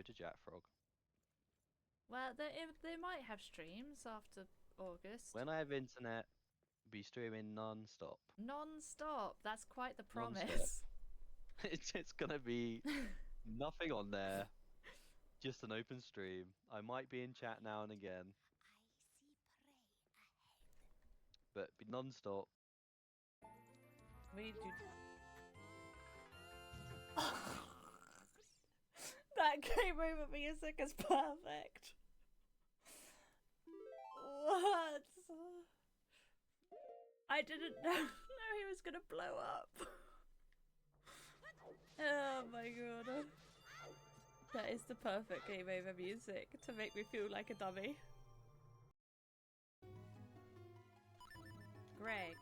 go to Jack Frog. Well, they might have streams after August. When I have internet, be streaming non-stop. Non-stop. That's quite the promise. It's gonna be nothing on there, just an open stream. I might be in chat now and again, but be non-stop. We do. That game over music is perfect. What? I didn't know he was gonna blow up. Oh my god. That is the perfect game over music to make me feel like a dummy. Greg.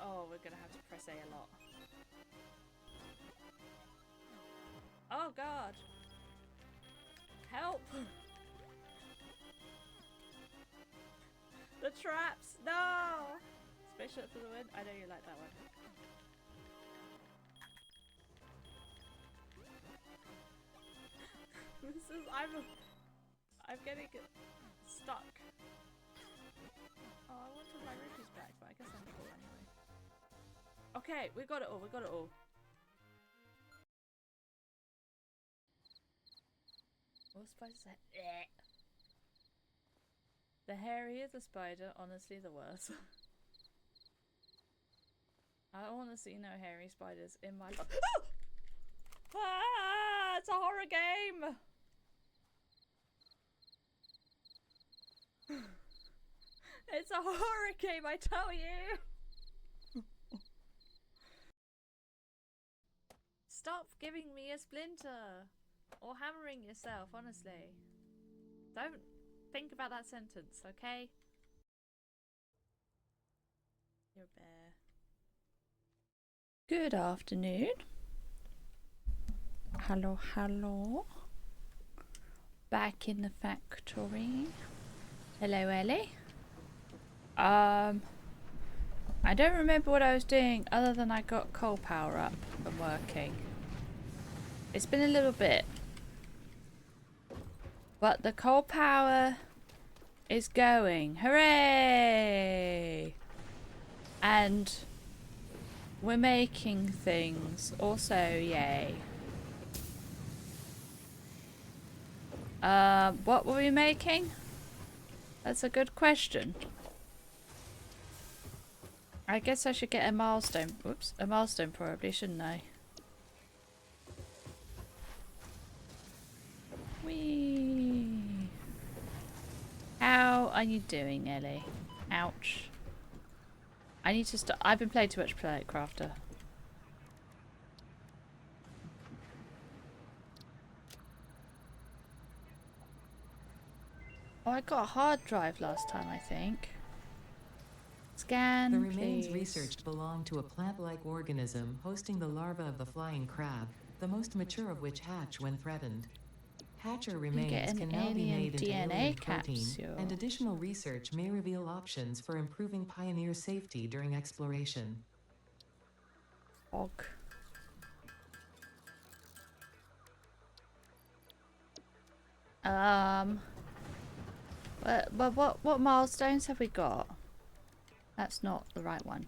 Oh, we're gonna have to press A lot. Oh god. Help! The traps! No! Spaceship for the win. I know you like that one. I'm getting stuck. Oh, I wanted my rupees back, but I guess I'm full anyway. Okay, we got it all, we got it all. What was supposed to say? The hairier the spider, honestly the worse. I don't want to see no hairy spiders in my life. Ah! It's a horror game! It's a horror game, I tell you! Stop giving me a splinter! Or hammering yourself, honestly. Don't think about that sentence, okay? You're a bear. Good afternoon. Hello, hello. Back in the factory. Hello, Ellie. I don't remember what I was doing other than I got coal power up and working. It's been a little bit. But the coal power is going. Hooray! And we're making things. Also, yay. What were we making? That's a good question. I guess I should get a milestone. Whoops, a milestone probably, shouldn't I? Whee! How are you doing, Ellie? Ouch. I need to stop. I've been playing too much Planet Crafter. Oh, I got a hard drive last time, I think. Scan, The remains please. researched belong to a plant-like organism hosting the larva of the flying crab, the most mature of which hatch when threatened. Hatcher remains can now be made into alien protein, and additional research may reveal options for improving pioneer safety during exploration. Og. What milestones have we got? That's not the right one.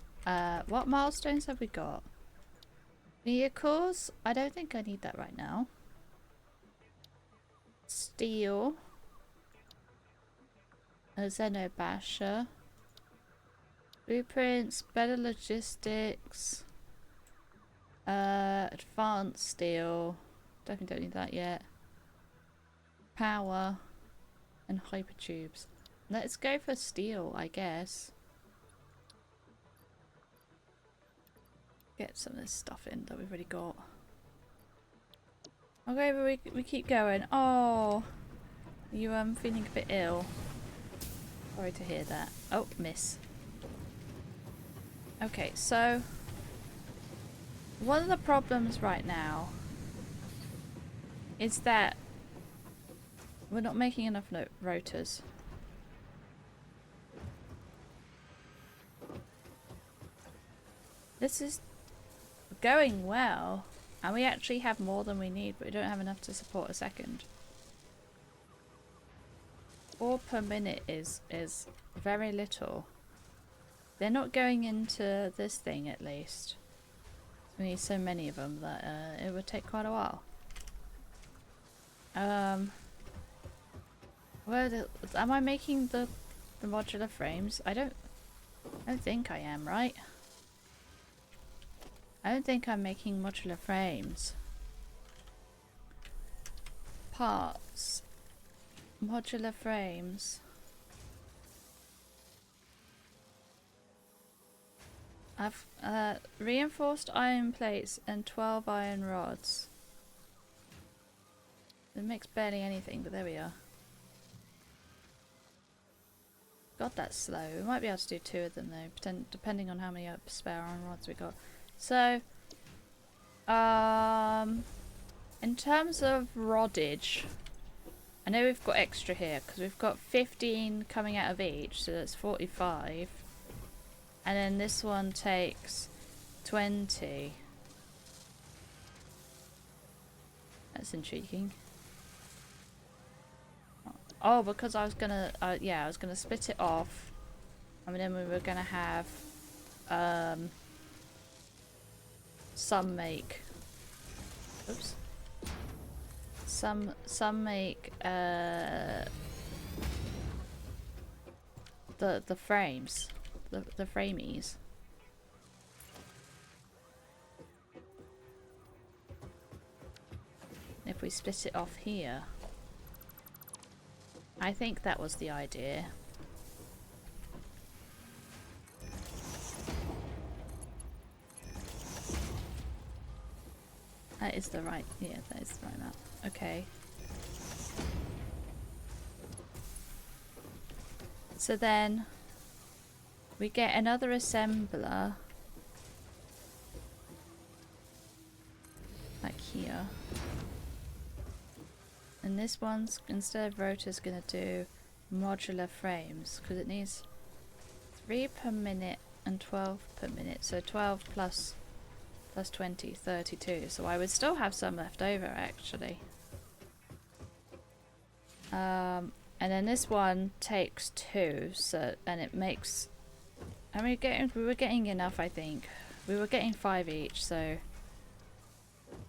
What milestones have we got? Vehicles? I don't think I need that right now. Steel. A Xenobasher. Blueprints, better logistics. Advanced steel. Definitely don't need that yet. Power. And hypertubes. Let's go for steel, I guess. Get some of this stuff in that we've already got. Okay, but we keep going. Oh, you feeling a bit ill. Sorry to hear that. Oh, miss. Okay, so one of the problems right now is that we're not making enough rotors. This is going well. And we actually have more than we need, but we don't have enough to support a second. 4 per minute is very little. They're not going into this thing at least. We need so many of them that it would take quite a while. Am I making the modular frames? I don't think I am, right? I don't think I'm making modular frames. Parts. Modular frames. I've reinforced iron plates and 12 iron rods. It makes barely anything, but there we are. God, that's slow. We might be able to do 2 of them though, depending on how many spare iron rods we got. So, in terms of roddage, I know we've got extra here because we've got 15 coming out of each, so that's 45. And then this one takes 20. That's intriguing. Oh, because I was gonna, yeah, I was gonna split it off, and then we were gonna have some make. Oops. Some make the frames, the framies. If we split it off here, I think that was the idea. That is the right, yeah, that is the right map. Okay. So then we get another assembler like here. And this one's, instead of rotors, gonna do modular frames because it needs 3 per minute and 12 per minute. So 12 plus 20, 32. So I would still have some left over actually. And then this one takes 2, so, and it makes, I mean, we were getting enough, I think. We were getting 5 each, so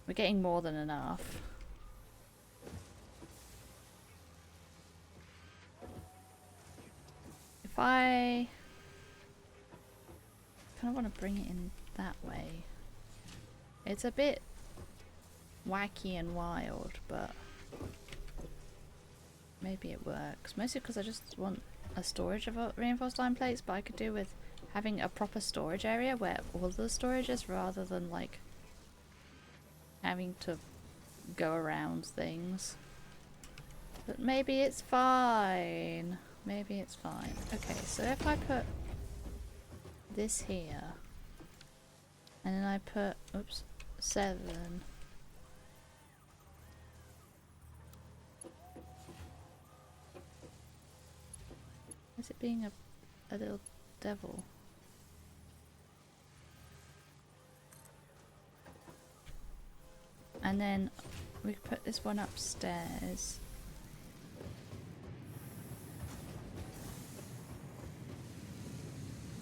we're getting more than enough. If I kind of want to bring it in that way. It's a bit wacky and wild, but maybe it works. Mostly because I just want a storage of reinforced iron plates, but I could do with having a proper storage area where all the storage is, rather than like having to go around things. But maybe it's fine. Maybe it's fine. Okay, so if I put this here, and then I put, oops, 7. Is it being a little devil? And then we put this one upstairs.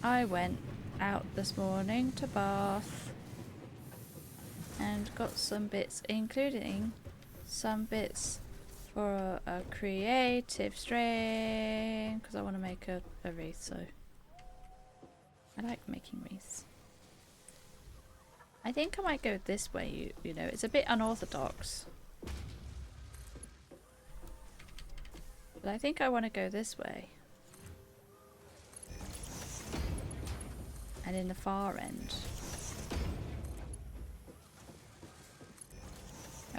I went out this morning to Bath and got some bits, including some bits for a creative string, because I want to make a wreath, so I like making wreaths. I think I might go this way, you know, it's a bit unorthodox. But I think I want to go this way. And in the far end.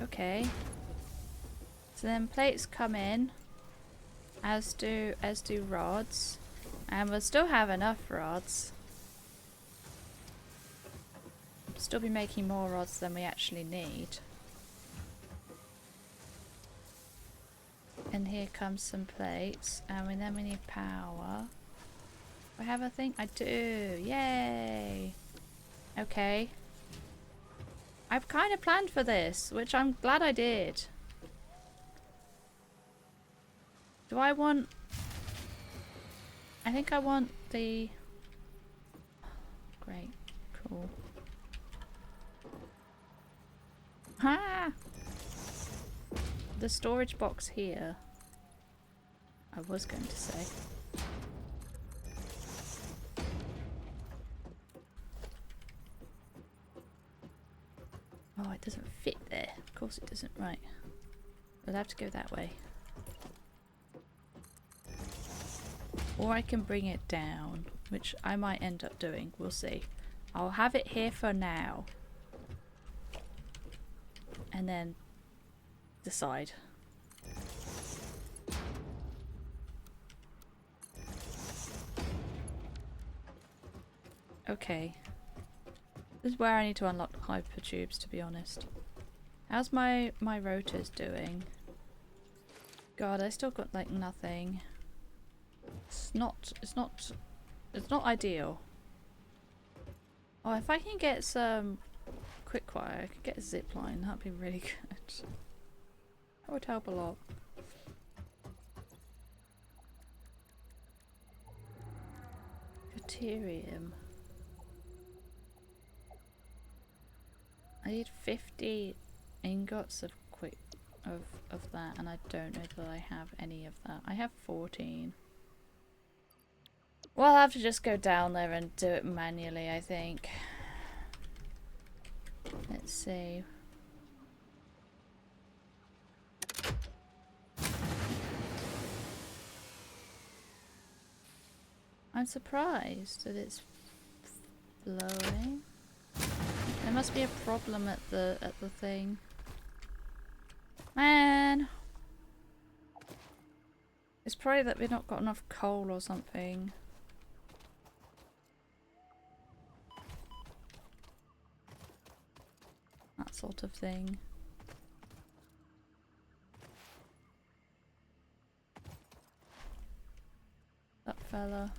Okay. So then plates come in, as do rods, and we'll still have enough rods. Still be making more rods than we actually need. And here comes some plates, and then we need power. Do I have a thing? I do! Yay! Okay. I've kind of planned for this, which I'm glad I did. Do I want... I think I want the... Great. Cool. Ha! The storage box here. I was going to say. Oh, it doesn't fit there. Of course it doesn't. Right. We'll have to go that way. Or I can bring it down, which I might end up doing. We'll see. I'll have it here for now. And then decide. Okay. This is where I need to unlock the hypertubes, to be honest. How's my rotors doing? God, I still got like nothing. It's not ideal. Oh, if I can get some quick wire, I could get a zip line, that'd be really good. That would help a lot. Deuterium. I need 50 ingots of of that, and I don't know that I have any of that. I have 14. Well, I'll have to just go down there and do it manually, I think. Let's see. I'm surprised that it's flowing. There must be a problem at the thing. Man! It's probably that we've not got enough coal or something. That sort of thing. That fella.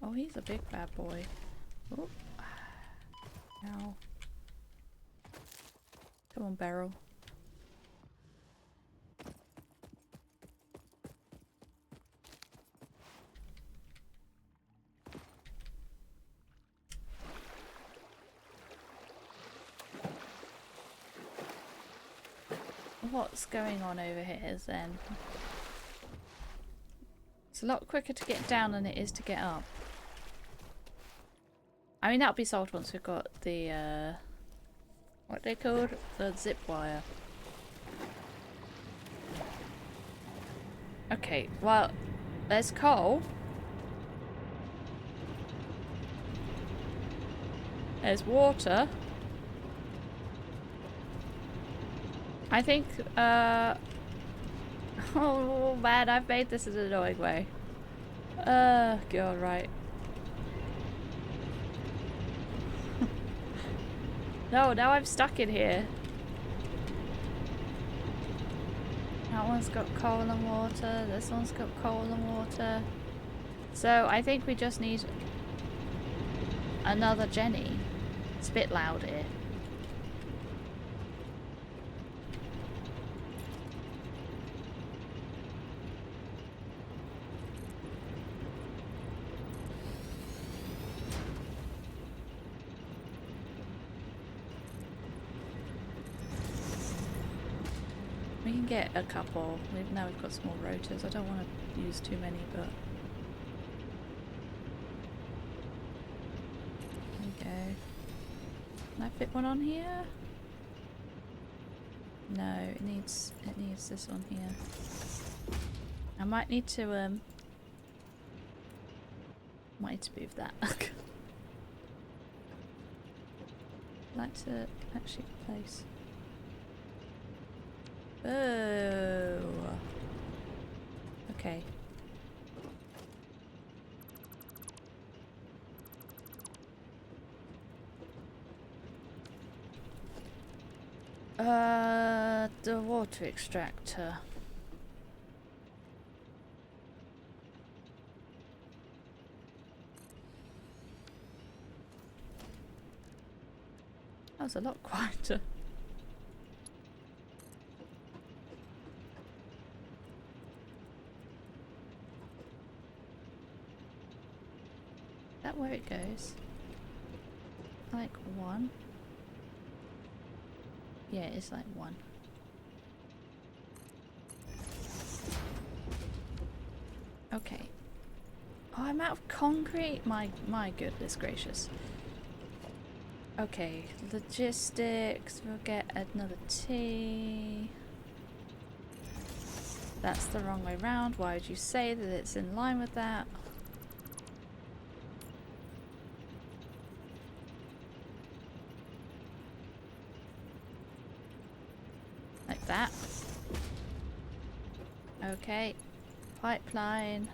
Oh, he's a big bad boy. Oh. Ow. Come on, Beryl. What's going on over here then? It's a lot quicker to get down than it is to get up. I mean, that'll be solved once we've got the, what they called? The zip wire. Okay, well, there's coal. There's water. I think, oh man, I've made this an annoying way. God, right. No, now I'm stuck in here. That one's got coal and water, this one's got coal and water. So I think we just need another Jenny. It's a bit loud here. We can get a couple. Now we've got small rotors. I don't want to use too many, but there we go. Can I fit one on here? No, it needs this one here. I might need to move that. I'd like to actually place. Oh. Okay. The water extractor. That was a lot quieter. Is that where it goes? Like 1? Yeah, it's like 1. Okay. Oh, I'm out of concrete? My goodness gracious. Okay, logistics, we'll get another T. That's the wrong way round. Why would you say that it's in line with that? Like that. Okay. Pipeline.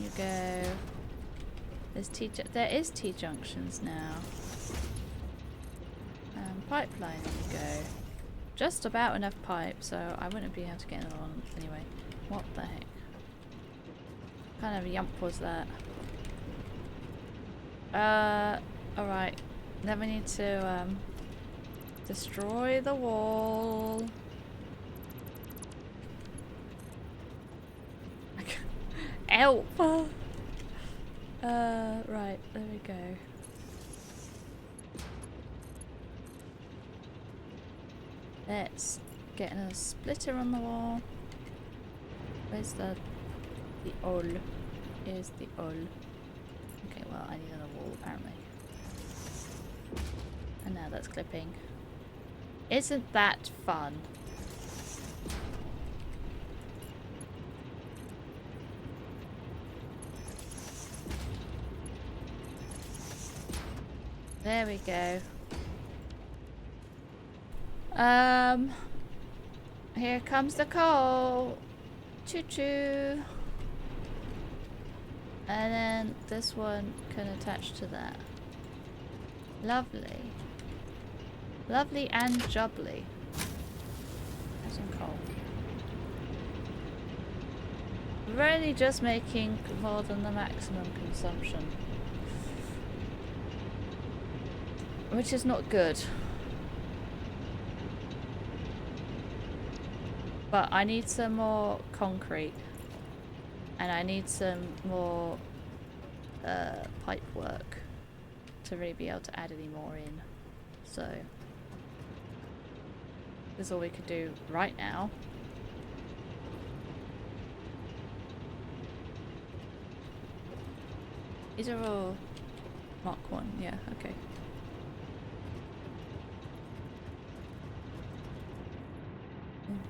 You go. There's there is T-junctions now. Pipeline, you go. Just about enough pipe, so I wouldn't be able to get another one anyway. What the heck? What kind of yump was that? Alright. Then we need to, destroy the wall. Help! Right, there we go. Let's get another splitter on the wall. Where's the oil? Here's the oil. Okay, well, I need another wall apparently. And now that's clipping. Isn't that fun? There we go. Here comes the coal. Choo choo. And then this one can attach to that. Lovely. Lovely and jubbly. Have some coal. We're only just making more than the maximum consumption. Which is not good. But I need some more concrete. And I need some more pipe work to really be able to add any more in. So this is all we could do right now. These are all Mark 1, yeah, okay.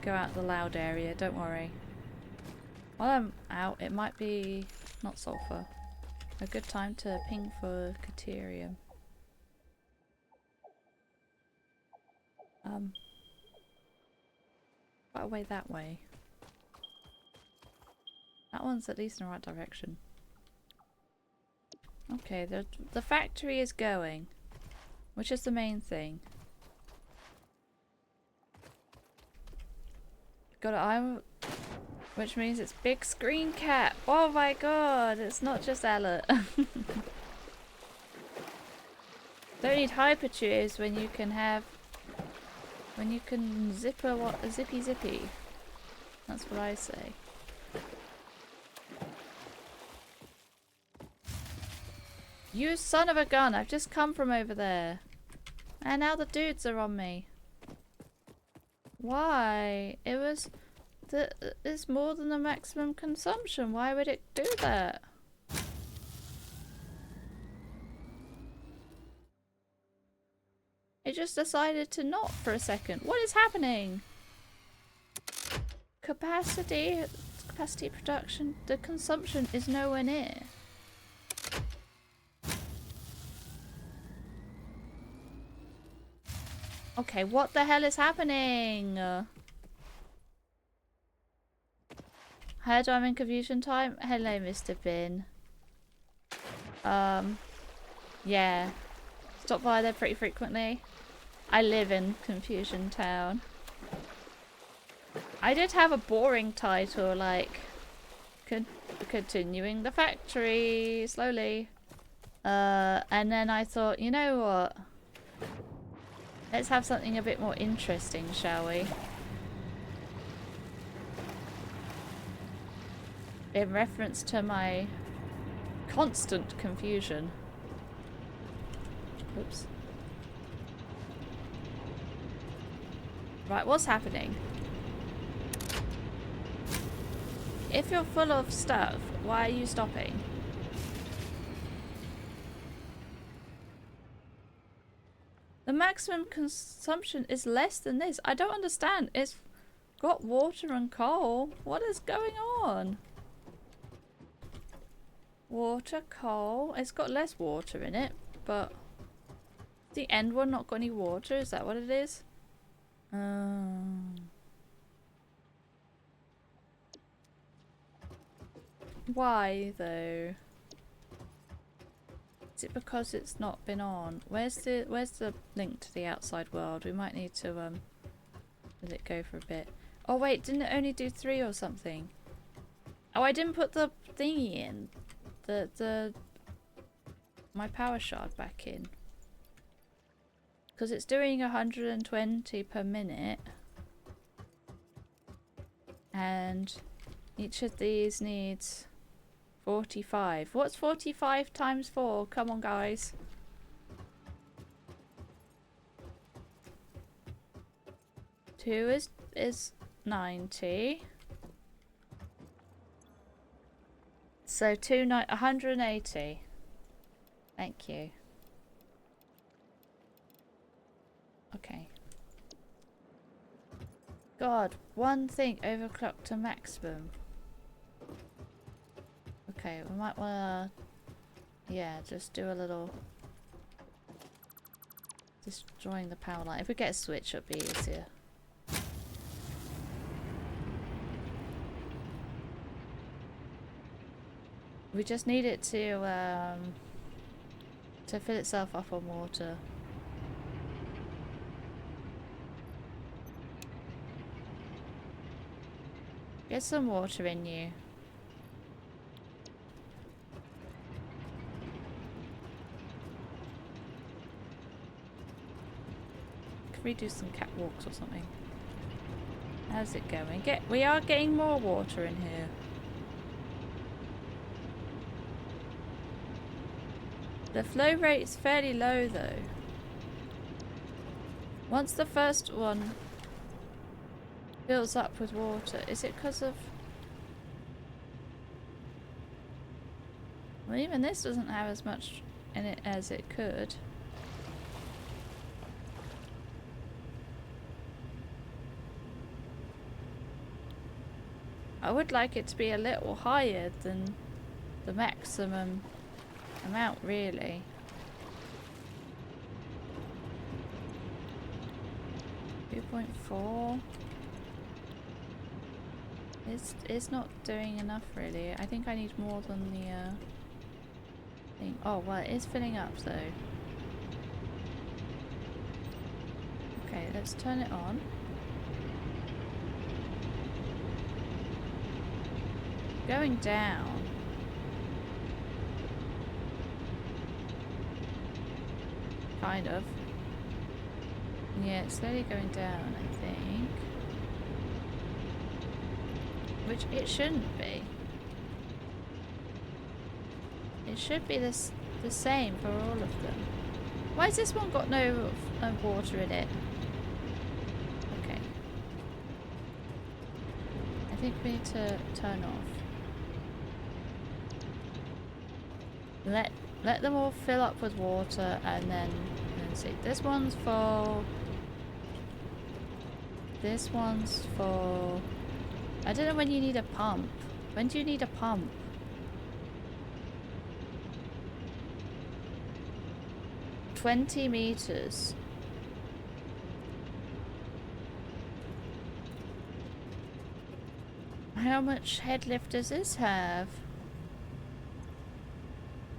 Go out the loud area, don't worry. While I'm out, it might be, not sulfur, a good time to ping for Caterium. Quite a way that way. That one's at least in the right direction. Okay, the factory is going, which is the main thing. Got an eye, which means it's big screen cat. Oh my god, it's not just Ella. Don't need hypertubes when you can have, zippy zippy. That's what I say. You son of a gun, I've just come from over there. And now the dudes are on me. Why? It was... it's more than the maximum consumption. Why would it do that? It just decided to not for a second. What is happening? Capacity production. The consumption is nowhere near. Okay, what the hell is happening? Heard I'm in confusion time? Hello, Mr. Bin. Yeah. Stop by there pretty frequently. I live in Confusion Town. I did have a boring title, like... continuing the factory, slowly. And then I thought, you know what? Let's have something a bit more interesting, shall we? In reference to my constant confusion. Oops. Right, what's happening? If you're full of stuff, why are you stopping? The maximum consumption is less than this. I don't understand. It's got water and coal. What is going on? Water, coal. It's got less water in it, but the end one not got any water. Is that what it is? Why though? Is it because it's not been on? Where's the link to the outside world? We might need to let it go for a bit. Oh wait, didn't it only do 3 or something? Oh, I didn't put the thingy in. My power shard back in. Because it's doing 120 per minute. And each of these needs 45. What's 45 times 4? Come on, guys. Two is 90. So 180. Thank you. Okay. God, one thing overclocked to maximum. Okay, we might wanna, yeah, just do a little destroying the power line. If we get a switch, it'll be easier. We just need it to fill itself up on water. Get some water in you. Could we do some catwalks or something? How's it going? We are getting more water in here. The flow rate's fairly low though. Once the first one fills up with water, is it because of... Well, even this doesn't have as much in it as it could. I would like it to be a little higher than the maximum amount, really. .4. It's not doing enough, really. I think I need more than the thing. Oh, well, it is filling up, though. Okay, let's turn it on. Going down. Kind of. Yeah, it's slowly going down, I think. Which it shouldn't be. It should be the same for all of them. Why has this one got no water in it? Okay. I think we need to turn off. Let them all fill up with water and then see. This one's for... This one's for... I don't know when you need a pump. When do you need a pump? $20 meters. How much head lift does this have?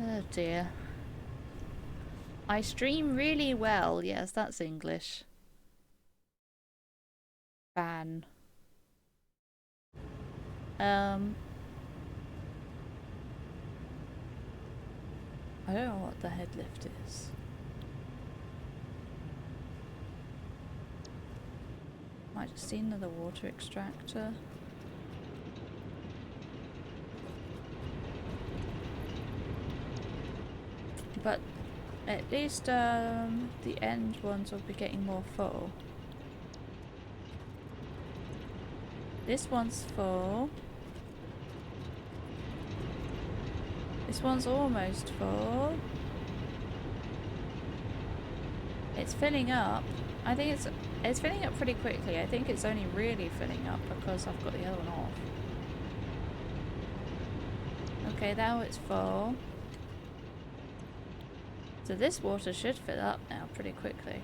Oh dear. I stream really well. Yes, that's English. Ban. I don't know what the head lift is. Might just see another water extractor. But at least the end ones will be getting more full. This one's full. This one's almost full. It's filling up. I think it's filling up pretty quickly. I think it's only really filling up because I've got the other one off. Okay, now it's full. So this water should fill up now pretty quickly.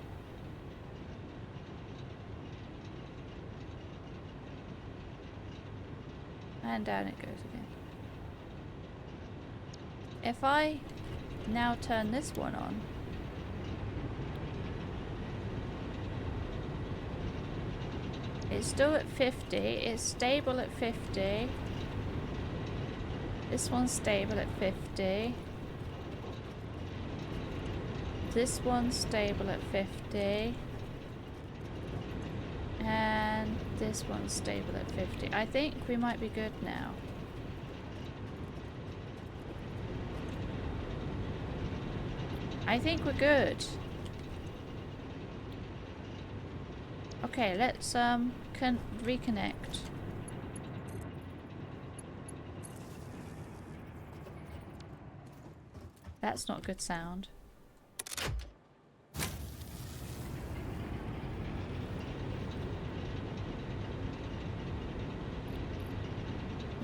And down it goes again. If I now turn this one on, it's still at 50, it's stable at 50. This one's stable at 50. This one's stable at 50. And this one's stable at 50. I think we might be good now. I think we're good. Okay, let's reconnect. That's not good sound.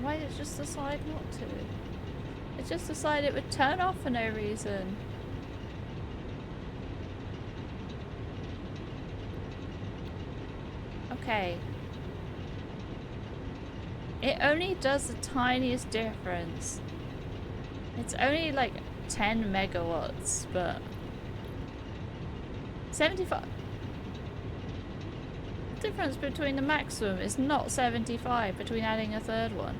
Why did it just decide not to? It just decided it would turn off for no reason. Okay. It only does the tiniest difference. It's only like 10 megawatts, but 75. The difference between the maximum is not 75 between adding a third one.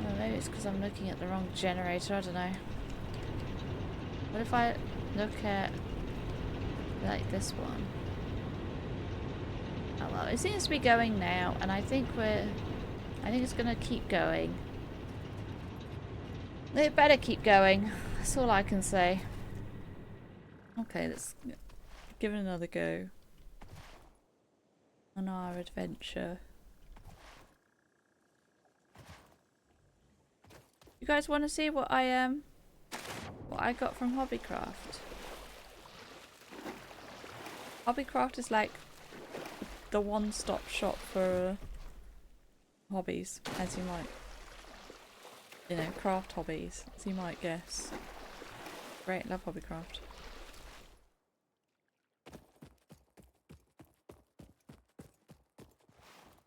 Oh, maybe it's because I'm looking at the wrong generator, I don't know. What if I look at like this one? Oh well, it seems to be going now, and I think it's gonna keep going. It better keep going. That's all I can say. Okay, let's give it another go on our adventure. You guys want to see what I got from Hobbycraft? Hobbycraft is like the one-stop shop for hobbies, as you might, you know, craft hobbies, as you might guess. Great, love Hobbycraft.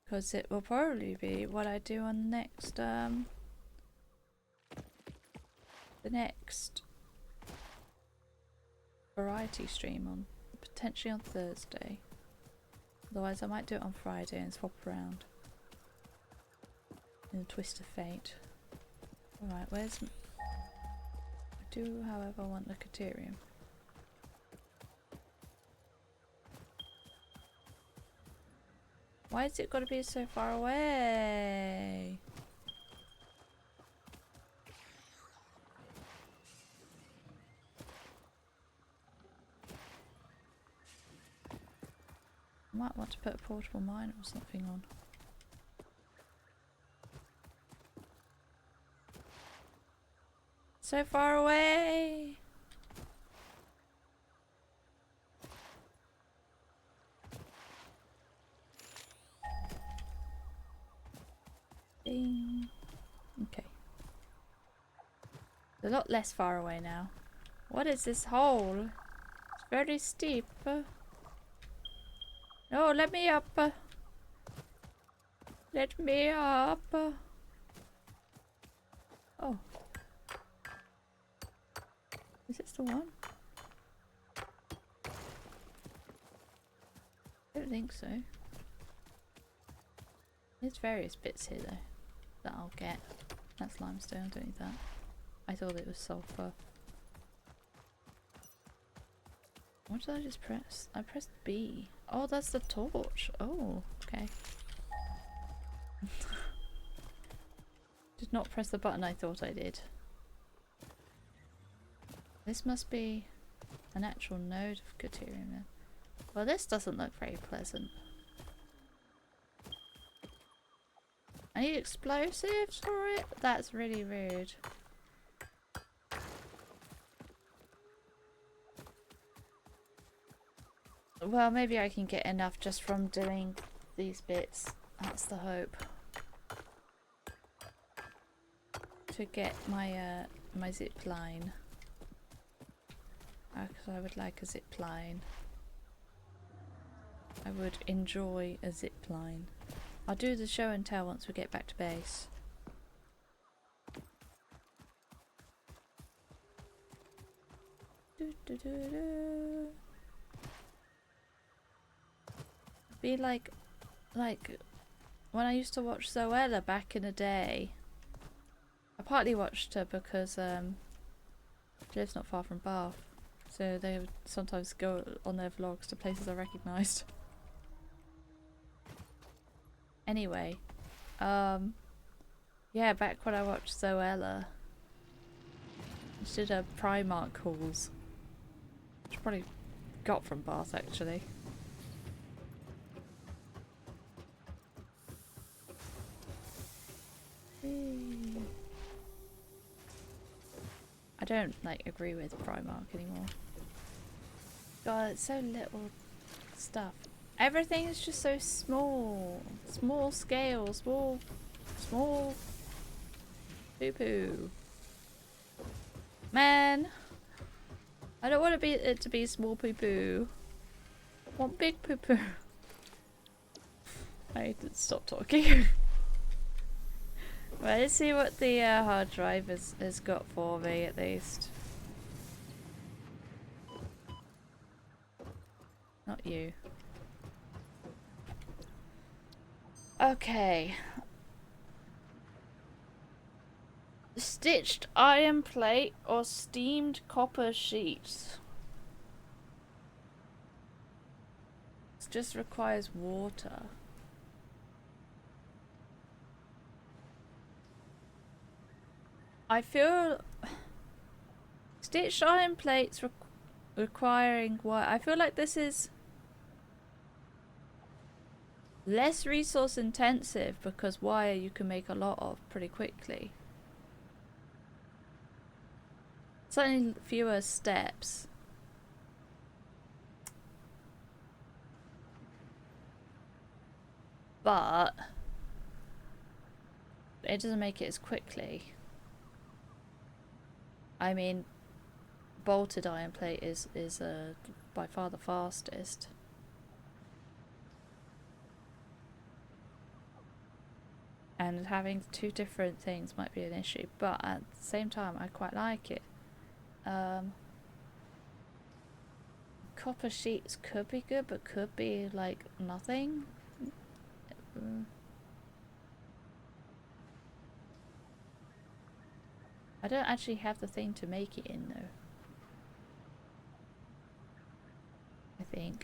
Because it will probably be what I do on the next variety stream on, potentially on Thursday. Otherwise I might do it on Friday and swap around in a twist of fate. Alright, where's... I do, however, want the Caterium. Why has it got to be so far away? I might want to put a portable mine or something on. So far away! Ding. Okay. It's a lot less far away now. What is this hole? It's very steep. No, let me up. Let me up. Oh. Is this the one? I don't think so. There's various bits here though that I'll get. That's limestone, I don't need that. I thought it was sulfur. What did I just press? I pressed B. Oh, that's the torch. Oh, okay. Did not press the button I thought I did. This must be an actual node of Caterium then. Well, this doesn't look very pleasant. I need explosives for it? That's really rude. Well, maybe I can get enough just from doing these bits. That's the hope. To get my my zip line. Because I would like a zip line. I would enjoy a zip line. I'll do the show and tell once we get back to base. Be like when I used to watch Zoella back in the day. I partly watched her because she lives not far from Bath, so they would sometimes go on their vlogs to places I recognised. Anyway, yeah, back when I watched Zoella, she did her Primark hauls. She probably got from Bath actually. I don't like agree with Primark anymore. God, it's so little stuff. Everything is just so small. Small scale, small poo-poo. Man, I don't want it to be small poo-poo. I want big poo-poo. I need to stop talking. Well, let's see what the hard drive has got for me at least. Not you. Okay. Stitched iron plate or steamed copper sheets. It just requires water. I feel stitched iron plates requiring wire. I feel like this is less resource intensive because wire you can make a lot of pretty quickly. Certainly fewer steps. But it doesn't make it as quickly. I mean, bolted iron plate is by far the fastest. And having two different things might be an issue, but at the same time I quite like it. Copper sheets could be good, but could be like nothing. I don't actually have the thing to make it in though.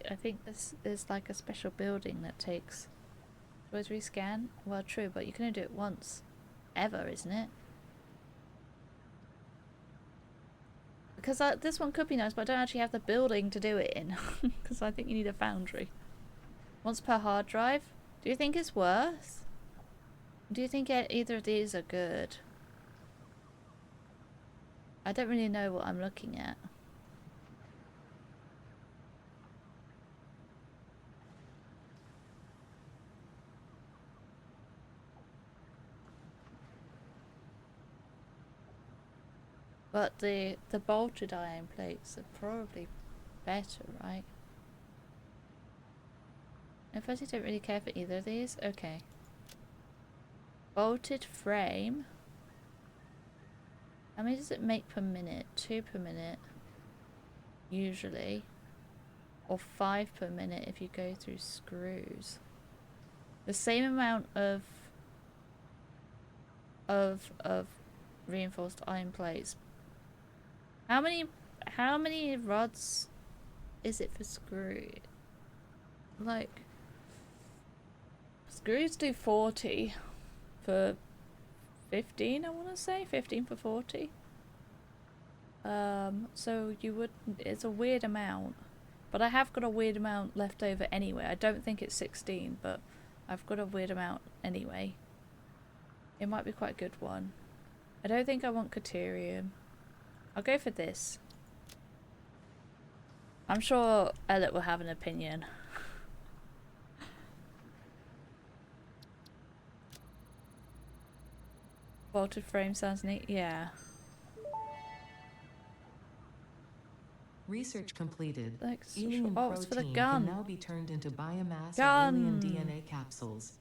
I think this is like a special building that takes. Always rescan? Well, true, but you can only do it once. Ever, isn't it? Because this one could be nice, but I don't actually have the building to do it in. Because I think you need a foundry. Once per hard drive? Do you think it's worth? Do you think either of these are good? I don't really know what I'm looking at. But the bolted iron plates are probably better, right? I first don't really care for either of these. Okay. Bolted frame. How many does it make per minute? 2 per minute. Usually. Or 5 per minute if you go through screws. The same amount of reinforced iron plates. How many rods is it for screw? Like, screws do 40 for 15, I want to say. 15 for 40. So you would, it's a weird amount. But I have got a weird amount left over anyway. I don't think it's 16, but I've got a weird amount anyway. It might be quite a good one. I don't think I want Caterium. I'll go for this. I'm sure Elliot will have an opinion. Vaulted frame sounds neat. Yeah. Research completed. Like, Alien oh, it's for the protein gun. can now be turned into biomass Gun. or alien DNA capsules.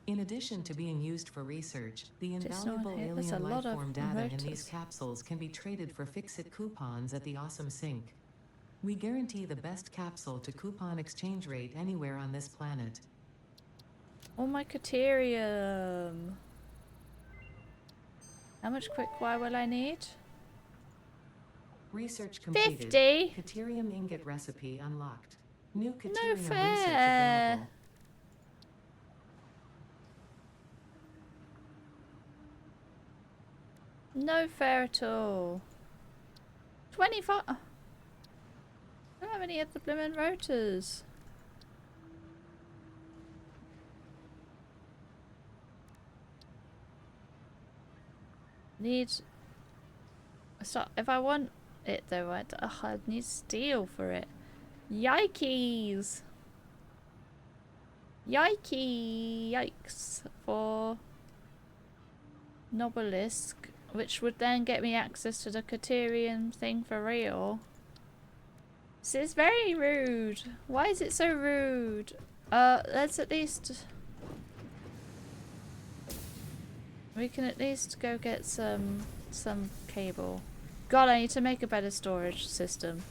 In addition to being used for research, the invaluable alien lifeform data in these capsules can be traded for fix-it coupons at the Awesome Sink. We guarantee the best capsule to coupon exchange rate anywhere on this planet. Oh, my Caterium. How much quick wire will I need? Research completed. 50? Caterium ingot recipe unlocked. New Caterium No research fair. available. No fair at all. 25. I don't have any of the blooming rotors. Need. So if I want it though, I need steel for it. Yikes! Yikes for Nobelisk, which would then get me access to the Caterium thing for real. This is very rude. Why is it so rude? Let's at least... We can at least go get some cable. God, I need to make a better storage system.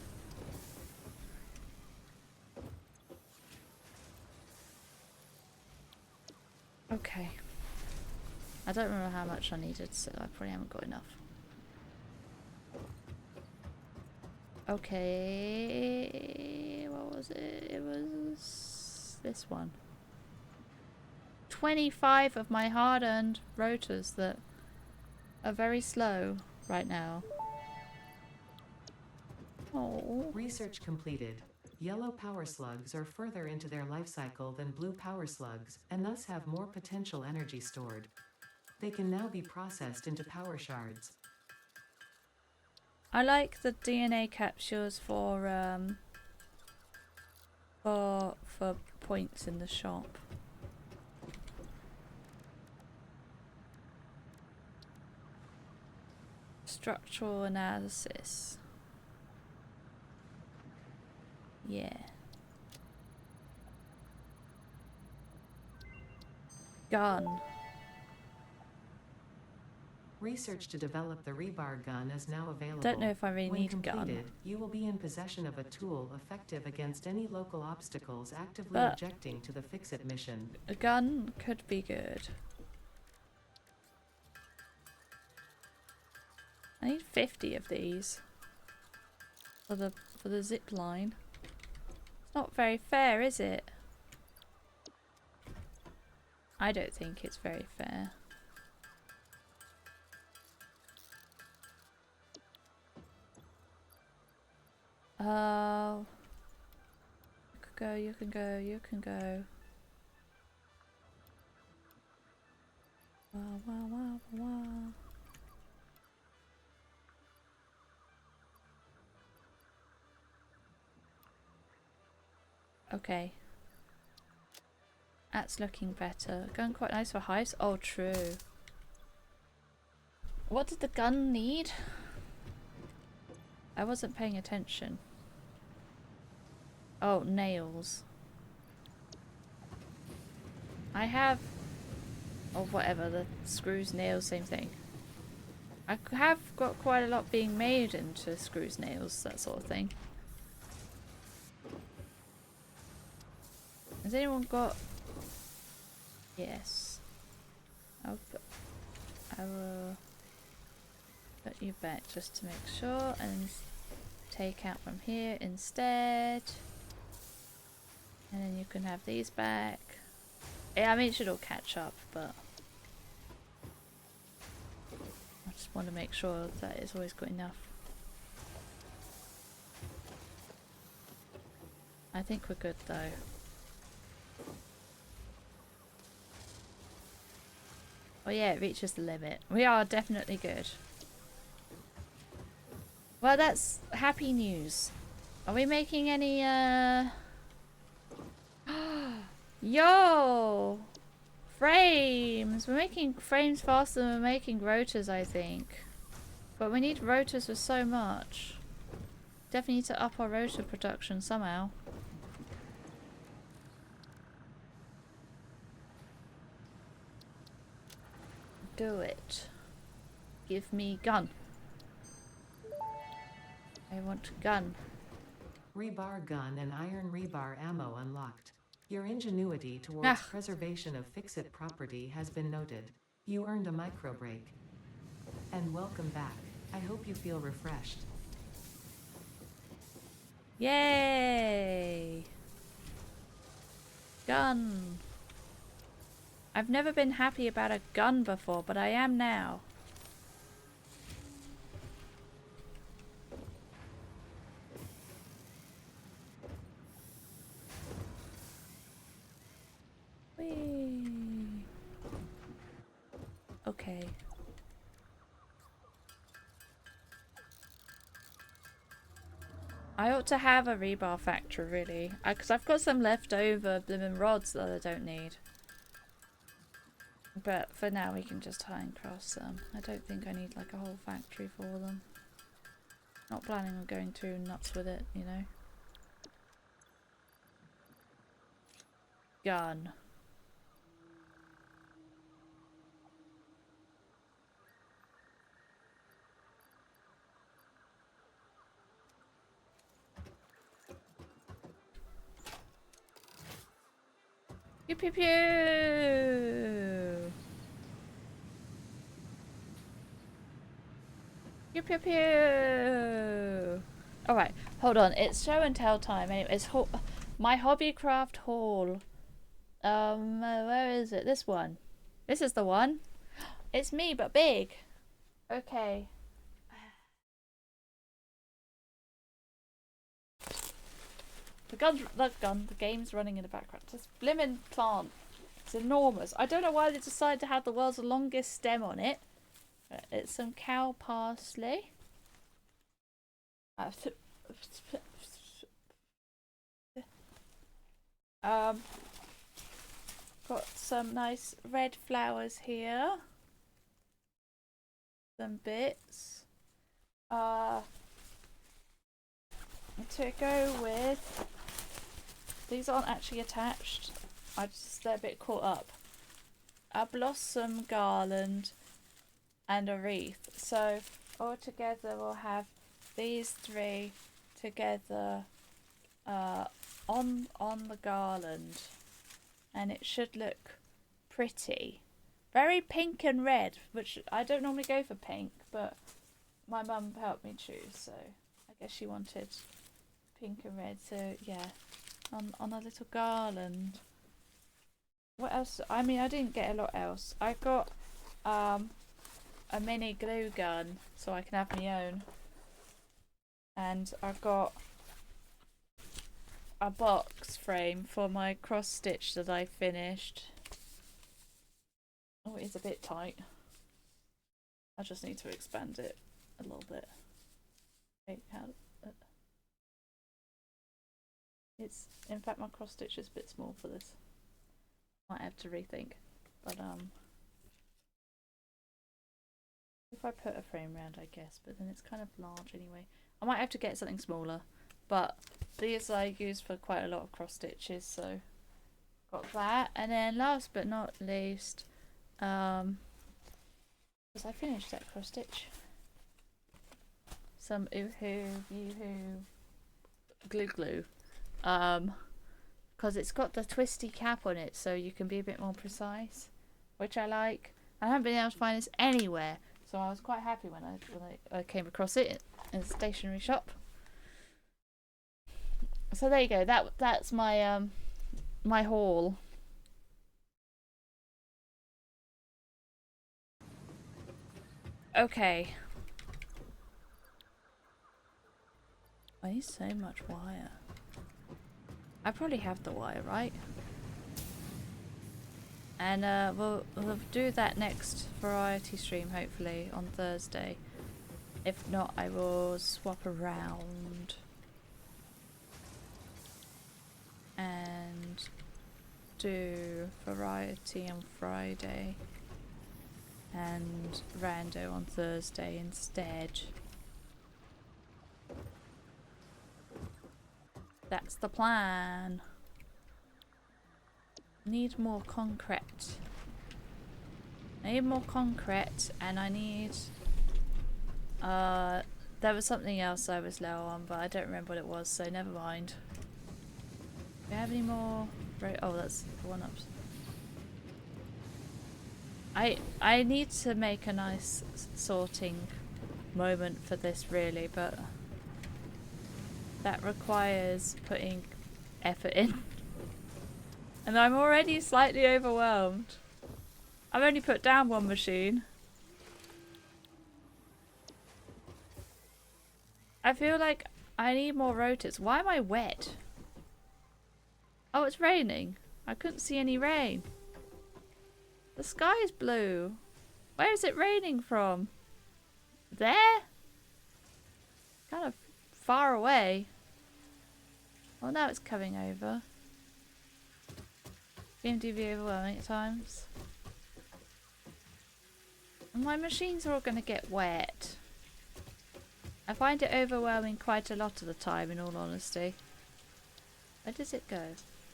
Okay. I don't remember how much I needed, so I probably haven't got enough. Okay, what was it? It was this one. 25 of my hard-earned rotors that are very slow right now. Oh. Research completed. Yellow power slugs are further into their life cycle than blue power slugs, and thus have more potential energy stored. They can now be processed into power shards. I like the DNA capsules for points in the shop. Structural analysis. Yeah. Gun. Research to develop the rebar gun is now available. Don't know if I really need a gun. When completed, you will be in possession of a tool effective against any local obstacles actively But objecting to the fix-it mission. a gun could be good. I need 50 of these for the zip line. It's not very fair, is it? I don't think it's very fair. Oh. You can go, you can go. Wow, wow, wow, wow. Okay. That's looking better. Gun quite nice for heists. Oh, true. What did the gun need? I wasn't paying attention. Oh, nails. I have... or whatever, the screws, nails, same thing. I have got quite a lot being made into screws, nails, that sort of thing. Has anyone got... Yes. I will put you back just to make sure, and take out from here instead. And then you can have these back. Yeah, I mean, it should all catch up, but I just want to make sure that it's always got enough. I think we're good though. Oh yeah, it reaches the limit. We are definitely good. Well, that's happy news. Are we making any, Yo! Frames! We're making frames faster than we're making rotors, I think. But we need rotors for so much. Definitely need to up our rotor production somehow. Do it. Give me gun. I want gun. Rebar gun and iron rebar ammo unlocked. Your ingenuity towards preservation of fix-it property has been noted. You earned a micro break. And welcome back. I hope you feel refreshed. Yay! Gun. I've never been happy about a gun before, but I am now. Whee! Okay. I ought to have a rebar factory, really. Because I've got some leftover blimmin' rods that I don't need. But for now, we can just high and cross them. I don't think I need like a whole factory for them. Not planning on going too nuts with it, you know. Gun. Pew pew pew! Pew pew pew! Alright, hold on. It's show and tell time. Anyway, it's my Hobbycraft haul. Where is it? This one. This is the one. It's me, but big. Okay. The game's running in the background. This blimmin' plant. It's enormous. I don't know why they decided to have the world's longest stem on it. It's some cow parsley. Got some nice red flowers here. Some bits. To go with, these aren't actually attached, they're a bit caught up. A blossom garland and a wreath. So all together we'll have these three together on the garland, and it should look pretty. Very pink and red, which I don't normally go for pink, but my mum helped me choose, so I guess she wanted pink and red, so yeah, on a little garland. What else? I mean, I didn't get a lot else. I got a mini glue gun so I can have my own, and I've got a box frame for my cross stitch that I finished. Oh, it's a bit tight. I just need to expand it a little bit. Wait, how? It's, in fact, my cross stitch is a bit small for this. Might have to rethink, but if I put a frame round, I guess, but then it's kind of large anyway. I might have to get something smaller, but these I use for quite a lot of cross stitches, so got that. And then last but not least, because I finished that cross stitch, some Yoo-hoo glue. Because it's got the twisty cap on it, so you can be a bit more precise, which I like. I haven't been able to find this anywhere, so I was quite happy when I came across it in a stationery shop. So there you go. That's my my haul. Okay. I need so much wire. I probably have the wire, right? And we'll do that next variety stream, hopefully, on Thursday. If not, I will swap around. And do variety on Friday. And rando on Thursday instead. That's the plan. Need more concrete. I need more concrete, and I need there was something else I was low on, but I don't remember what it was, so never mind. Do we have any more? Oh, that's the one up. I need to make a nice sorting moment for this, really, but that requires putting effort in. And I'm already slightly overwhelmed. I've only put down one machine. I feel like I need more rotors. Why am I wet? Oh, it's raining. I couldn't see any rain. The sky is blue. Where is it raining from? There? Kind of far away. Well, now it's coming over. BMDV overwhelming at times. And my machines are all going to get wet. I find it overwhelming quite a lot of the time, in all honesty. Where does it go?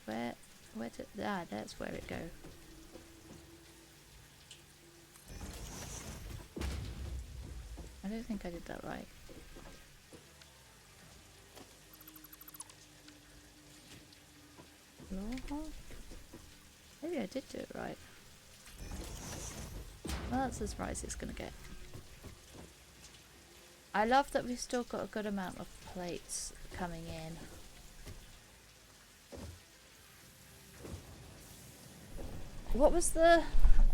Where did... Ah, that's where it goes. I don't think I did that right. Maybe I did do it right. Well, that's as right as it's gonna get. I love that we've still got a good amount of plates coming in. What was the...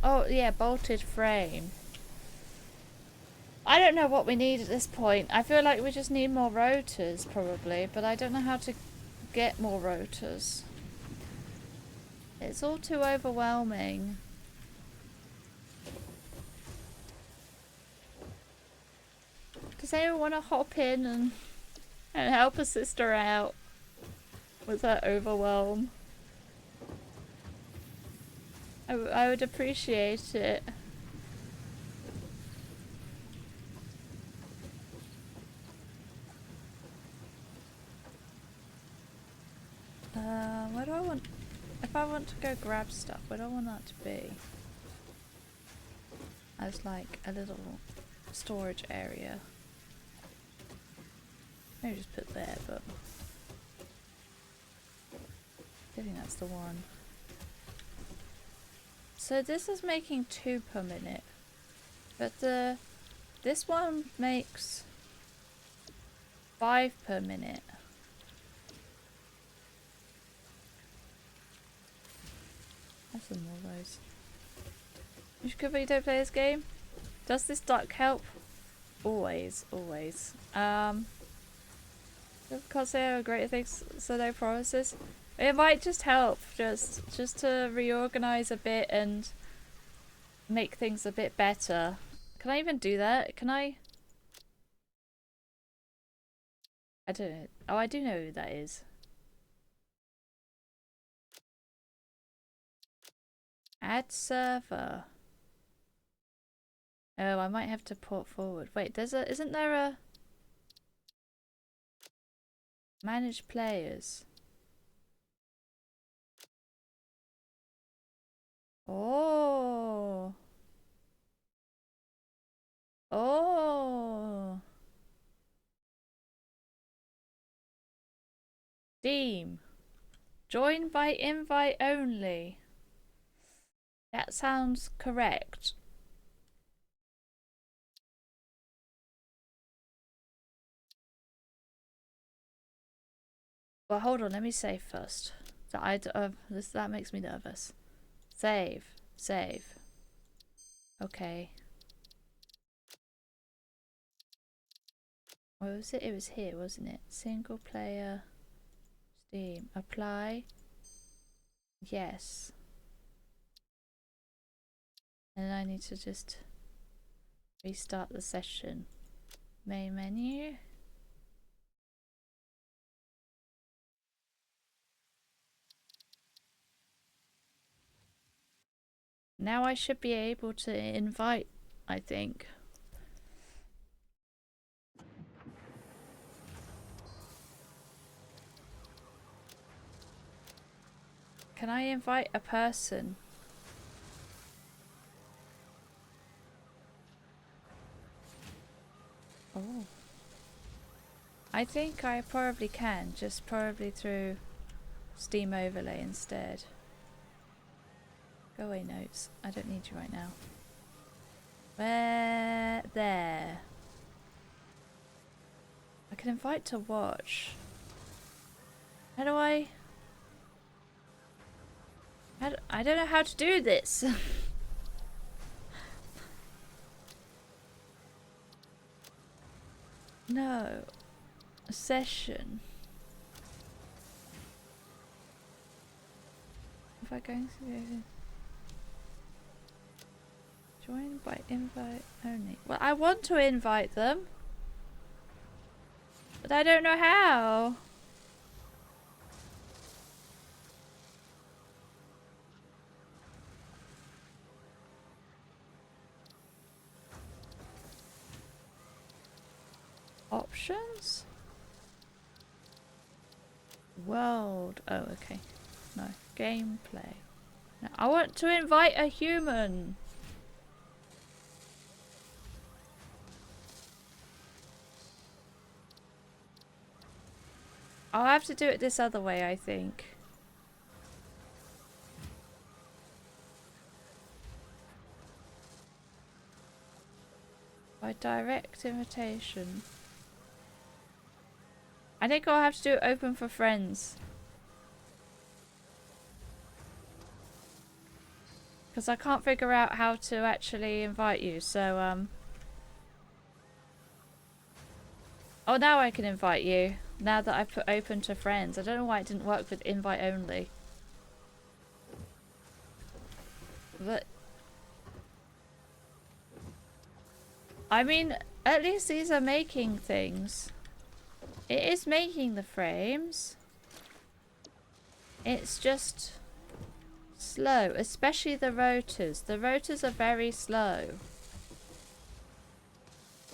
Oh, yeah, bolted frame. I don't know what we need at this point. I feel like we just need more rotors, probably, but I don't know how to get more rotors. It's all too overwhelming. Does anyone want to hop in and help a sister out with her overwhelm? I would appreciate it. Where do I want... If I want to go grab stuff, where do I want that to be? As like a little storage area. Maybe just put there, but... I think that's the one. So this is making 2 per minute. But this one makes 5 per minute. That's some more of those. You should cover you don't play this game. Does this duck help? Always, always. Because they are great things, so no promises. It might just help, just to reorganize a bit and make things a bit better. Can I even do that? Can I? I don't know. Oh, I do know who that is. Add server. Oh, I might have to port forward. Wait, isn't there a manage players? Oh. Oh. Steam. Join by invite only. That sounds correct. Well, hold on. Let me save first. That makes me nervous. Save. Okay. What was it? It was here, wasn't it? Single player. Steam. Apply. Yes. And I need to just restart the session. Main menu. Now I should be able to invite, I think. Can I invite a person? Oh. I think I probably can, just probably through Steam Overlay instead. Go away, notes. I don't need you right now. Where? There. I can invite to watch. How do I don't know how to do this. No. A session. If I go to join by invite only. Well, I want to invite them, but I don't know how. Options? World. Oh, okay. No. Gameplay. No, I want to invite a human. I'll have to do it this other way, I think. By direct invitation. I think I'll have to do it open for friends. Because I can't figure out how to actually invite you, so oh, now I can invite you. Now that I've put open to friends. I don't know why it didn't work with invite only. But I mean, at least these are making things. It is making the frames. It's just slow, especially the rotors. The rotors are very slow,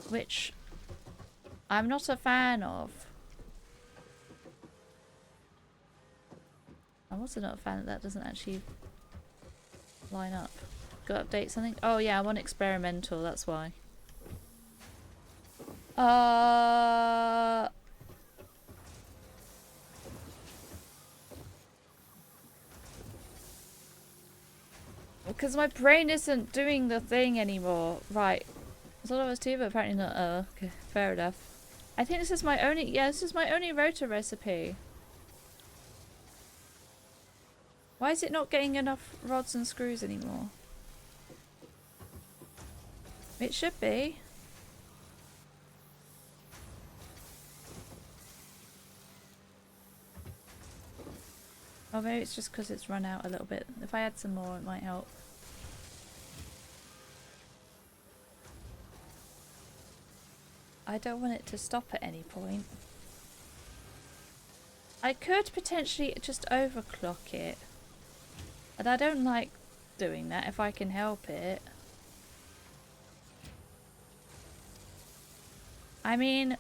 which I'm not a fan of. I'm also not a fan that doesn't actually line up. Got to update something? Oh yeah, I'm on experimental, that's why. Because my brain isn't doing the thing anymore. Right. I thought I was too, but apparently not. Oh, okay. Fair enough. I think this is my only... Yeah, this is my only rotor recipe. Why is it not getting enough rods and screws anymore? It should be. Or maybe it's just because it's run out a little bit. If I add some more, it might help. I don't want it to stop at any point. I could potentially just overclock it. But I don't like doing that if I can help it. I mean,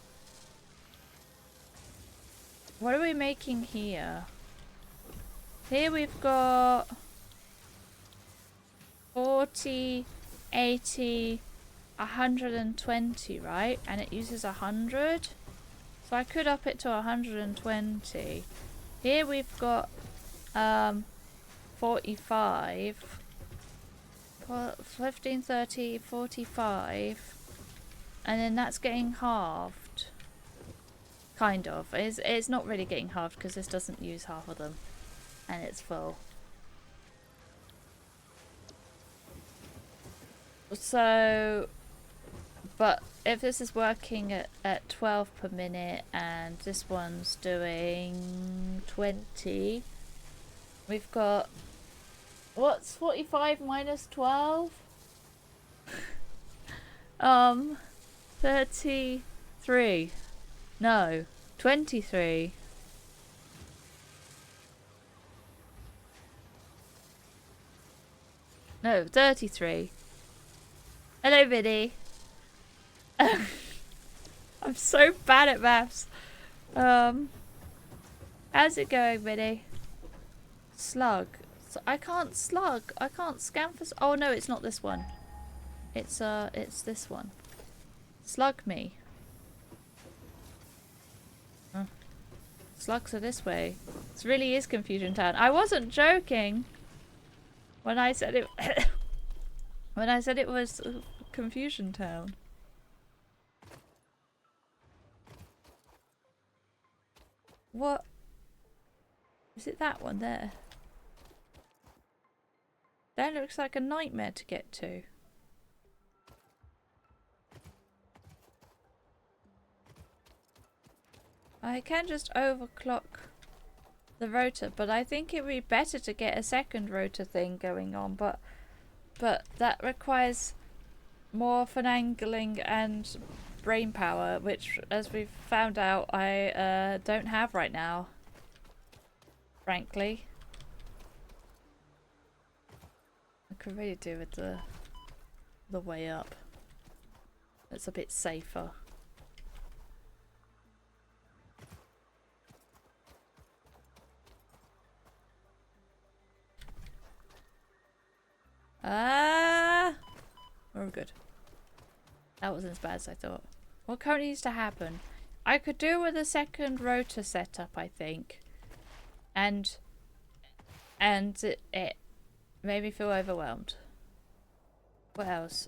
what are we making here? Here we've got 40, 80, 120, right? And it uses 100. So I could up it to 120. Here we've got 45, 15, 30, 45, and then that's getting halved Kind of. It's not really getting halved because this doesn't use half of them. And it's full. So, but if this is working at 12 per minute and this one's doing 20, we've got, what's 45 minus 12? 33. No, 23. No, 33. Hello, Vinny. I'm so bad at maths. How's it going, Vinny? Slug. So I can't slug. I can't scan for. Oh no, it's not this one. It's this one. Slug me. Slugs are this way. This really is Confusion Town. I wasn't joking when I said it. When I said it was Confusion Town. What? Is it that one there? That looks like a nightmare to get to. I can just overclock the rotor, but I think it would be better to get a second rotor thing going on, but that requires more finagling and brain power, which, as we've found out, I don't have right now, frankly. I could really do with the way up. It's a bit safer. We're good. That wasn't as bad as I thought. What currently needs to happen? I could do with a second rotor setup, I think. And it made me feel overwhelmed. What else?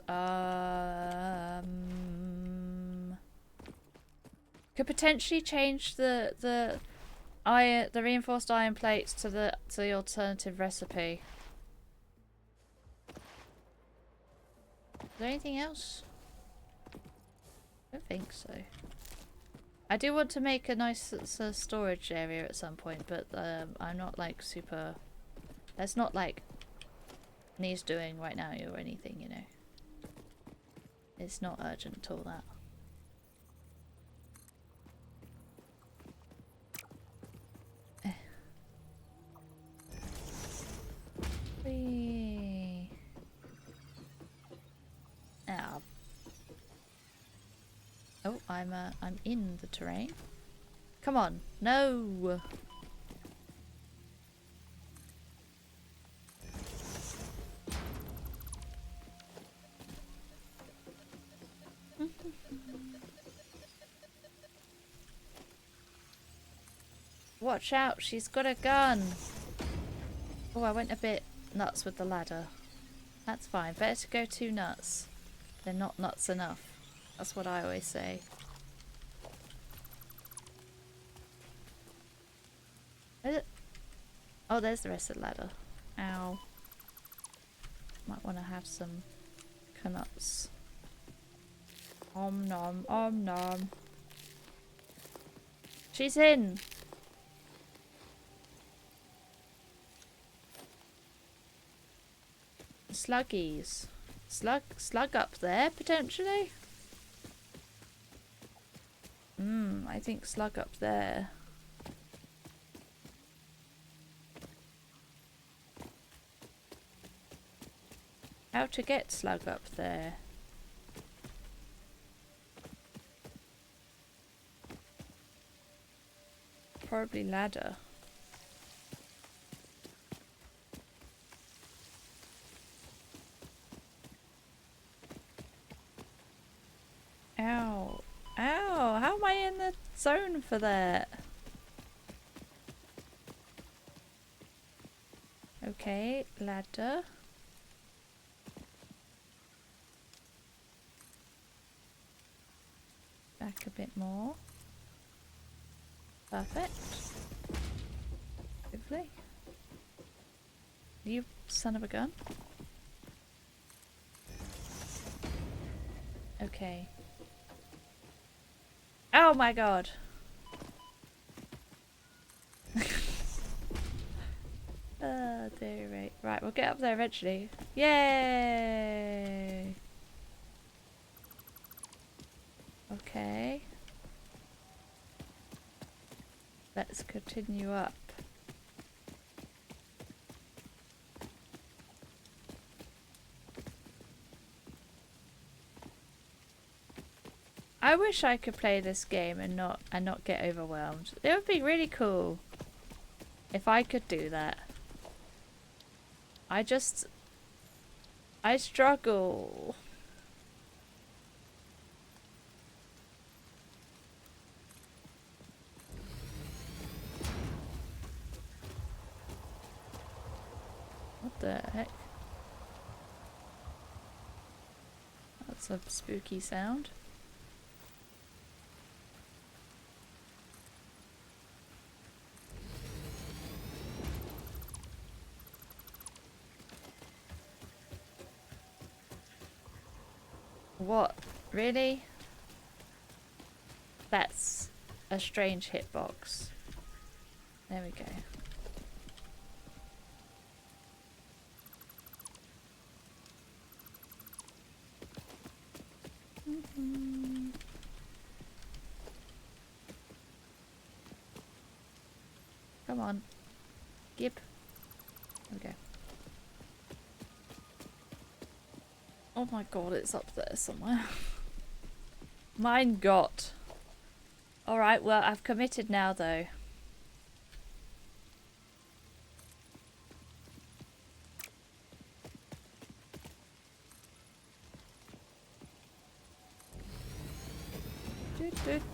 Could potentially change the reinforced iron plates to the alternative recipe. Is there anything else? I don't think so. I do want to make a nice storage area at some point, but I'm not like super... That's not like needs doing right now or anything, you know. It's not urgent at all, that. Whee. Oh. Oh, I'm in the terrain. Come on, no. Watch out, she's got a gun. Oh, I went a bit nuts with the ladder. That's fine. Better to go too nuts than not nuts enough. That's what I always say. Is it? Oh, there's the rest of the ladder. Ow. Might want to have some nuts. Om nom, om nom. She's in. Sluggies. Slug up there, potentially? I think slug up there. How to get slug up there? Probably ladder. Ow. Ow, how am I in the zone for that? Okay, ladder. Back a bit more. Perfect. Hopefully. You son of a gun. Okay. Oh my god. Oh dear, right. Right, we'll get up there eventually. Yay! Okay. Let's continue up. I wish I could play this game and not get overwhelmed. It would be really cool if I could do that. I struggle. What the heck? That's a spooky sound. What? Really? That's a strange hitbox. There we go. Come on. Gib. Okay. Oh my god, it's up there somewhere. Mein Gott. Alright, well, I've committed now, though.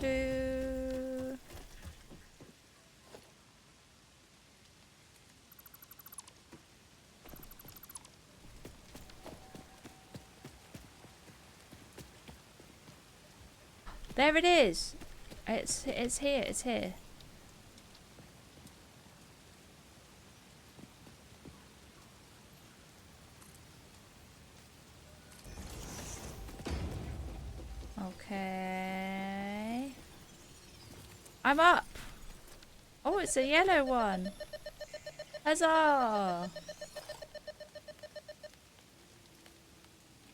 Do. There it is. It's here. It's here. Okay. I'm up. Oh, it's a yellow one. Huzzah!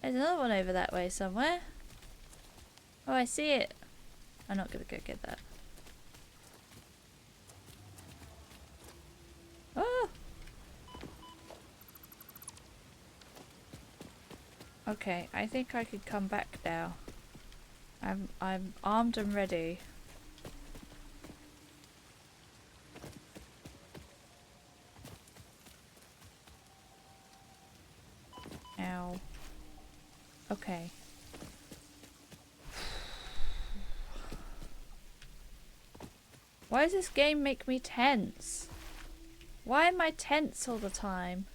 There's another one over that way somewhere. Oh, I see it. I'm not gonna go get that. Oh! Okay, I think I could come back now. I'm armed and ready. Ow. Okay. Why does this game make me tense? Why am I tense all the time?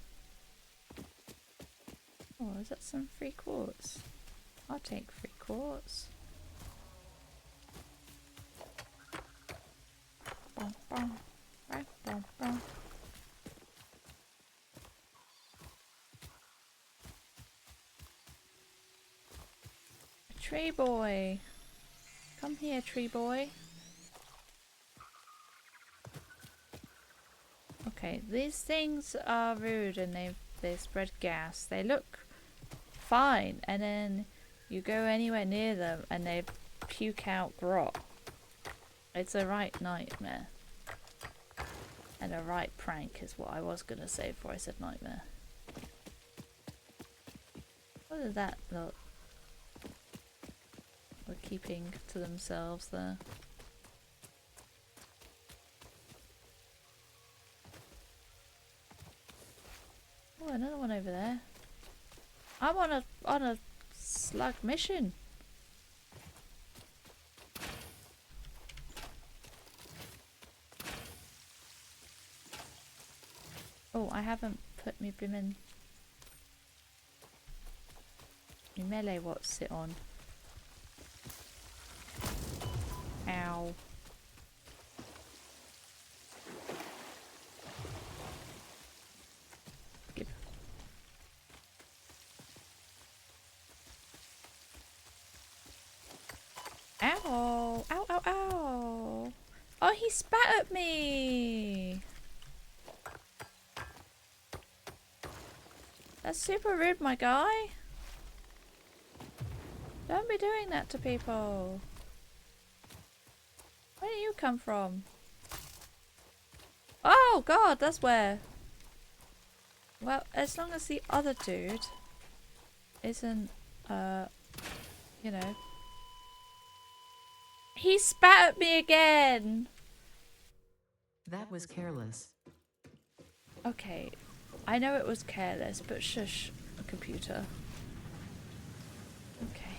Oh, is that some free quartz? I'll take free quartz. Bum, bum. Bum, bum, bum. A tree boy. Come here, tree boy. Okay, these things are rude and they spread gas. They look fine, and then you go anywhere near them and they puke out grot. It's a right nightmare. And a right prank is what I was gonna say before I said nightmare. What did that look? They're keeping to themselves there. Oh, another one over there. I'm on a slug mission. Oh, I haven't put me blimmin' me melee what sit on. Ow. He spat at me! That's super rude, my guy. Don't be doing that to people. Where do you come from? Oh god, that's where. Well, as long as the other dude isn't, you know. He spat at me again! That was careless. Okay, I know it was careless, but shush, computer. Okay.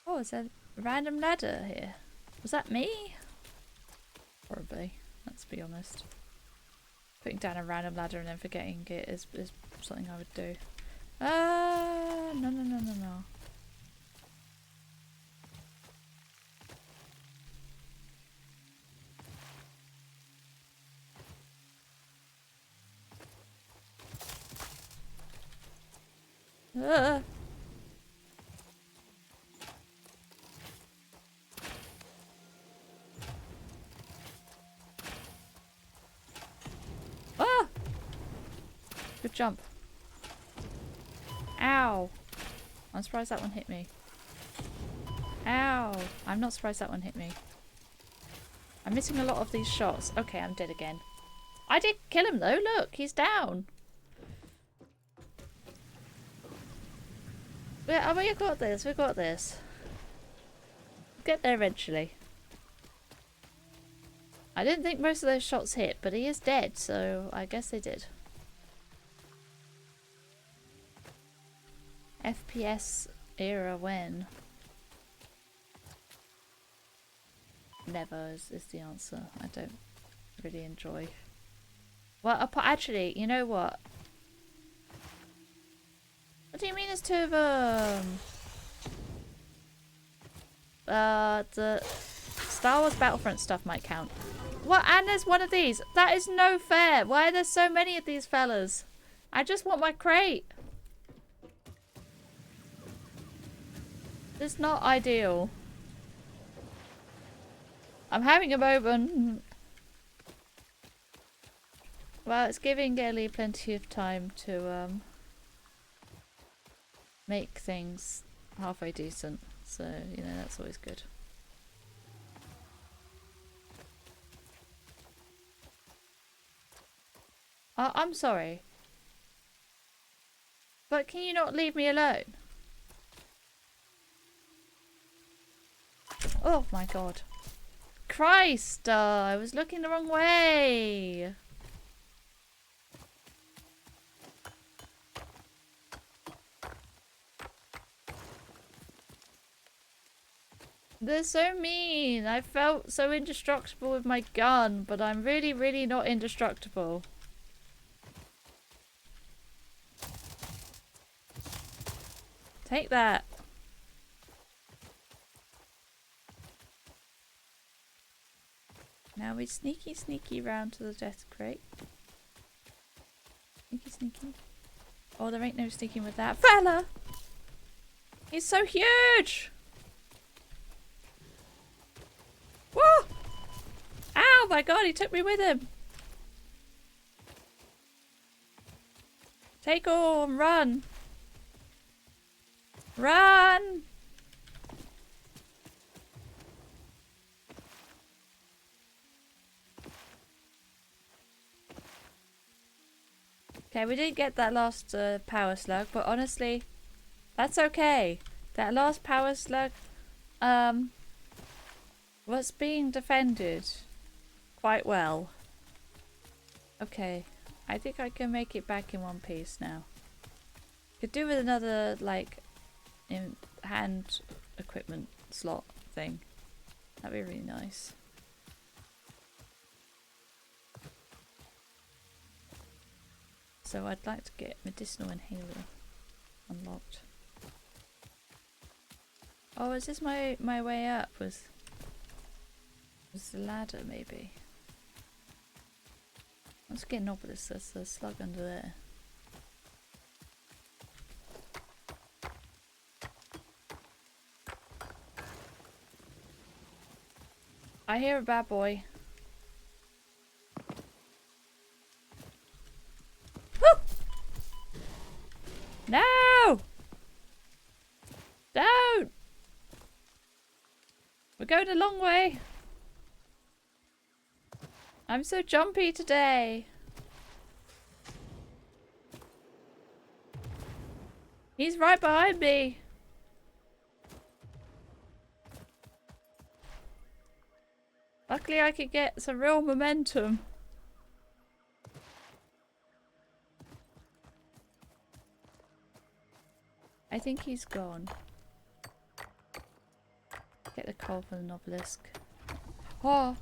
Oh, is there a random ladder here? Was that me? Probably, let's be honest. Putting down a random ladder and then forgetting it is something I would do. No. Ah! Good jump. Ow! I'm surprised that one hit me. Ow! I'm not surprised that one hit me. I'm missing a lot of these shots. Okay, I'm dead again. I did kill him though, look! He's down! Yeah, we got this, we got this. We'll get there eventually. I didn't think most of those shots hit, but he is dead, so I guess they did. FPS era when? Never is the answer. I don't really enjoy. Well, actually, you know what? What do you mean there's two of them? The Star Wars Battlefront stuff might count. What? And there's one of these. That is no fair. Why are there so many of these fellas? I just want my crate. It's not ideal. I'm having a moment. Well, it's giving Ellie plenty of time to make things halfway decent. So, you know, that's always good. I'm sorry. But can you not leave me alone? Oh my god. Christ! I was looking the wrong way! They're so mean! I felt so indestructible with my gun, but I'm really, really not indestructible. Take that! Now we sneaky round to the death crate. Sneaky. Oh, there ain't no sneaking with that fella! He's so huge! Whoa! Ow, my god, he took me with him! Take on, run! Run! Okay, we didn't get that last power slug, but honestly, that's okay. That last power slug was being defended quite well. Okay, I think I can make it back in one piece now. Could do with another, like, hand equipment slot thing. That'd be really nice. So I'd like to get medicinal inhaler unlocked. Oh, is this my way up? Was the ladder maybe? Let's get an obelisk. There's a slug under there. I hear a bad boy. Woo! No! Don't! We're going a long way. I'm so jumpy today. He's right behind me. Luckily I could get some real momentum. I think he's gone. Get the coal for the obelisk. Oh!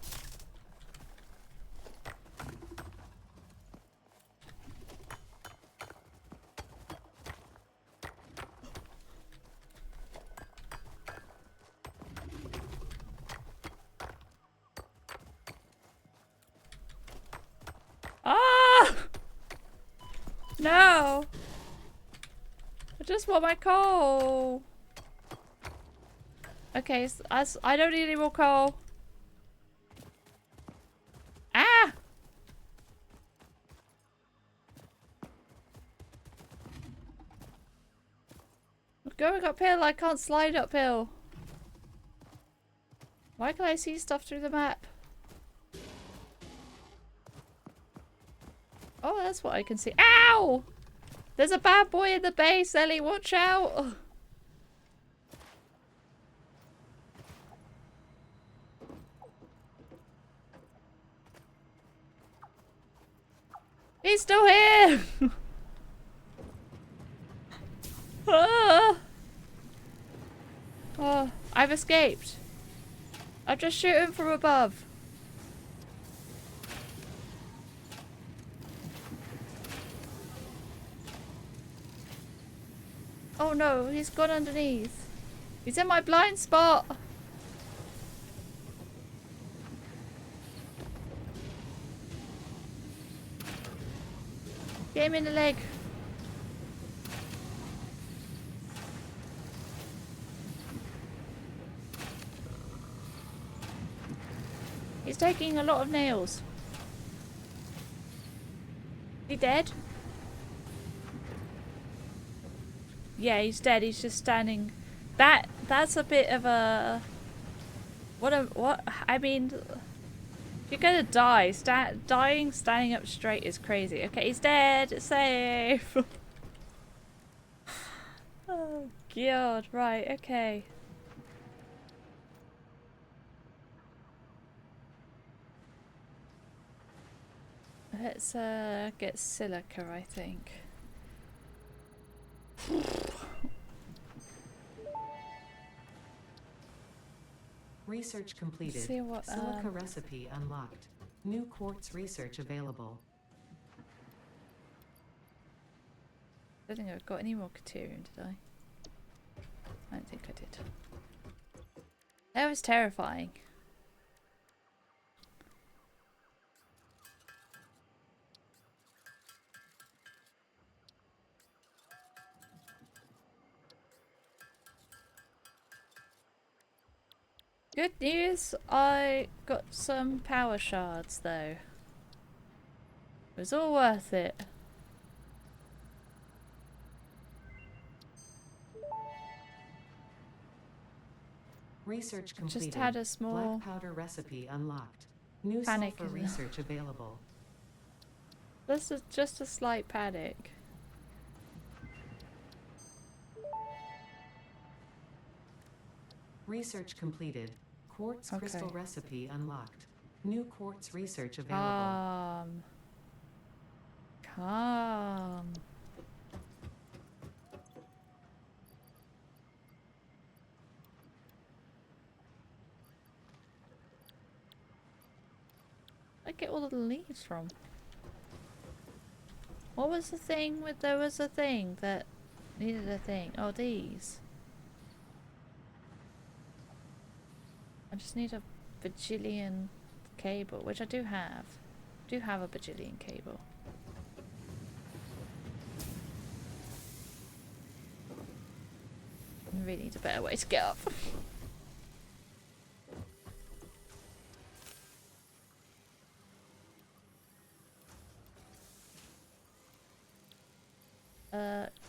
Ah! No! I just want my coal. Okay, so I don't need any more coal. Ah! I'm going uphill. I can't slide uphill. Why can I see stuff through the map? Oh, that's what I can see. Ow! There's a bad boy in the base, Ellie. Watch out. He's still here. Ah! Oh, I've escaped. I'm just shooting from above. Oh no, he's gone underneath. He's in my blind spot. Get him in the leg. He's taking a lot of nails. He dead? Yeah, he's dead. He's just standing. That's a bit of a what I mean, if you're gonna die, dying standing up straight is crazy. Okay, he's dead. It's safe. Oh god, right, okay. Let's get silica, I think. Research completed. See what, Silica recipe unlocked. New quartz research available. I don't think I've got any more Caterium, did I? I don't think I did. That was terrifying. Good news, I got some power shards though. It was all worth it. Research completed. Just had a small black powder recipe unlocked. New panic sulfur research available. This is just a slight panic. Research completed. Quartz crystal recipe unlocked. New quartz research available. Calm. I get all of the leaves from. What was the thing with, there was a thing that needed a thing. Oh, these. I just need a bajillion cable, which I do have. Do have a bajillion cable. I really need a better way to get up.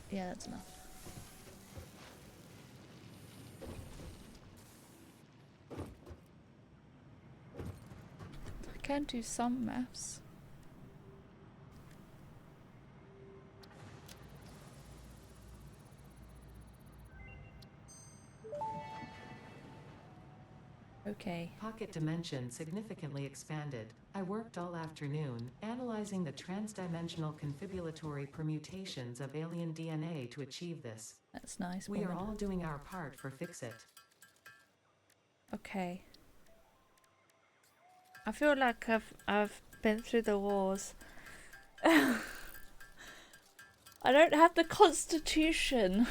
Yeah, that's enough. I can do some maths. Okay. Pocket dimension significantly expanded. I worked all afternoon, analyzing the transdimensional confibulatory permutations of alien DNA to achieve this. That's nice. We are woman. all doing our part for Fix-It. Okay. I feel like I've been through the wars. I don't have the constitution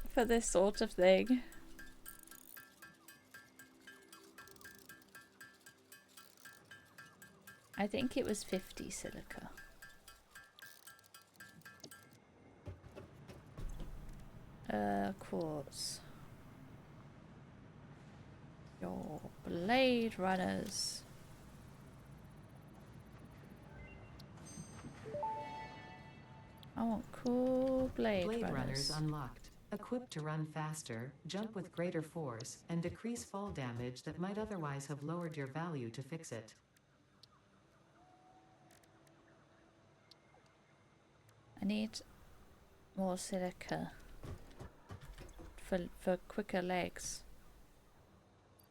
for this sort of thing. I think it was 50 silica. Quartz. Your blade runners. I want cool blade runners unlocked. Equipped to run faster, jump with greater force, and decrease fall damage that might otherwise have lowered your value to Fix-It. I need more silica for quicker legs.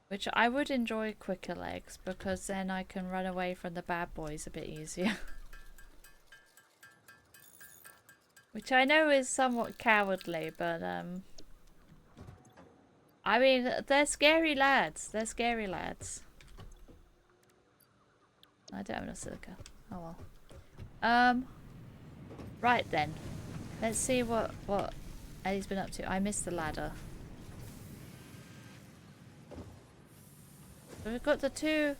Which I would enjoy quicker legs because then I can run away from the bad boys a bit easier. Which I know is somewhat cowardly, but I mean, they're scary lads. They're scary lads. I don't have enough silica. Oh well. Right then. Let's see what Eddie's been up to. I missed the ladder. So we've got the 2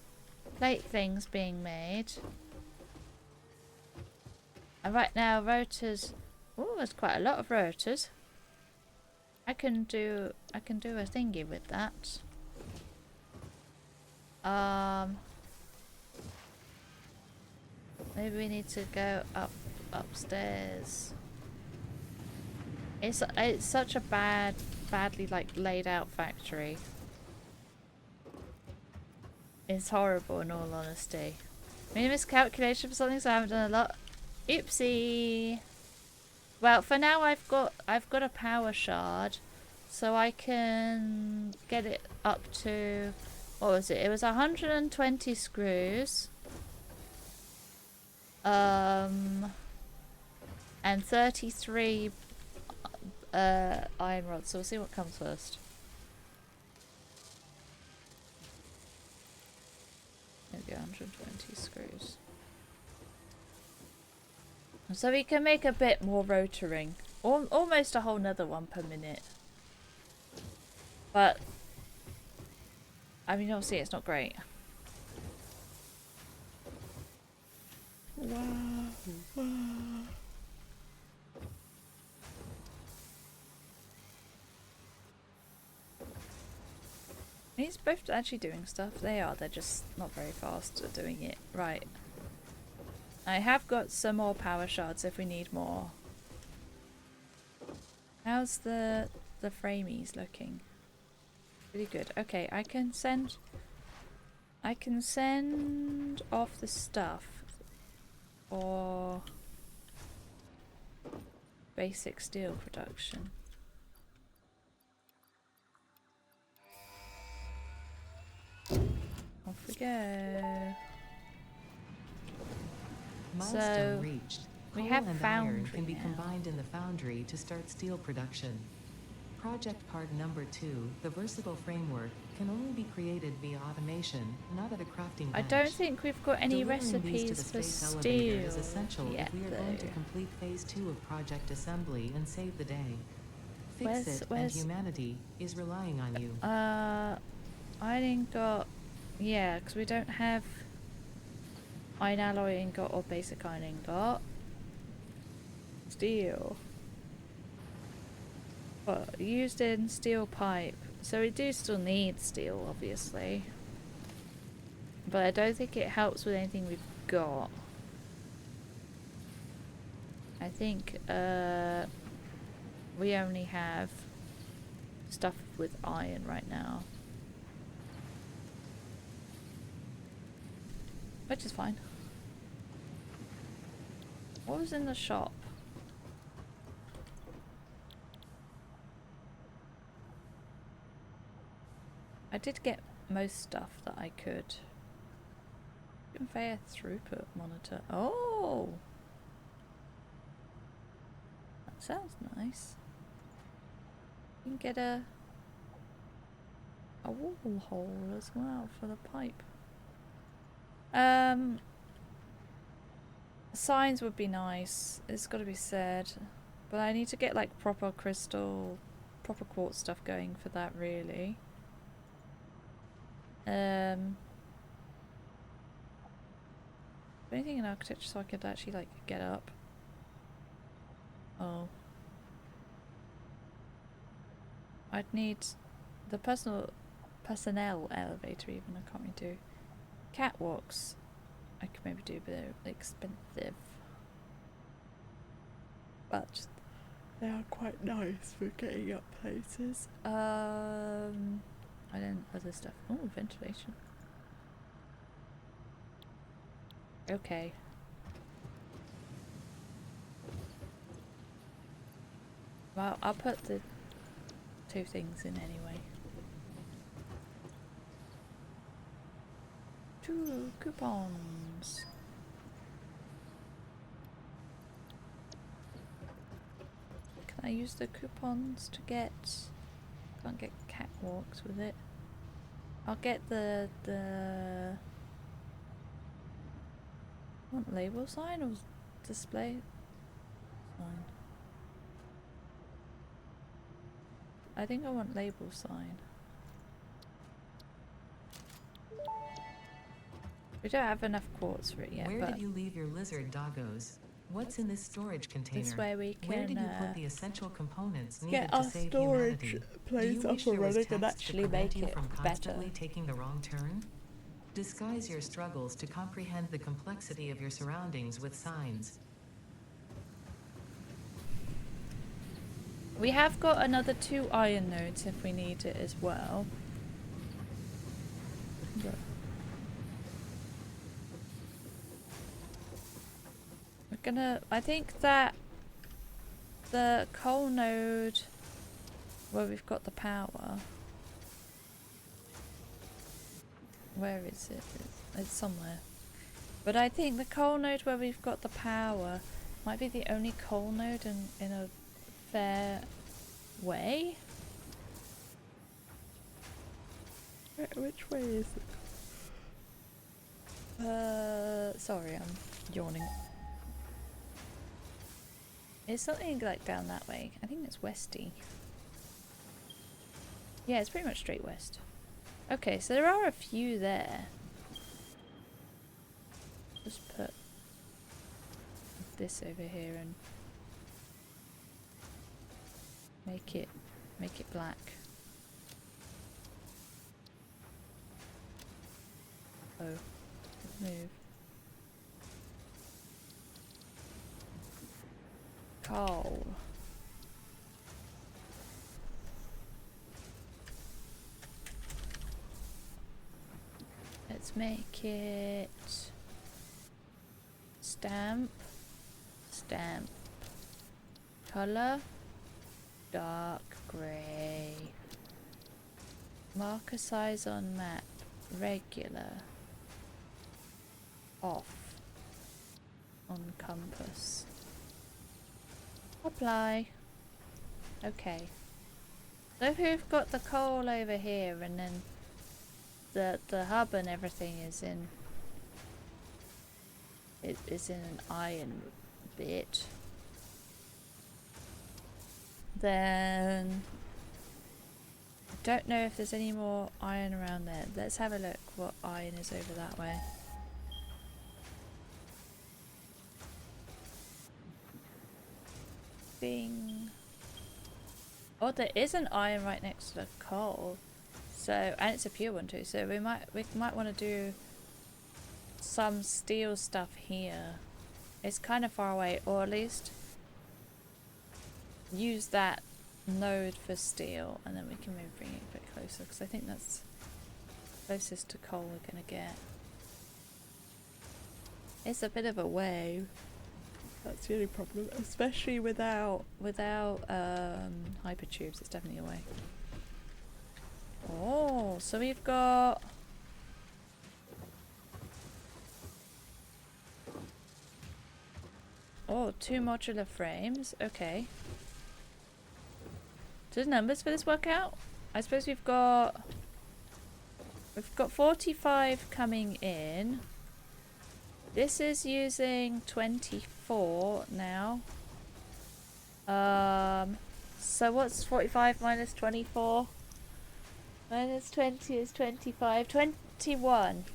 plate things being made. And right now rotors. Oh, there's quite a lot of rotors. I can do a thingy with that. Maybe we need to go upstairs. It's such a badly like laid out factory. It's horrible in all honesty. Made a miscalculation for something, so I haven't done a lot. Oopsie. Well, for now I've got a power shard, so I can get it up to, what was it? It was 120 screws. And 33 iron rods. So we'll see what comes first. There we go, 120 screws. So we can make a bit more rotoring. Almost a whole nother one per minute. But, I mean, obviously it's not great. Wow. He's both actually doing stuff. They are. They're just not very fast at doing it. Right. I have got some more power shards if we need more. How's the framies looking? Really good. Okay, I can send off the stuff for basic steel production. Off we go. Milestone reached. We Coal have and foundry iron can be now. combined in the foundry to start steel production. Project part number 2, the versatile framework, can only be created via automation, not at a crafting bench. I don't think we've got any Delivering these to recipes the for space elevator steel is essential yet, if we are going to though. complete phase 2 of project assembly and save the day. Fix-It and Where's humanity is relying on you. I ain't got, yeah, because we don't have Iron alloy ingot or basic iron ingot. Steel. Well, used in steel pipe. So we do still need steel, obviously. But I don't think it helps with anything we've got. I think we only have stuff with iron right now. Which is fine. What was in the shop? I did get most stuff that I could. Conveyor throughput monitor. Oh! That sounds nice. You can get a wall hole as well for the pipe. Signs would be nice, it's got to be said. But I need to get like proper crystal, proper quartz stuff going for that really. Anything in architecture so I could actually like get up? Oh. I'd need the personnel elevator even, I can't really do. Catwalks I could maybe do, but they're expensive. But they are quite nice for getting up places. And then other stuff. Oh, ventilation. Okay. Well, I'll put the 2 things in anyway. 2 coupons. Can I use the coupons to get... Can't get catwalks with it. I'll get the want label sign or display sign? I think I want label sign. We don't have enough quartz for it yet. Where did you leave your lizard doggos? What's in this storage container? This way we can Where did you put the essential components needed get our to save storage humanity? place up and running and actually make it from better. constantly taking the wrong turn? Disguise your struggles to comprehend the complexity of your surroundings with signs. We have got another 2 iron nodes if we need it as well. But we're gonna... I think that the coal node where we've got the power... Where is it? It's somewhere. But I think the coal node where we've got the power might be the only coal node in a fair way. Which way is it? Sorry, I'm yawning. It's something like down that way. I think it's westy. Yeah, it's pretty much straight west. Okay, so there are a few there. Just put this over here and make it black. Oh, move. Coal. Let's make it stamp, stamp, color, dark grey, marker size on map, regular, off, on compass, apply. Okay, so if we've got the coal over here and then the hub and everything is in an iron bit, then I don't know if there's any more iron around there. Let's have a look what iron is over that way. anything? Oh, there is an iron right next to the coal. So, and it's a pure one too. So we might want to do some steel stuff here. It's kind of far away, or at least use that node for steel, and then we can maybe bring it a bit closer, because I think that's closest to coal we're gonna get. It's a bit of a way. That's the only problem, especially without hypertubes. It's definitely a way. Oh, so we've got two modular frames. Okay. Do the numbers for this work out? I suppose we've got 45 coming in. This is using 24 now. So what's 45 minus 24? Minus 20 is 25. 21.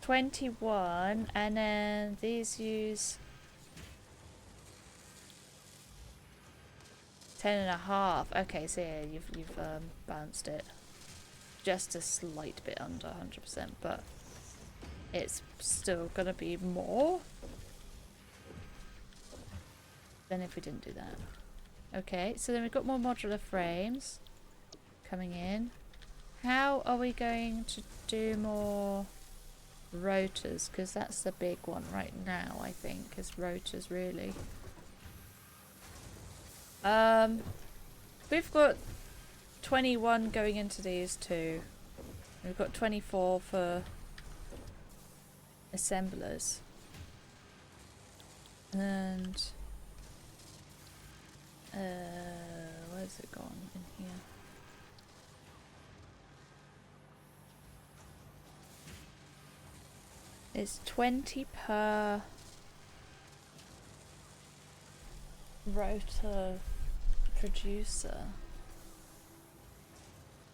21, and then these use 10.5. Okay, so yeah, you've balanced it just a slight bit under 100%, but it's still gonna be more than if we didn't do that. Okay, so then we've got more modular frames coming in. How are we going to do more rotors? Because that's the big one right now, I think, is rotors, really. We've got 21 going into these two. We've got 24 for assemblers. And where's it gone in here? It's 20 per rotor producer.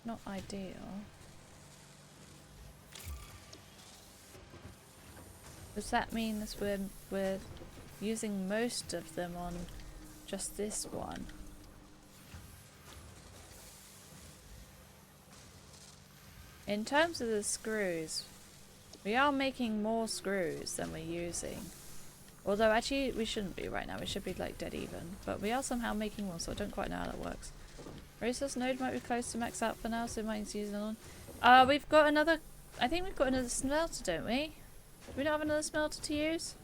Not ideal. Does that mean that we're using most of them on just this one? In terms of the screws, we are making more screws than we're using. Although actually we shouldn't be right now, we should be like dead even. But we are somehow making more, so I don't quite know how that works. Resource node might be close to max out for now, so we might use it on. We've got another, I think we've got another smelter, don't we? Do we not have another smelter to use?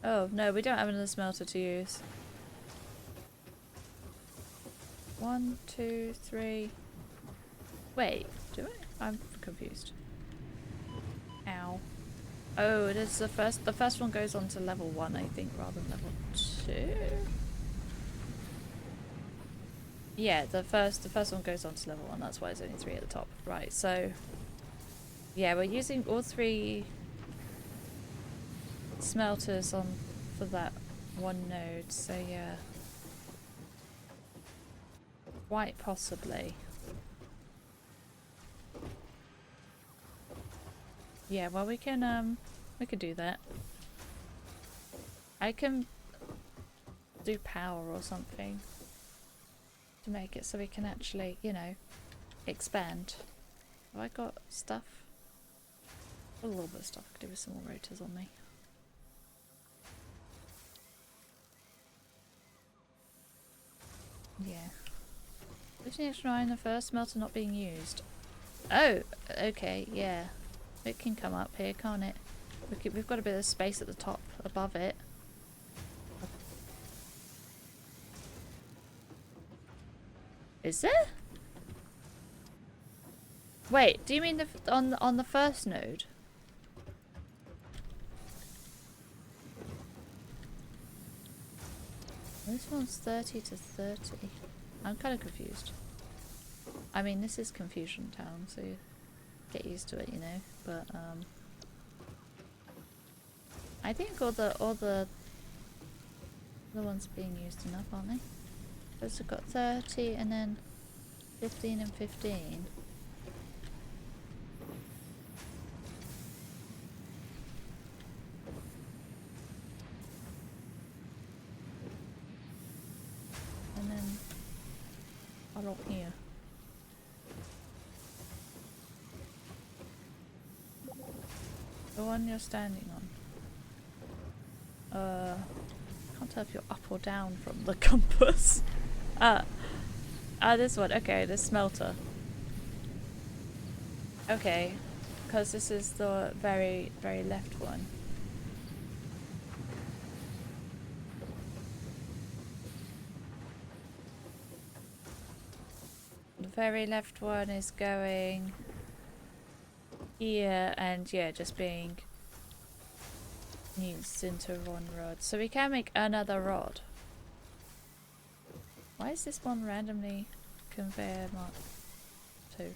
Oh, no, we don't have another smelter to use. 1, 2, 3. Wait, do I? I'm confused. Ow. Oh, it is the first one goes on to level 1, I think, rather than level 2. Yeah, the first one goes on to level 1, that's why it's only 3 at the top. Right, so yeah, we're using all 3 smelters on for that one node, so yeah. Quite possibly. Yeah, well we could do that. I can do power or something to make it so we can actually, you know, expand. Have I got stuff? A little bit of stuff. I could do with some more rotors on me. Yeah. Losing extra iron, the first smelter not being used. Oh, okay, yeah. It can come up here, can't it? We've got a bit of space at the top above it. Is there? Wait, do you mean on the first node? This one's 30 to 30. I'm kind of confused. I mean, this is Confusion Town, so you get used to it, you know. But I think all the ones being used enough, aren't they? Those have got 30 and then 15 and 15. standing along here? The one you're standing on. Can't tell if you're up or down from the compass. This one. Okay, the smelter. Okay, because this is the very, very left one. The very left one is going here, and yeah, just being used into one rod. So we can make another rod. Why is this one randomly conveyor mark 2?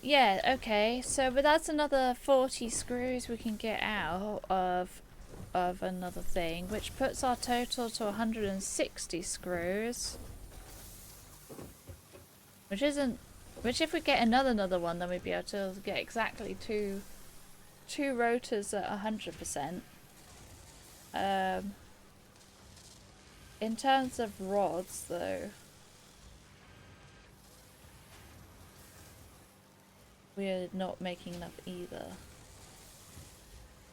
Yeah, okay. So, but that's another 40 screws we can get out of another thing, which puts our total to 160 screws. Which if we get another one, then we'd be able to get exactly two rotors at 100%. In terms of rods, though, we're not making enough either.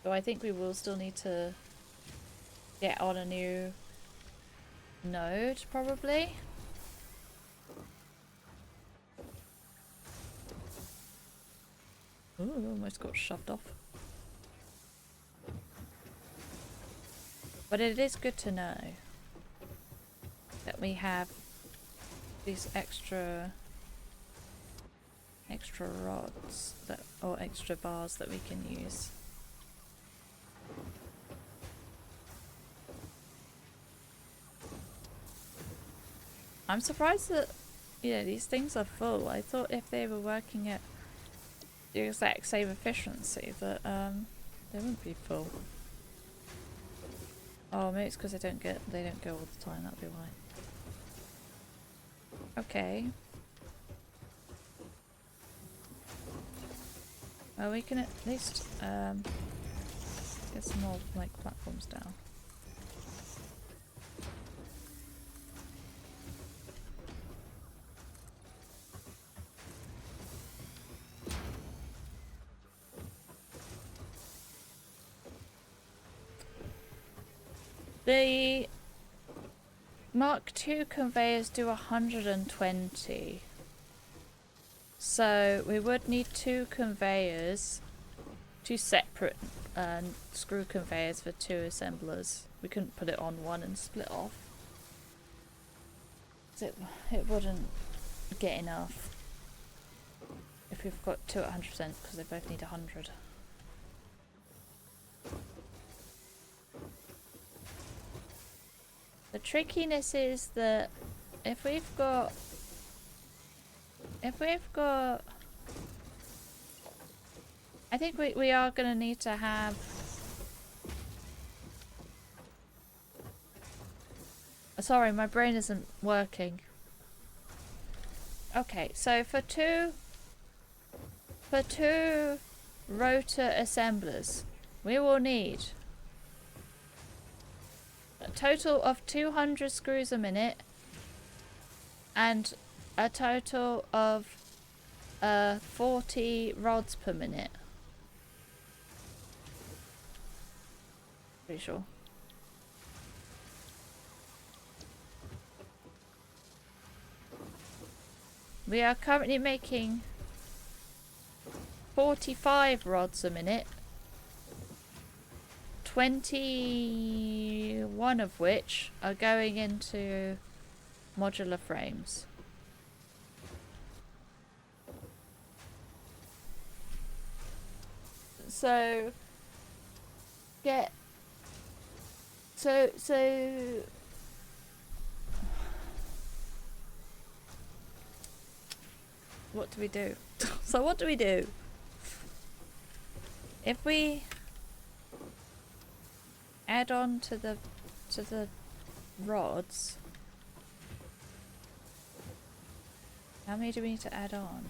So I think we will still need to get on a new node, probably. Ooh, almost got shoved off. But it is good to know that we have these extra rods or extra bars that we can use. I'm surprised that these things are full. I thought if they were working at the exact same efficiency that they wouldn't be full. Oh, maybe it's because they don't go all the time. That'd be why. Okay. Well, we can at least get some more like platforms down. The Mark II conveyors do 120. So we would need 2 conveyors, 2 separate screw conveyors for 2 assemblers. We couldn't put it on one and split off. It wouldn't get enough if we've got 2 at 100% because they both need 100. The trickiness is that if we've got I think we are going to need to have sorry, my brain isn't working. Okay, so for two rotor assemblers, we will need a total of 200 screws a minute and a total of 40 rods per minute. Pretty sure. We are currently making 45 rods a minute, 21 of which are going into modular frames. So what do we do? So what do we do? If we add on to the rods, how many do we need to add on?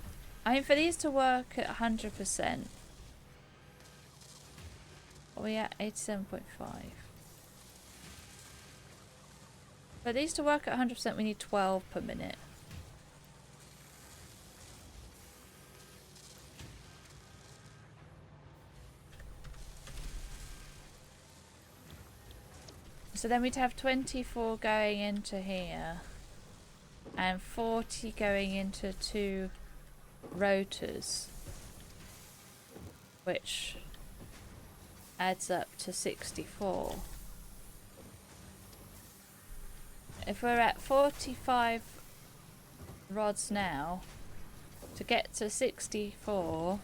I mean, for these to work at 100%, we at 87.5. For these to work at 100%, we need 12 per minute. So then we'd have 24 going into here and 40 going into 2 rotors, which adds up to 64. If we're at 45 rods now, to get to 64,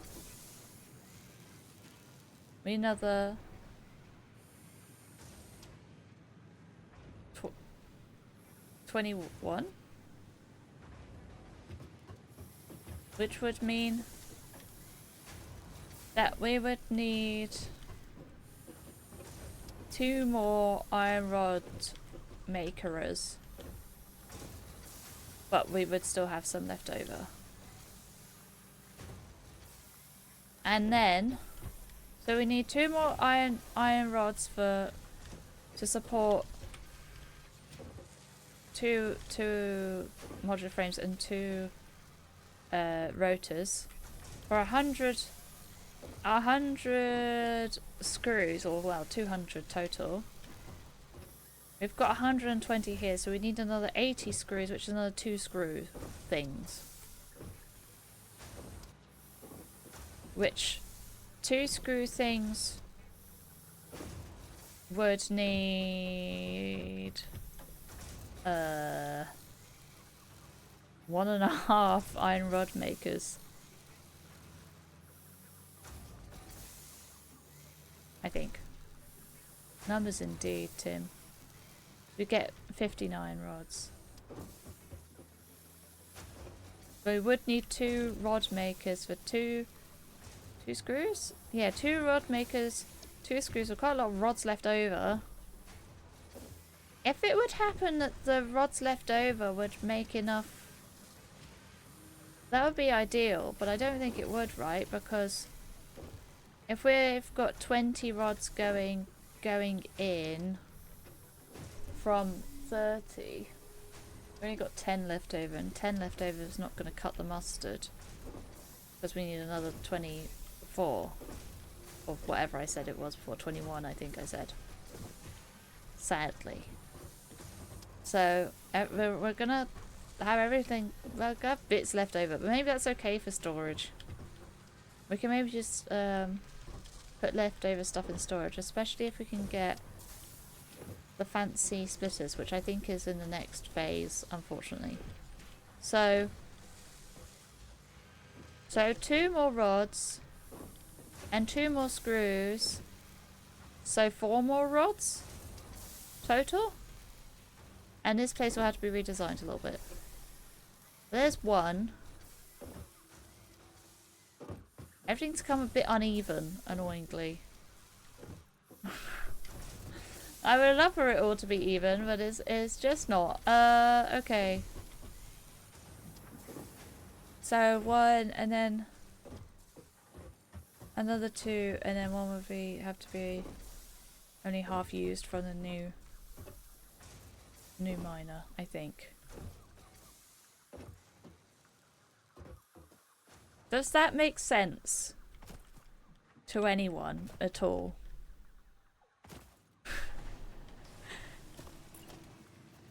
we need another 21, which would mean that we would need 2 more iron rod makers, but we would still have some left over. And then, so we need 2 more iron rods to support two modular frames and 2 rotors for 100 screws, or well 200 total. We've got 120 here, so we need another 80 screws, which is another 2 screw things. Which 2 screw things would need 1.5 iron rod makers. I think. Numbers indeed, Tim. We get 59 rods. We would need 2 rod makers for 2 screws? Yeah, 2 rod makers, 2 screws with quite a lot of rods left over. If it would happen that the rods left over would make enough, that would be ideal, but I don't think it would, right? Because if we've got 20 rods going in from 30, we've only got 10 left over, and 10 left over is not going to cut the mustard, because we need another 24, or whatever I said it was before, 21 I think I said, sadly. So we're gonna have everything, we'll have bits left over, but maybe that's okay for storage. We can maybe just put leftover stuff in storage, especially if we can get the fancy splitters, which I think is in the next phase, unfortunately. So 2 more rods and 2 more screws, so 4 more rods total, and this place will have to be redesigned a little bit. There's 1. Everything's come a bit uneven, annoyingly. I would love for it all to be even, but it's just not. Okay. So 1, and then another 2, and then 1 would have to be only half used from the new miner, I think. Does that make sense to anyone at all?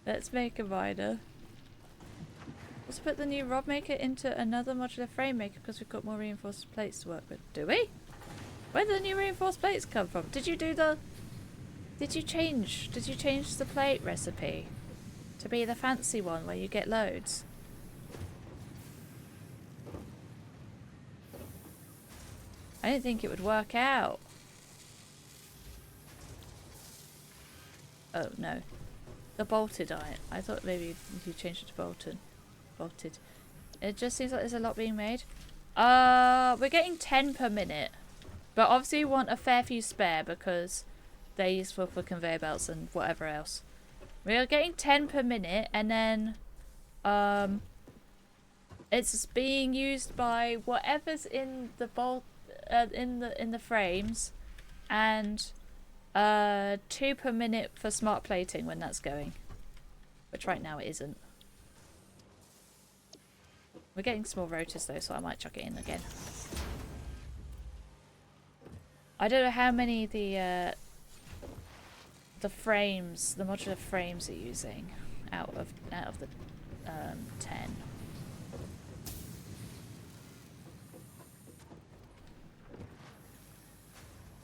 Let's make a miner. Let's put the new rod maker into another modular frame maker because we've got more reinforced plates to work with. Do we? Where did the new reinforced plates come from? Did you change the plate recipe to be the fancy one where you get loads? I didn't think it would work out. Oh no. The bolted iron. I thought maybe you changed it to bolted. It just seems like there's a lot being made. We're getting 10 per minute. But obviously we want a fair few spare because they're useful for conveyor belts and whatever else. We are getting 10 per minute, and then it's being used by whatever's in the bolt in the frames and 2 per minute for smart plating when that's going. Which right now it isn't. We're getting small rotors though, so I might chuck it in again. I don't know how many the frames, the modular frames are using out of the 10.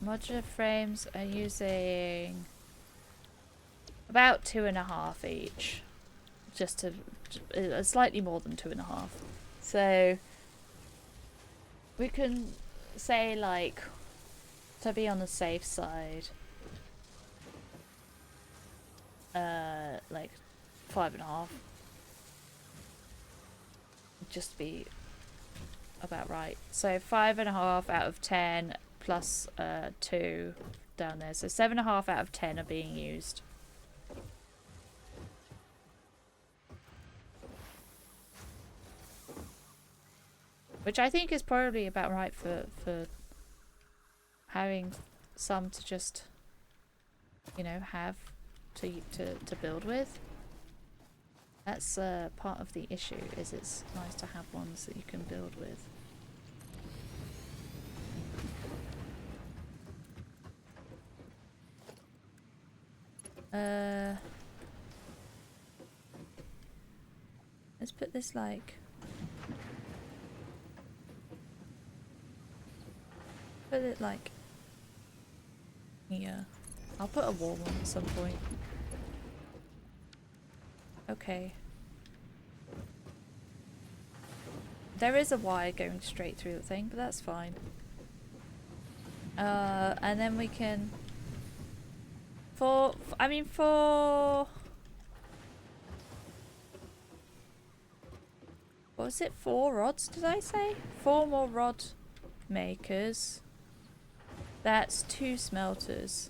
Modular frames are using about 2.5 each, just to slightly more than 2.5. So we can say, like, to be on the safe side, like 5.5, just be about right. So 5.5 out of 10 plus 2 down there. So 7.5 out of 10 are being used. Which I think is probably about right for having some to just, you know, have to build with. That's part of the issue, is it's nice to have ones that you can build with. Let's put this like... Put it like here. I'll put a wall one at some point. Okay. There is a wire going straight through the thing, but that's fine. And then we can... For... What was it? 4 rods, did I say? 4 more rod makers. That's 2 smelters.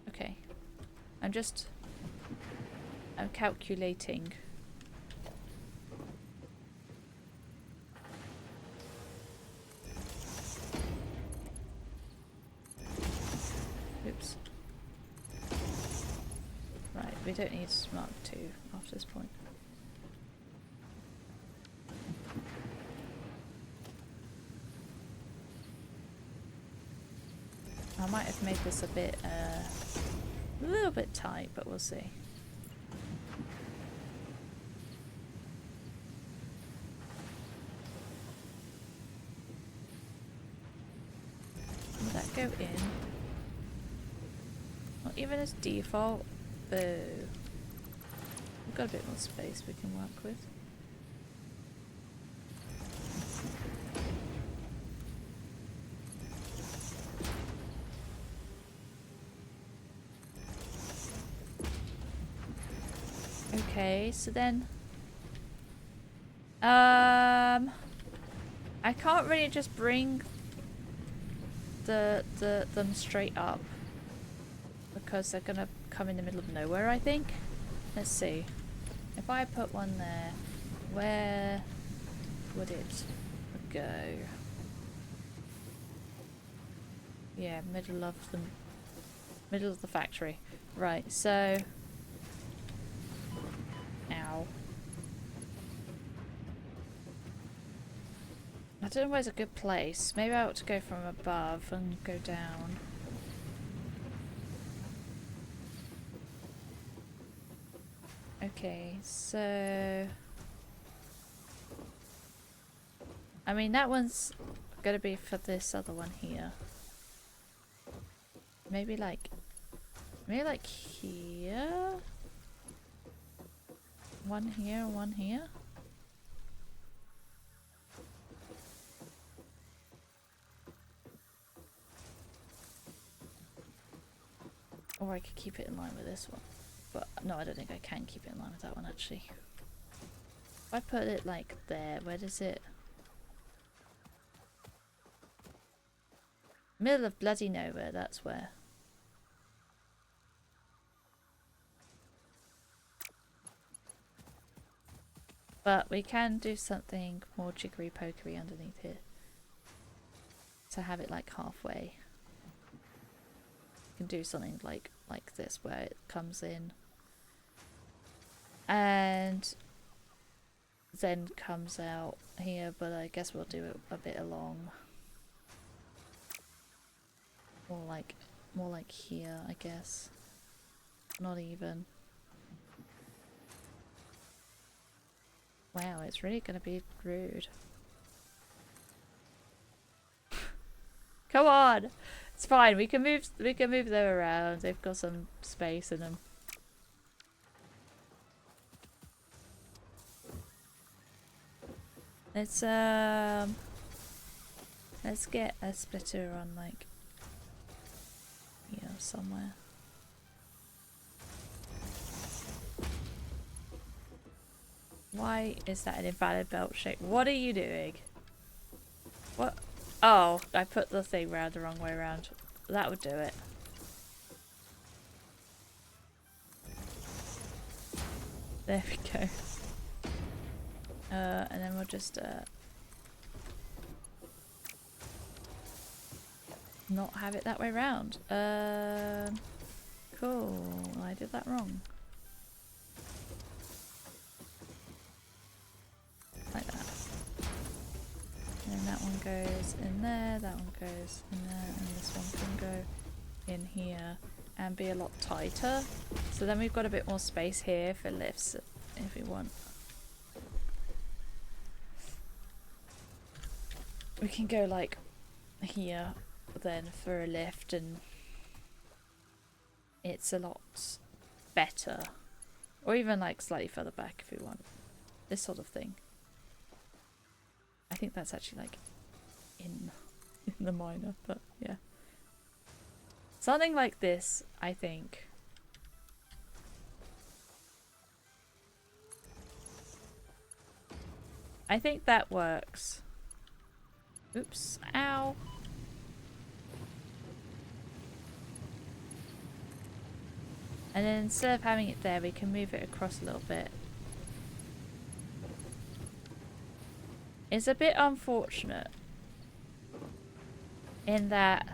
Okay. I'm calculating. Oops. Right, we don't need Mark 2 after this point. I might have made this a bit, a little bit tight, but we'll see. Will that go in? Not even as default. Boo. We've got a bit more space we can work with. Okay, so then I can't really just bring them straight up because they're gonna come in the middle of nowhere, I think. Let's see. If I put one there, where would it go? Yeah, middle of the factory. Right, so ow. I don't know where's a good place. Maybe I ought to go from above and go down. Okay, so... I mean, that one's gonna be for this other one here. Maybe like here? One here, one here? Or I could keep it in line with this one. But no, I don't think I can keep it in line with that one actually. If I put it like there, where does it... Middle of bloody nowhere, that's where. But we can do something more jiggery pokery underneath here. To have it like halfway. can do something like this where it comes in and then comes out here, but I guess we'll do it a bit along. More like here, I guess. Not even. Wow, it's really gonna be rude. Come on! It's fine, we can move them around. They've got some space in them. Let's get a splitter on like here somewhere. Why is that an invalid belt shape? What are you doing? What? Oh, I put the thing round the wrong way around. That would do it. There we go. And then we'll just not have it that way round. Cool. I did that wrong. Like that. And then that one goes in there, that one goes in there, and this one can go in here and be a lot tighter. So then we've got a bit more space here for lifts if we want. We can go like here then for a lift, and it's a lot better. Or even like slightly further back if we want. This sort of thing. I think that's actually like in the minor, but yeah. Something like this, I think. I think that works. Oops, ow. And then instead of having it there, we can move it across a little bit. It's a bit unfortunate in that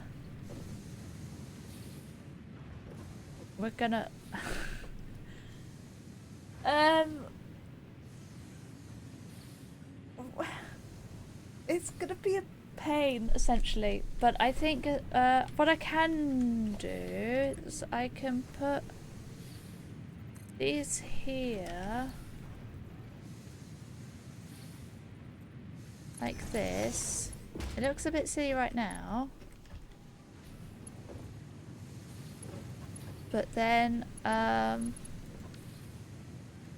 we're gonna it's gonna be a pain essentially, but I think what I can do is I can put these here like this. It looks a bit silly right now, but then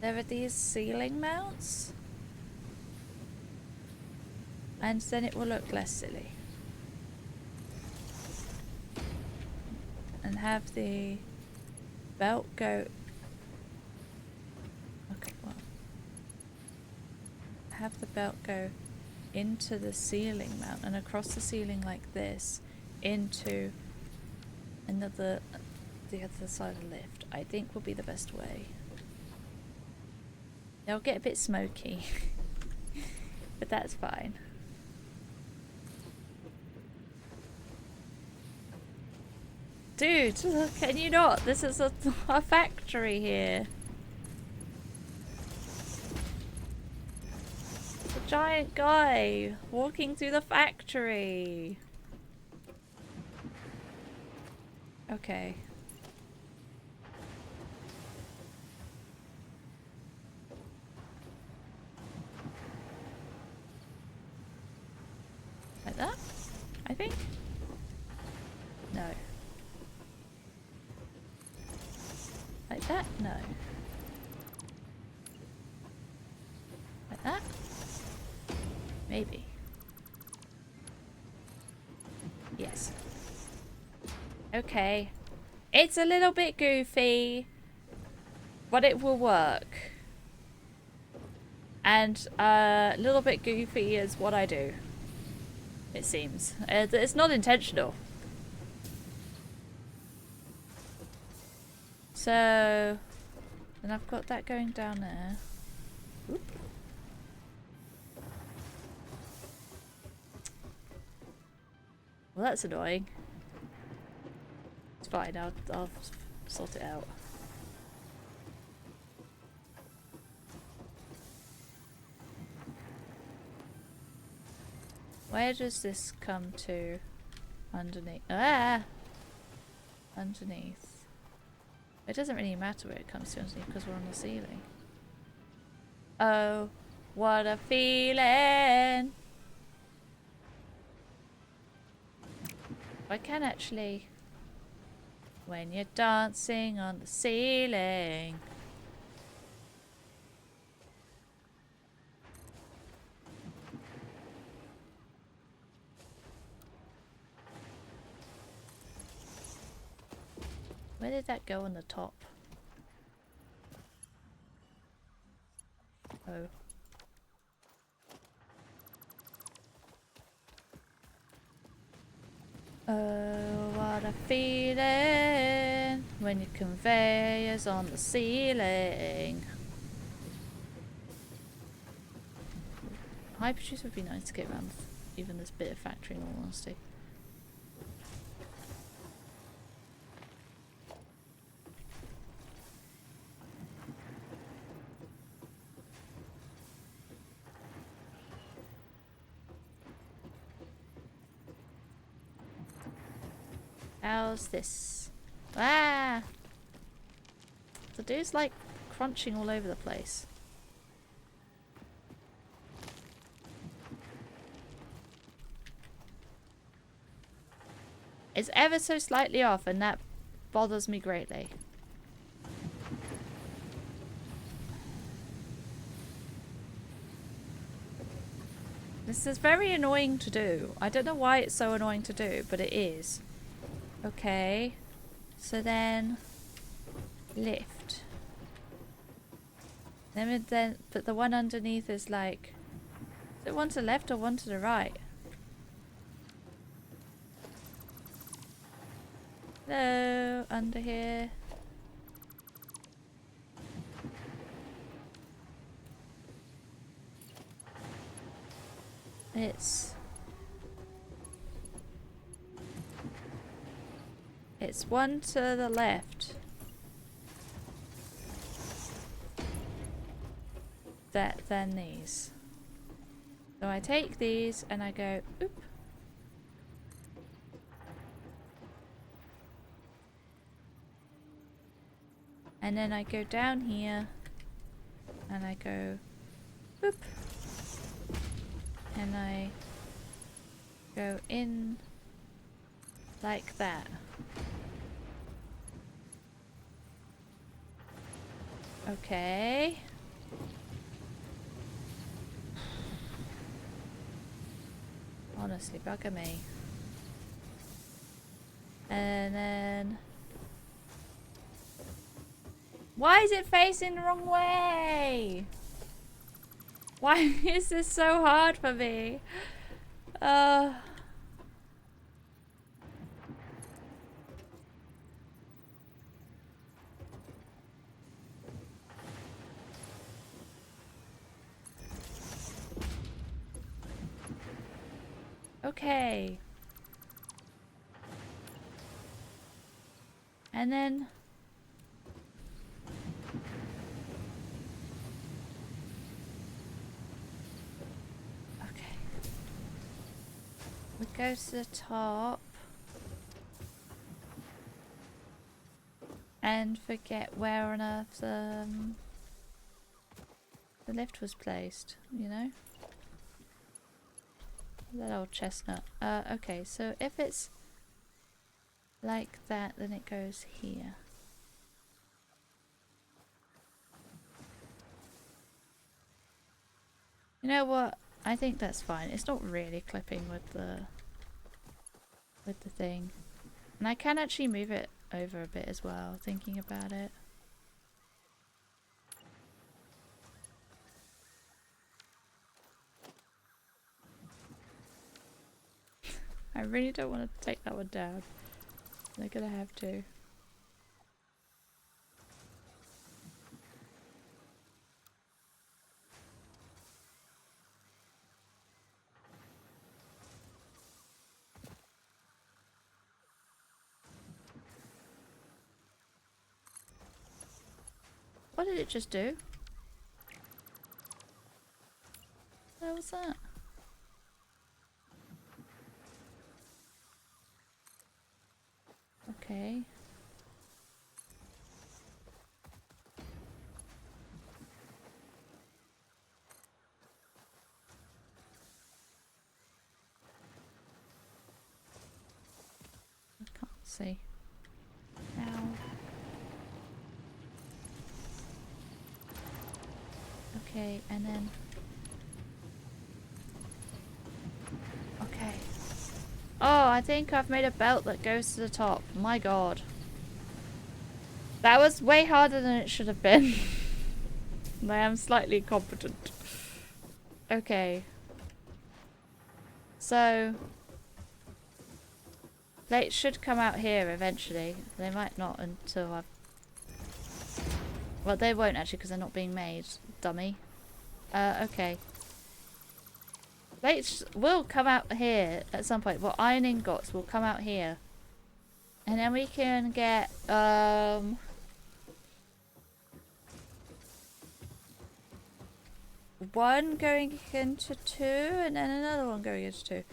there are these ceiling mounts, and then it will look less silly. And have the belt go... Okay, well... Have the belt go into the ceiling mount and across the ceiling like this into the other side of the lift. I think will be the best way. They'll get a bit smoky, but that's fine. Dude, can you not? This is a factory here. A giant guy walking through the factory. Okay. Like that? I think? No. Like that? No. Like that? Maybe. Yes. Okay. It's a little bit goofy, but it will work. And a little bit goofy is what I do. It seems. It's not intentional. So, and I've got that going down there. Oop. Well, that's annoying. It's fine. I'll sort it out. Where does this come to? Underneath. Ah! Underneath. It doesn't really matter where it comes to underneath because we're on the ceiling. Oh, what a feeling! I can actually... When you're dancing on the ceiling. Where did that go on the top? Oh. Oh, what a feeling when your conveyor's on the ceiling. High produce would be nice to get around even this bit of factory in all honesty. How's this? Ah! The dude's like crunching all over the place. It's ever so slightly off and that bothers me greatly. This is very annoying to do. I don't know why it's so annoying to do, but it is. Okay. So then lift. Then but the one underneath is like, is it one to the left or one to the right? Hello, under here. It's one to the left. Then these. So I take these and I go, oop. And then I go down here and I go, boop. And I go in like that. Okay. Honestly, bugger me. And then... Why is it facing the wrong way? Why is this so hard for me? Okay. And then... Okay. We go to the top. And forget where on earth the lift was placed, you know? That old chestnut. Okay, so if it's like that, then it goes here. You know what? I think that's fine. It's not really clipping with the thing. And I can actually move it over a bit as well, thinking about it. I really don't want to take that one down. They're gonna have to. What did it just do? What was that? Okay. I can't see. Ow. Okay, and then... Okay. Oh, I think I've made a belt that goes to the top. My god. That was way harder than it should have been. I am slightly incompetent. Okay. So... plates should come out here eventually. They might not until I've... well, they won't actually because they're not being made. Dummy. Okay. Plates will come out here at some point. Well, iron ingots will come out here. And then we can get, one going into 2 and then another one going into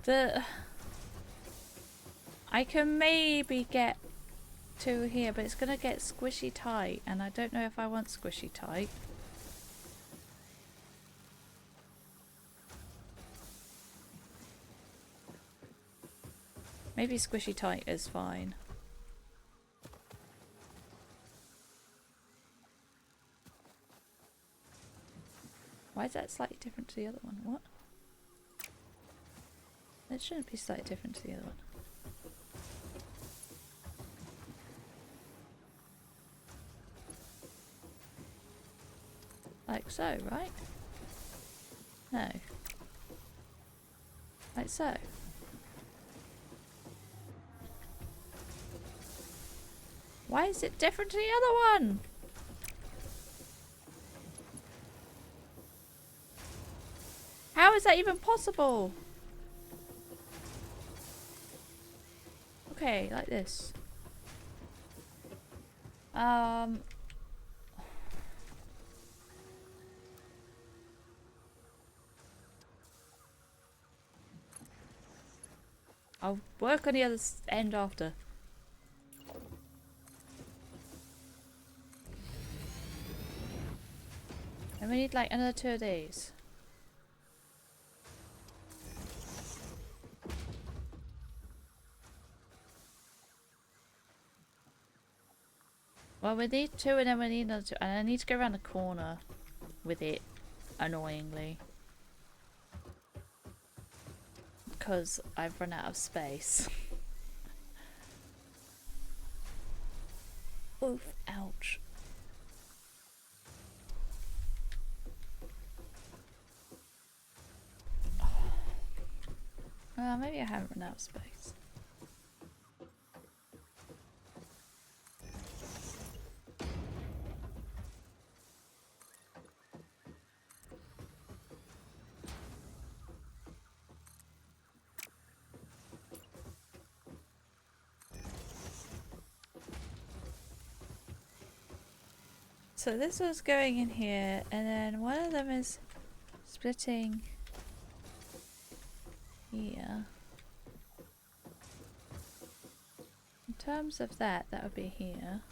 2. I can maybe get 2 here, but it's gonna get squishy tight, and I don't know if I want squishy tight. Maybe squishy tight is fine. Why is that slightly different to the other one? What? It shouldn't be slightly different to the other one. Like so, right? No. Like so. Why is it different to the other one? How is that even possible? Okay, like this. I'll work on the other end after. And we need like another 2 of these. Well, we need 2 and then we need another 2. And I need to go around the corner with it, annoyingly. Because I've run out of space. Oof, ouch. Well, maybe I haven't run out of space. So this was going in here, and then one of them is splitting here. In terms of that, that would be here.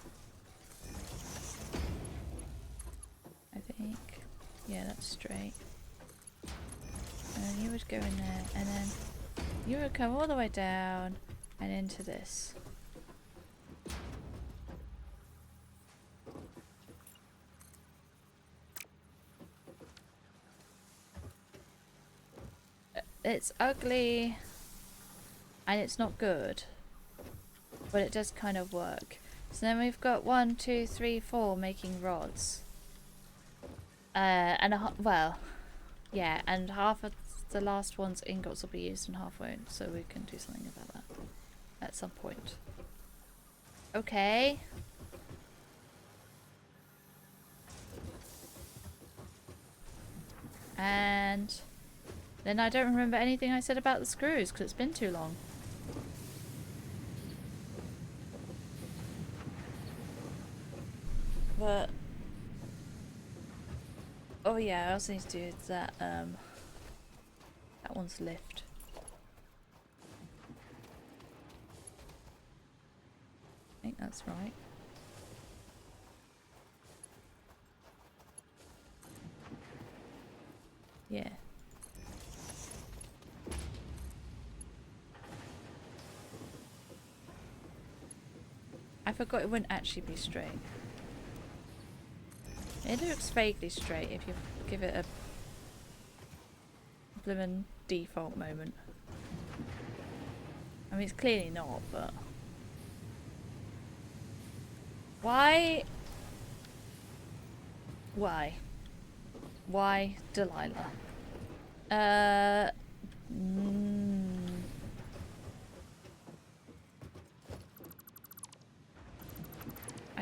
I think. Yeah, that's straight. And then you would go in there, and then you would come all the way down and into this. It's ugly and it's not good, but it does kind of work. So then we've got 1, 2, 3, 4 making rods, and well, yeah, and half of the last one's ingots will be used and half won't, so we can do something about that at some point. Okay. And then I don't remember anything I said about the screws because it's been too long. But yeah, I also need to do that, that one's lift. I think that's right. Yeah. I forgot it wouldn't actually be straight. It looks vaguely straight if you give it a bloomin' default moment. I mean, it's clearly not, but... Why? Why? Why Delilah? I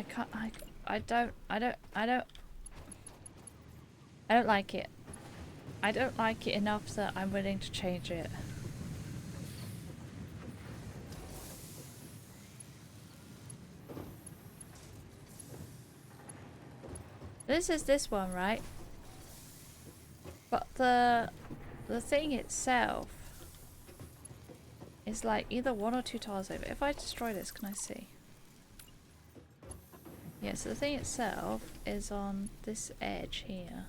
can't, I don't like it. I don't like it enough that I'm willing to change it. This is this one, right? But the thing itself is like either 1 or 2 tiles over. If I destroy this, can I see? Yeah, so the thing itself is on this edge here.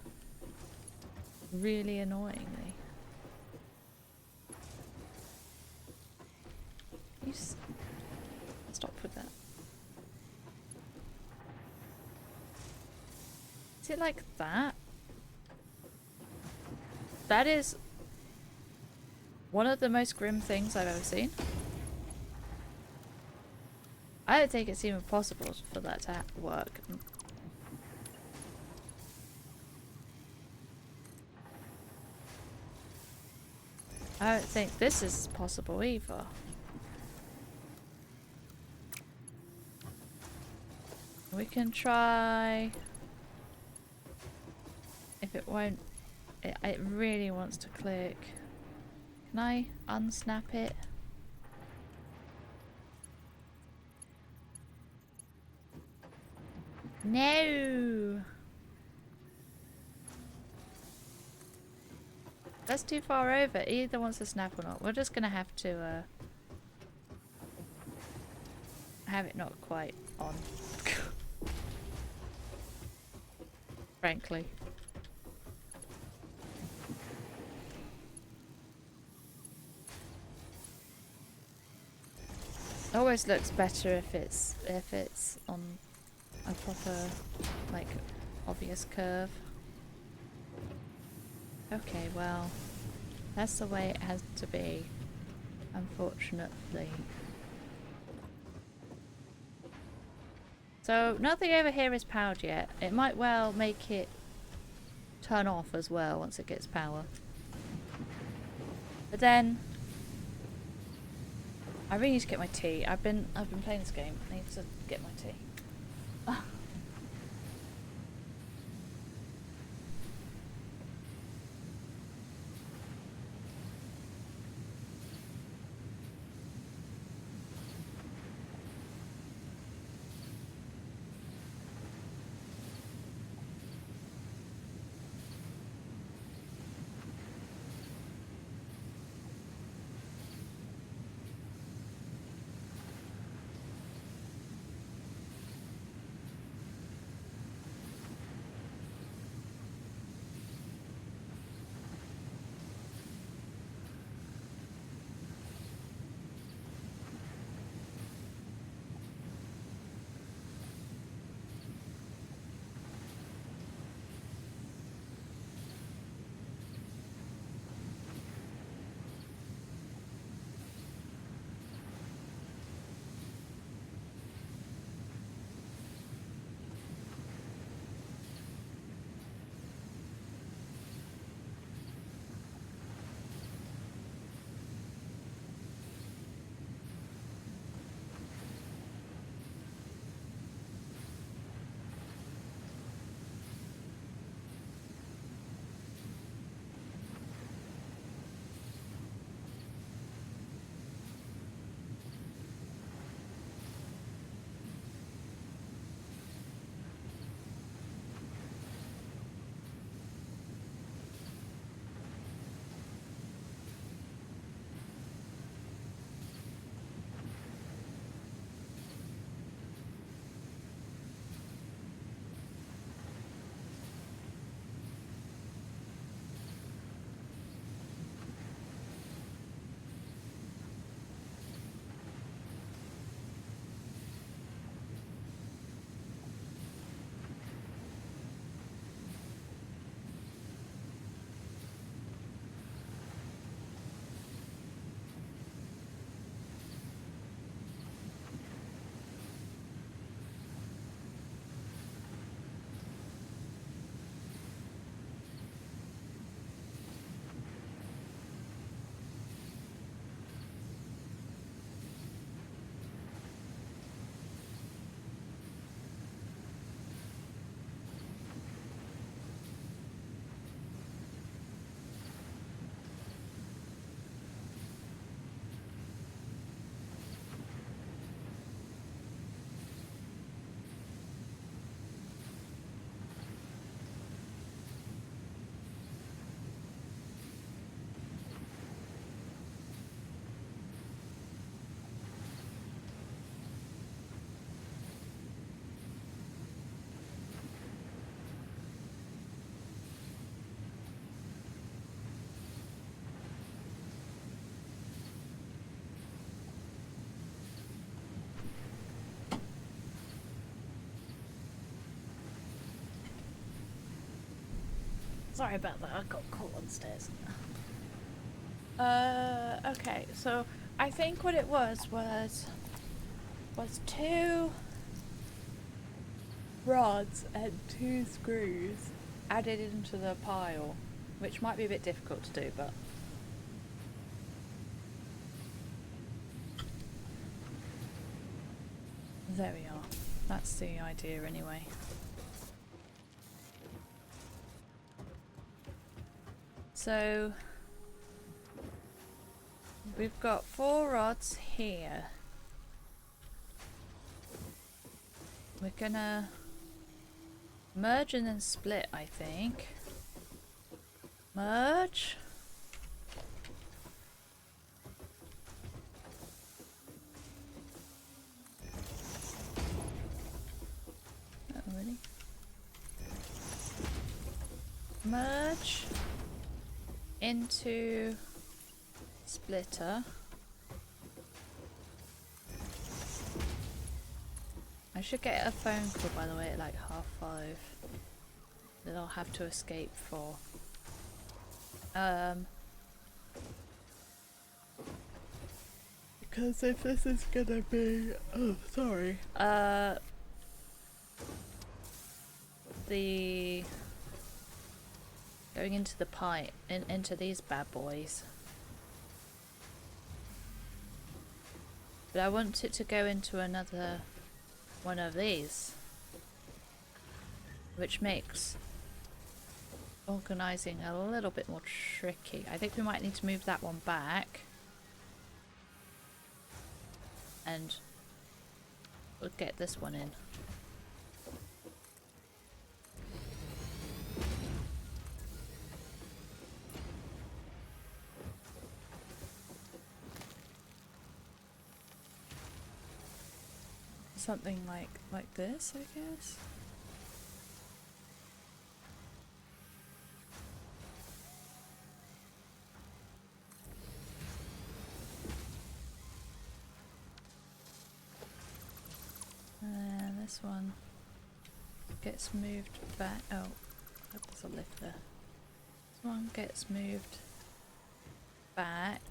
Really annoyingly. You stop with that. Is it like that? That is one of the most grim things I've ever seen. I don't think it's even possible for that to work. I don't think this is possible either. We can try... If it won't... It really wants to click. Can I unsnap it? No! That's too far over. It either wants to snap or not. We're just gonna have to have it not quite on. Frankly. It always looks better if it's on a proper, like, obvious curve. Okay, well, that's the way it has to be, unfortunately. So, nothing over here is powered yet. It might well make it turn off as well once it gets power. But then, I really need to get my tea. I've been playing this game. I need to get my tea. Sorry about that, I got caught on stairs. Okay, so I think what it was 2 rods and 2 screws added into the pile, which might be a bit difficult to do, but there we are. That's the idea anyway. So we've got 4 rods here. We're gonna merge and then split, I think. Merge. Oh, really? Merge into splitter. I should get a phone call, by the way, at like 5:30 that I'll have to escape for. Because if this is gonna be, oh sorry, the going into the pipe, into these bad boys. But I want it to go into another one of these, which makes organising a little bit more tricky. I think we might need to move that one back, and we'll get this one in. Something like this, I guess. And this one gets moved back. Oh, there's a lift there. This one gets moved back.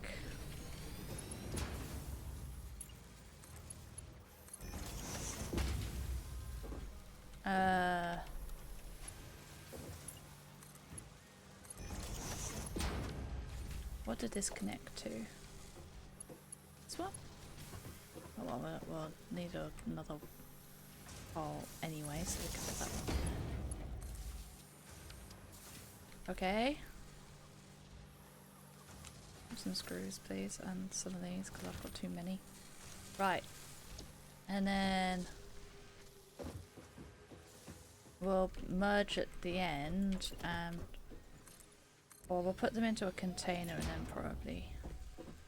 What did this connect to? This one? Oh, well, we'll need another hole anyway, so we can put that one there. Okay. Some screws, please, and some of these, because I've got too many. Right. And then we'll merge at the end, and or we'll put them into a container and then probably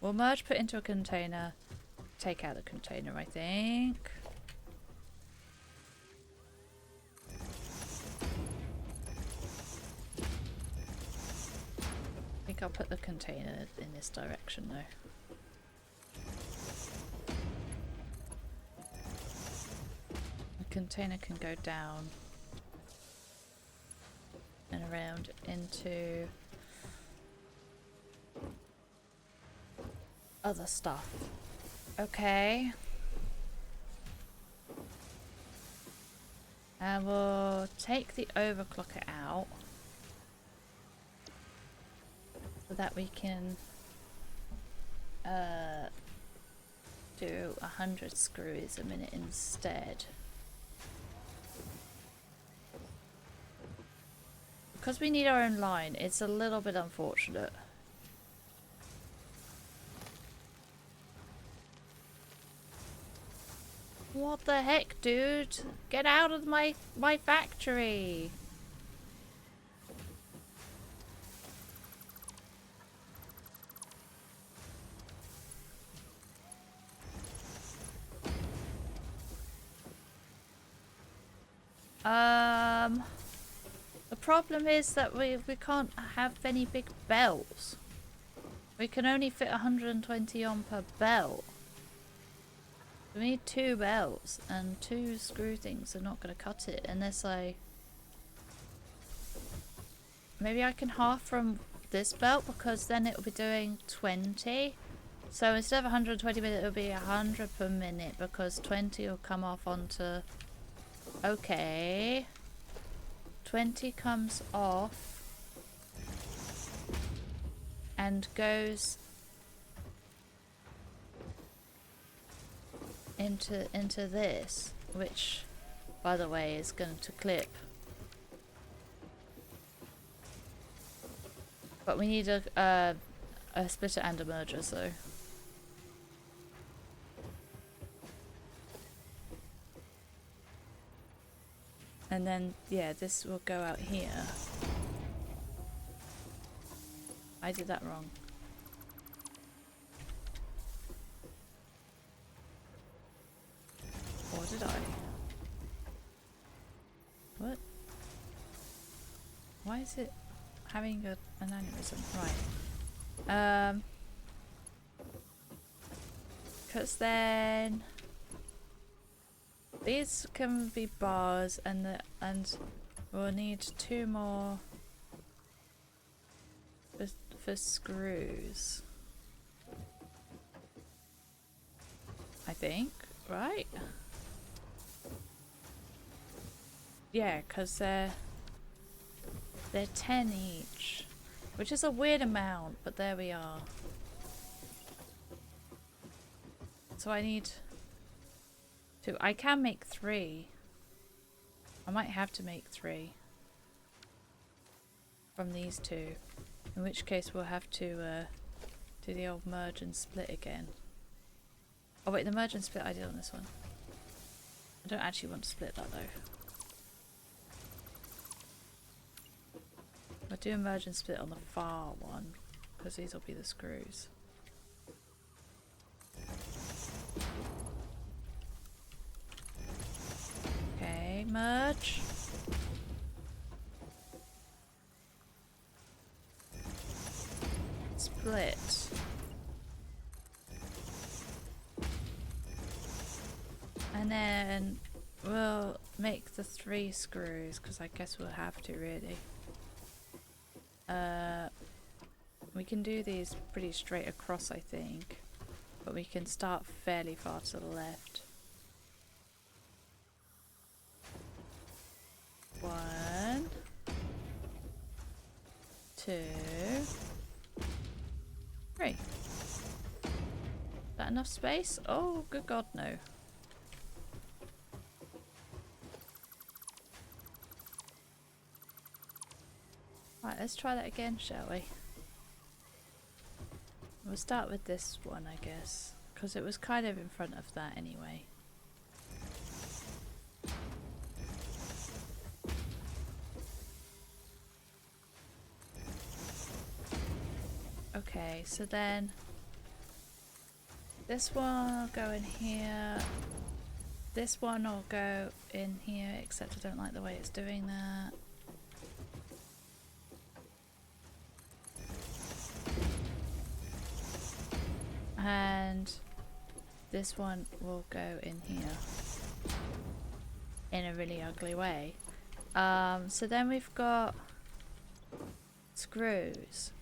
we'll merge, put into a container, take out the container, I think. I think I'll put the container in this direction though. The container can go down and around into other stuff. Okay. And we'll take the overclocker out so that we can do 100 screws a minute instead. Because we need our own line, it's a little bit unfortunate. What the heck, dude? Get out of my factory! The problem is that we can't have any big belts. We can only fit 120 on per belt. We need 2 belts, and 2 screw things are not going to cut it unless I maybe I can half from this belt, because then it will be doing 20. So instead of 120 minutes, it'll be 100 per minute, because 20 will come off onto... Okay. 20 comes off and goes into this, which, by the way, is going to clip. But we need a splitter and a merger, so... And then, yeah, this will go out here. I did that wrong. Or did I? What? Why is it having an aneurysm? Right. Because then... These can be bars, and we'll need 2 more for screws. I think, right? Yeah, because they're 10 each, which is a weird amount, but there we are. So I need... I can make 3. I might have to make 3 from these 2. In which case we'll have to do the old merge and split again. Oh wait, the merge and split I did on this one. I don't actually want to split that though. I'll do a merge and split on the far one, because these will be the screws. Merge. Split. And then we'll make the 3 screws, because I guess we'll have to really. We can do these pretty straight across, I think, but we can start fairly far to the left. 1, 2, 3. Is that enough space? Oh, good God, no. Right, let's try that again, shall we? We'll start with this one, I guess, because it was kind of in front of that anyway. Okay, so then this one will go in here, this one will go in here, except I don't like the way it's doing that. And this one will go in here in a really ugly way. So then we've got screws.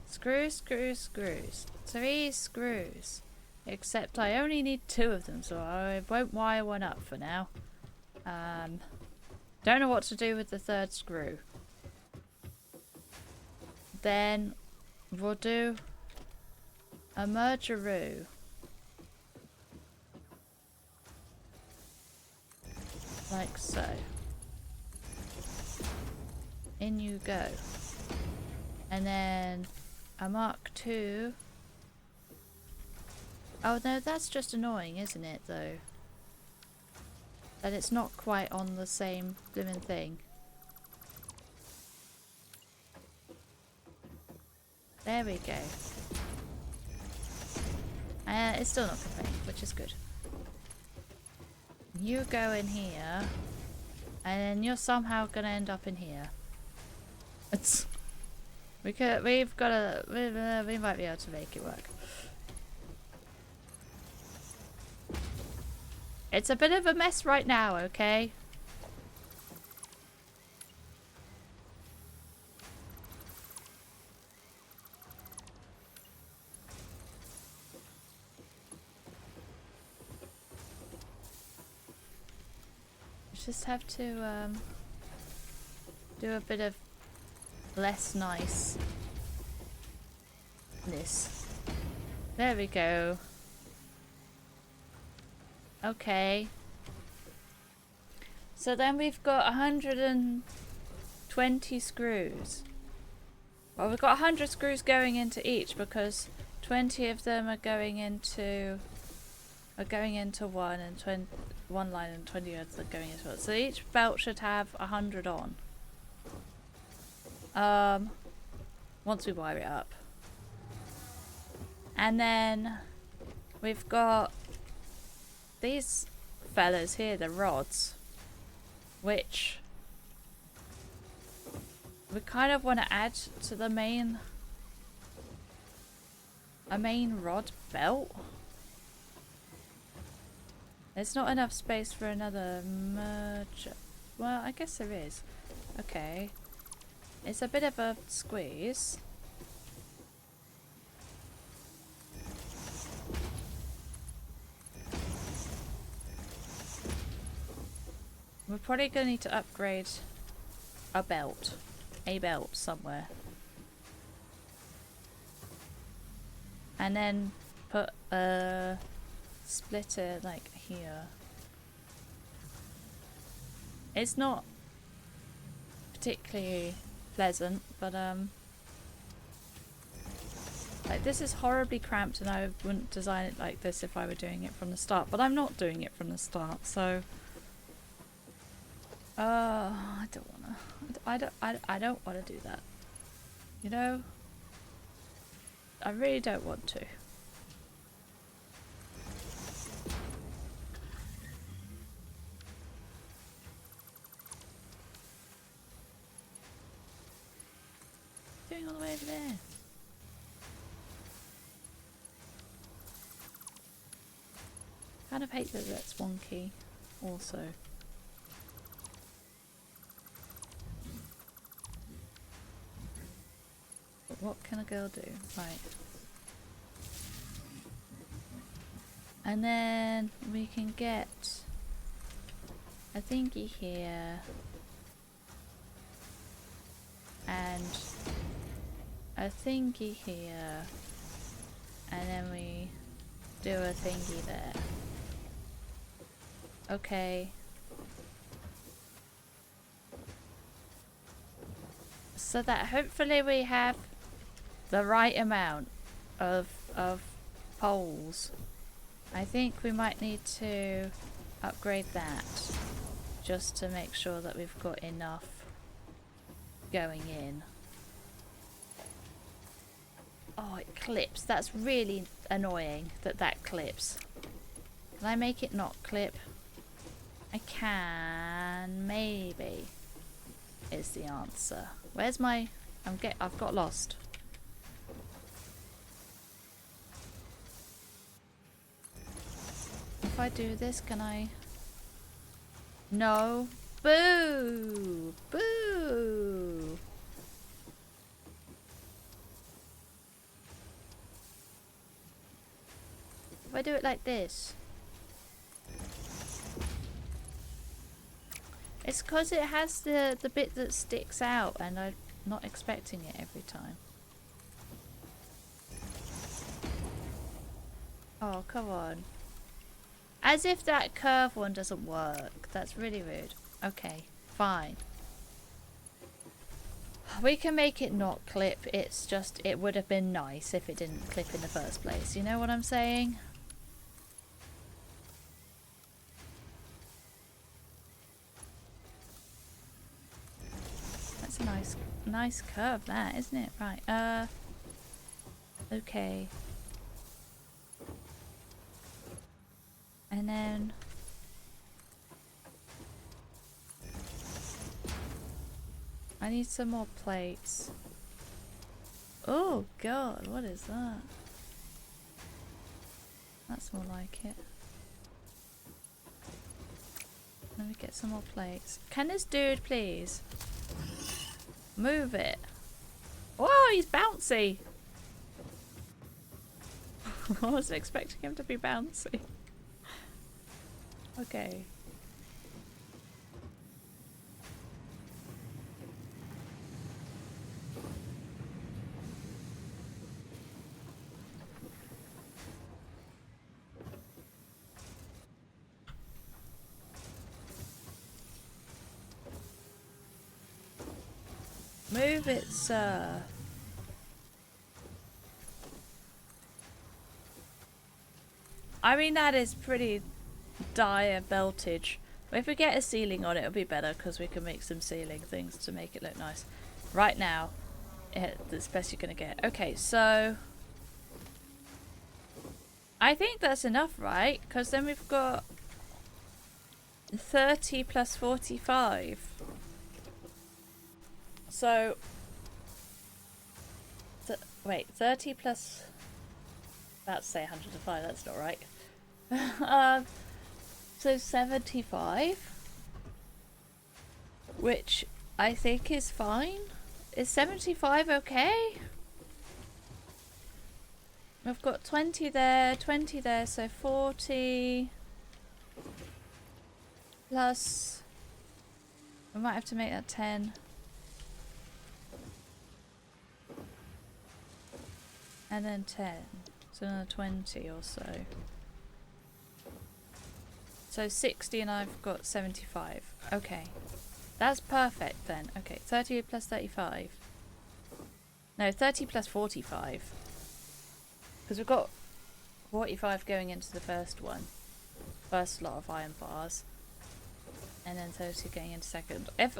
Screws, screws, screws. 3 screws. Except I only need 2 of them, so I won't wire one up for now. Don't know what to do with the 3rd screw. Then we'll do a mergeroo. Like so. In you go. And then a Mark II. Oh no, that's just annoying, isn't it, though? That it's not quite on the same blooming thing. There we go. It's still not complaining, which is good. You go in here, and then you're somehow gonna end up in here. We might be able to make it work. It's a bit of a mess right now, okay? just have to do a bit of less niceness. There we go. Okay. So then we've got 120 screws. Well, we've got 100 screws going into each because 20 of them are going into one, and one line, and 20 others are going into it. So each belt should have 100 on. Once we wire it up. And then we've got these fellas here, the rods, which we kind of want to add to the main rod belt. There's not enough space for another merge. Well, I guess there is. Okay. It's a bit of a squeeze. We're probably going to need to upgrade a belt somewhere. And then put a splitter like here. It's not particularly pleasant, but like this is horribly cramped, and I wouldn't design it like this if I were doing it from the start, but I'm not doing it from the start, so I don't want to do that. You know? I really don't want to. Doing all the way over there. Kind of hate that that's wonky also. But what can a girl do? Right. And then we can get a thingy here. And a thingy here. And then we do a thingy there. Okay. So that hopefully we have the right amount of poles. I think we might need to upgrade that just to make sure that we've got enough going in. Oh, it clips. That's really annoying that that clips. Can I make it not clip? I can, maybe, is the answer. Where's my... I've got lost. If I do this, can I... No. Boo! Boo! If I do it like this... It's because it has the bit that sticks out, and I'm not expecting it every time. Oh, come on. As if that curve one doesn't work. That's really rude. Okay, fine. We can make it not clip. It's just, it would have been nice if it didn't clip in the first place. You know what I'm saying? That's a nice curve, that, isn't it? Right, okay. And then... I need some more plates. Oh god, what is that? That's more like it. Let me get some more plates. Can this dude please move it? Whoa, he's bouncy! I wasn't expecting him to be bouncy. Okay. Move it, sir. I mean, that is pretty dire beltage. But if we get a ceiling on it, it'll be better because we can make some ceiling things to make it look nice. Right now, it's best you're going to get. Okay, so I think that's enough, right? Because then we've got 30 plus 45. So, wait, 30 plus... About to say 105, that's not right. So 75, which I think is fine. Is 75 okay? We've got 20 there, 20 there, so 40 plus, we might have to make that 10. And then 10, so another 20 or so. So 60 and I've got 75. Okay. That's perfect then. Okay, 30 plus 35. No, 30 plus 45. Because we've got 45 going into the first one. First lot of iron bars. And then 30 going into second. If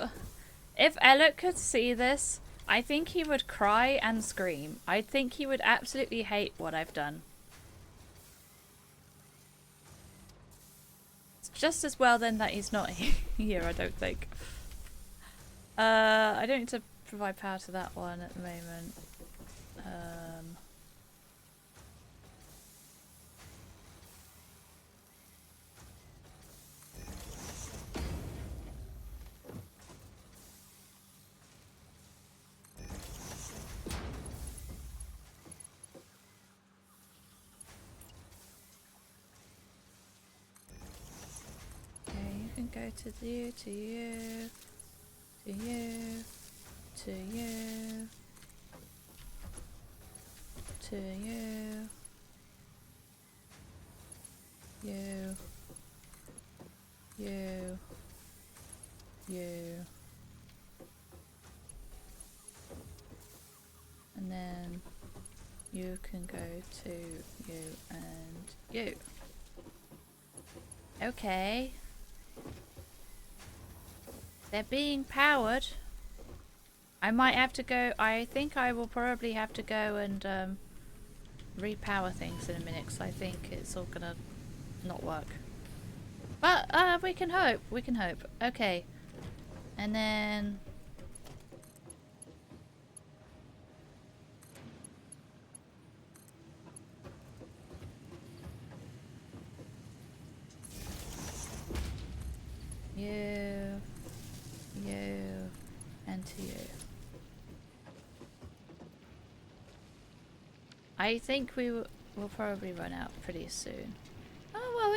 Elliot could see this, I think he would cry and scream. I think he would absolutely hate what I've done. Just as well then that he's not here, I don't think. I don't need to provide power to that one at the moment. Go to you, to you, to you, to you, to you, you, and then you can go to you and you. Okay. They're being powered. I might have to go. I think I will probably have to go and repower things in a minute because I think it's all gonna not work. But we can hope. We can hope. Okay. And then you, and to you. I think we'll probably run out pretty soon. Oh well,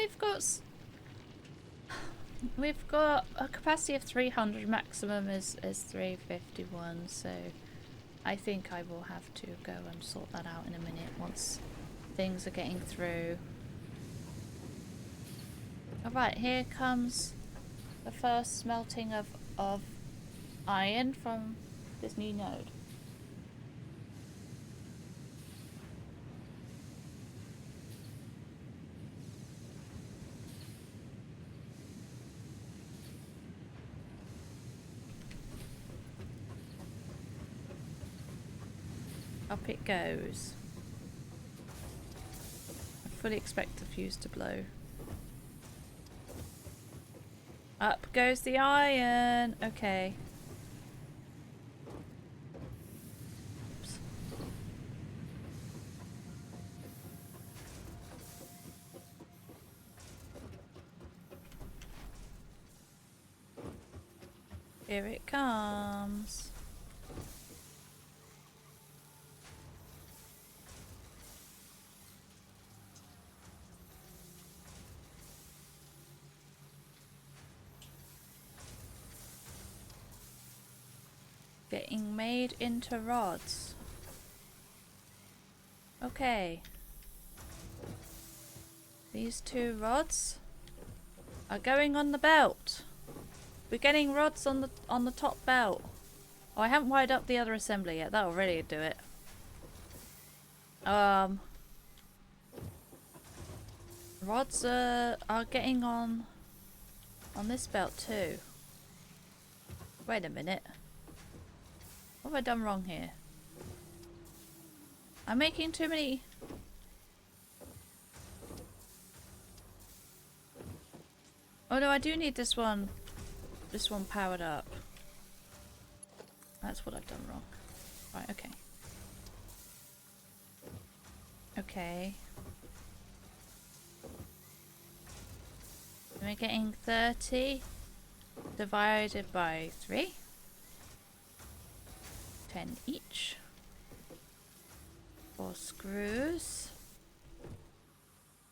we've got a capacity of 300. Maximum is 351. So I think I will have to go and sort that out in a minute once things are getting through. All right, here comes the first smelting of iron from this new node. Up it goes. I fully expect the fuse to blow. Up goes the iron. Okay. Oops. Here it comes. Getting made into rods. Okay. These two rods are going on the belt. We're getting rods on the top belt Oh, I haven't wired up the other assembly yet. That'll really do it. Rods are getting on this belt too. Wait a minute. What have I done wrong here? I'm making too many... Oh no, I do need this one powered up. That's what I've done wrong. Right, okay. Okay. We're getting 30 divided by 3. 10 each. 4 screws.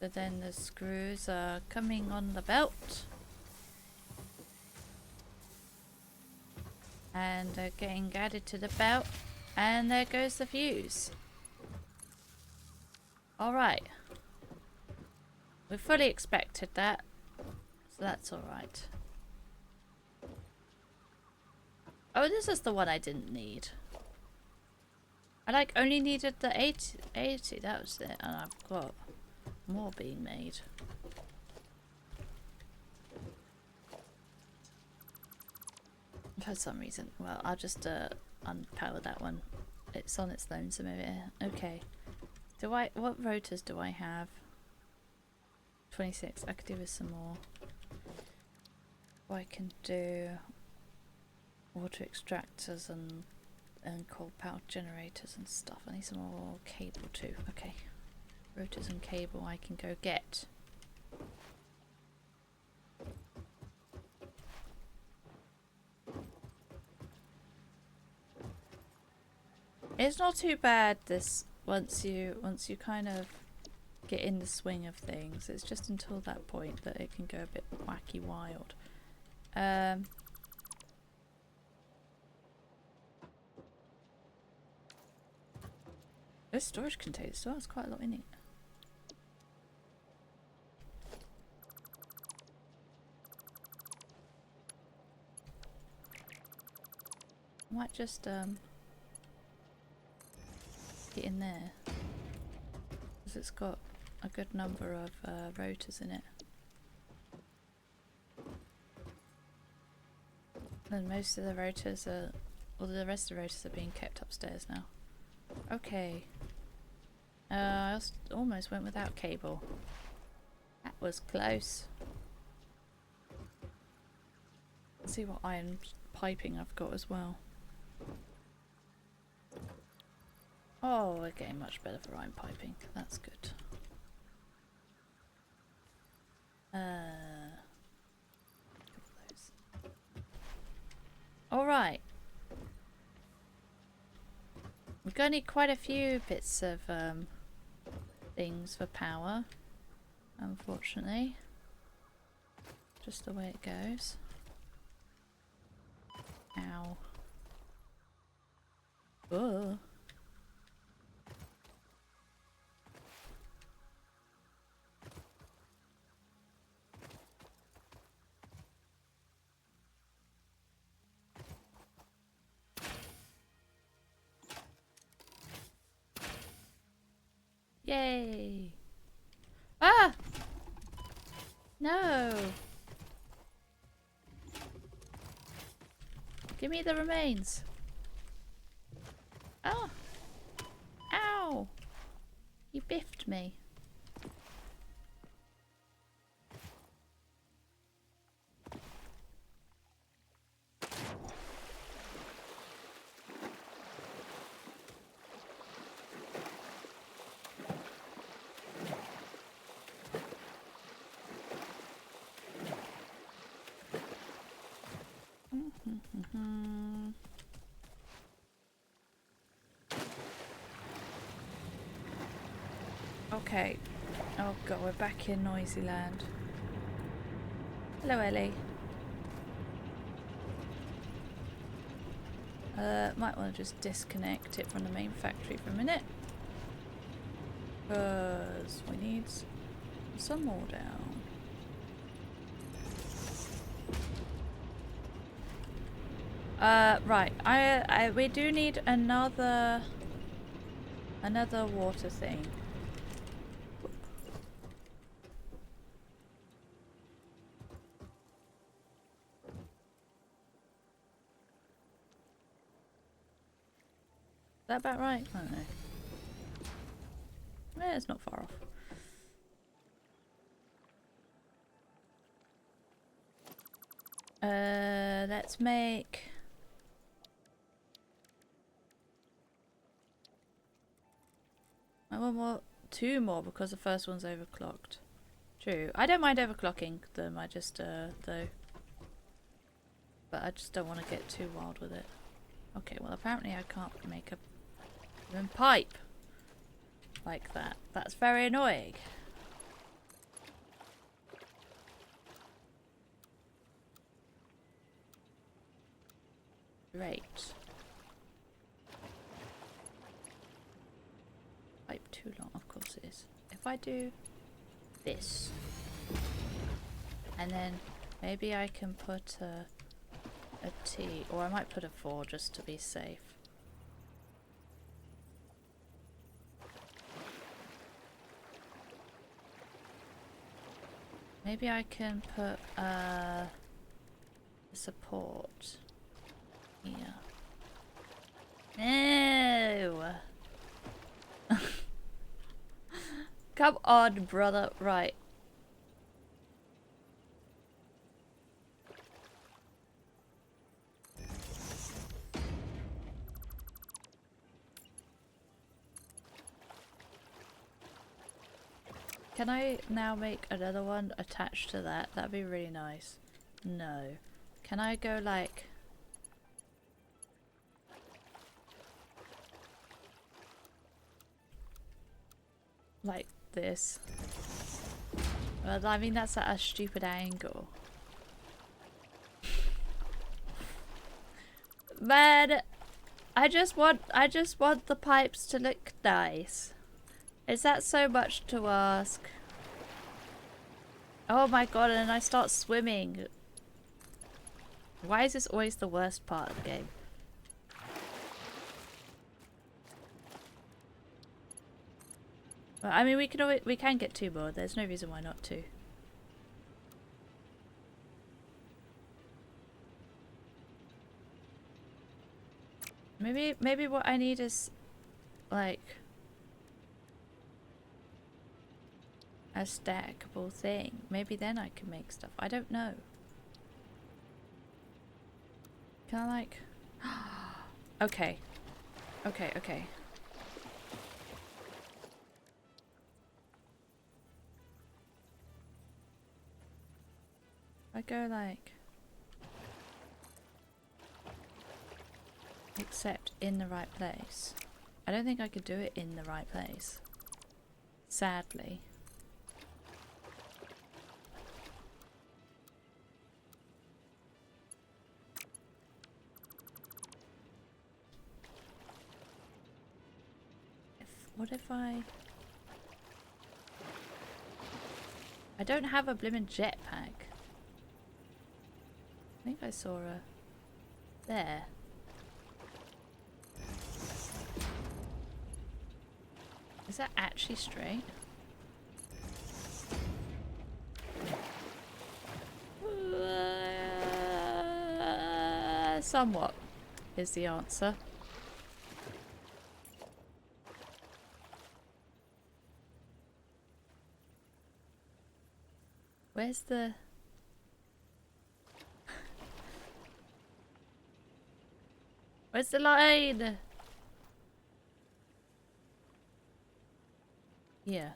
So then the screws are coming on the belt. And they're getting added to the belt. And there goes the fuse. Alright. We fully expected that. So that's alright. Oh, this is the one I didn't need. I like only needed the 80. That was it. And I've got more being made. For some reason. Well, I'll just unpower that one. It's on its lonesome over here. Okay. What rotors do I have? 26. I could do with some more. I can do water extractors and coal power generators and stuff. I need some more cable too. Okay. Rotors and cable I can go get. It's not too bad this once you kind of get in the swing of things. It's just until that point that it can go a bit wacky wild. This storage container still has quite a lot in it. I might just get in there because it's got a good number of rotors in it. And most of the rotors are, well, the rest of the rotors are being kept upstairs now. Okay. I almost went without cable. That was close. Let's see what iron piping I've got as well. Oh, we're getting much better for iron piping. That's good. Alright. We're going to need quite a few bits of things for power, unfortunately. Just the way it goes. Ow. Whoa. Yay! Ah! No! Give me the remains. Oh! Ow! You biffed me. Okay. Oh god, we're back in noisy land. Hello, Ellie. Might want to just disconnect it from the main factory for a minute. Because we need some more down. Right. We do need another water thing. Is that about right? I don't know. Yeah, it's not far off. Let's make... I want more, 2 more because the first one's overclocked. True. I don't mind overclocking them, I just, though. But I just don't want to get too wild with it. Okay, well apparently I can't make a even pipe like that. That's very annoying. Great. Pipe too long, of course it is. If I do this, and then maybe I can put a T, or I might put a 4 just to be safe. Maybe I can put support here. No! Come on, brother. Right. Can I now make another one attached to that? That'd be really nice. No. Can I go like... like this? Well, I mean that's at a stupid angle. Man, I just want the pipes to look nice. Is that so much to ask? Oh my god, and then I start swimming. Why is this always the worst part of the game? Well, I mean, we can get 2 more. There's no reason why not to. Maybe what I need is like a stackable thing. Maybe then I can make stuff. I don't know. Can I like... Okay. Okay, okay. I go like... except in the right place. I don't think I could do it in the right place. Sadly. What if I don't have a blimmin' jetpack. I think I saw a... there. Is that actually straight? Somewhat is the answer. Where's the... where's the line? Yeah.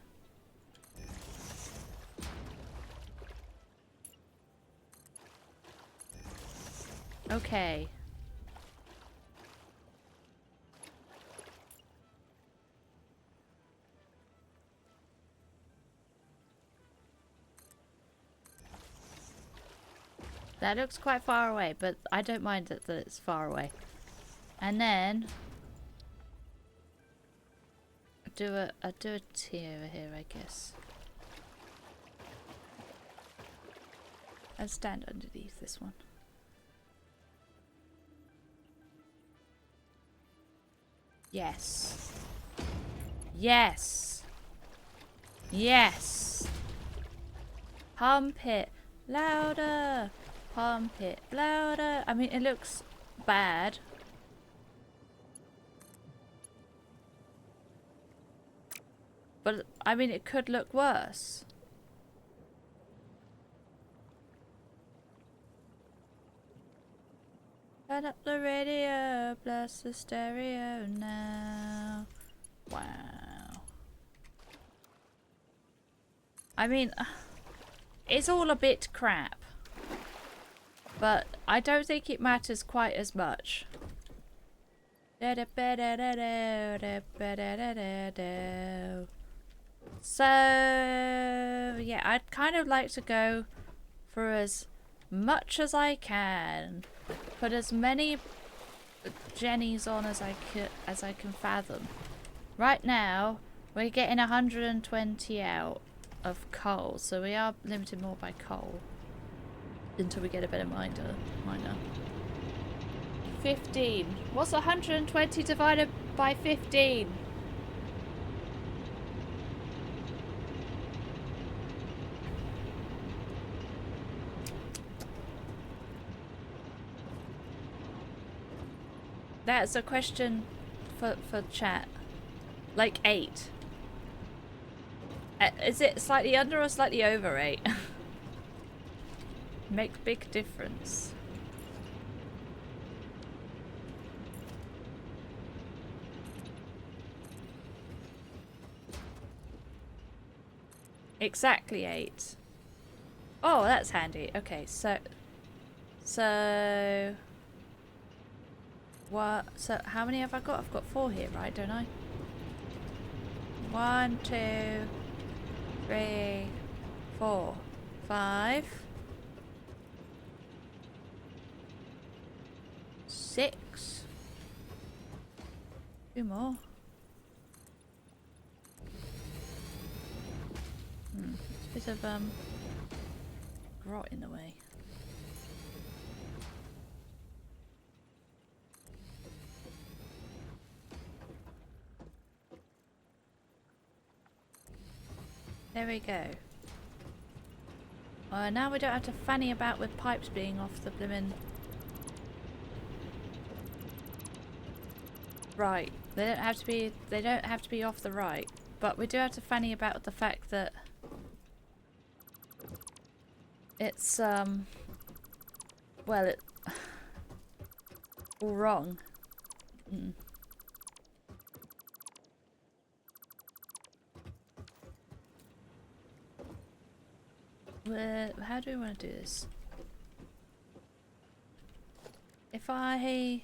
Okay. That looks quite far away, but I don't mind that it's far away. And then I'll do a T over here, I guess. I'll stand underneath this one. Yes. Yes. Yes. Pump it louder. Pump it louder. I mean, it looks bad. But, I mean, it could look worse. Turn up the radio, blast the stereo now. Wow. I mean, it's all a bit crap. But I don't think it matters quite as much. So, yeah, I'd kind of like to go for as much as I can. Put as many jennies on as I can fathom. Right now, we're getting 120 out of coal, so we are limited more by coal until we get a better miner. 15. What's 120 divided by 15? That's a question for chat. Like 8. Is it slightly under or slightly over 8? Makes big difference. Exactly 8. Oh, that's handy. Okay, so what? So how many have I got? I've got 4 here, right? Don't I? 1, 2, 3, 4, 5, 6. 2 more. Bit of grot in the way. There we go. Now we don't have to fanny about with pipes being off the blimmin'. Right. They don't have to be off the right. But we do have to fanny about with the fact that it's well, all wrong. How do we want to do this? If I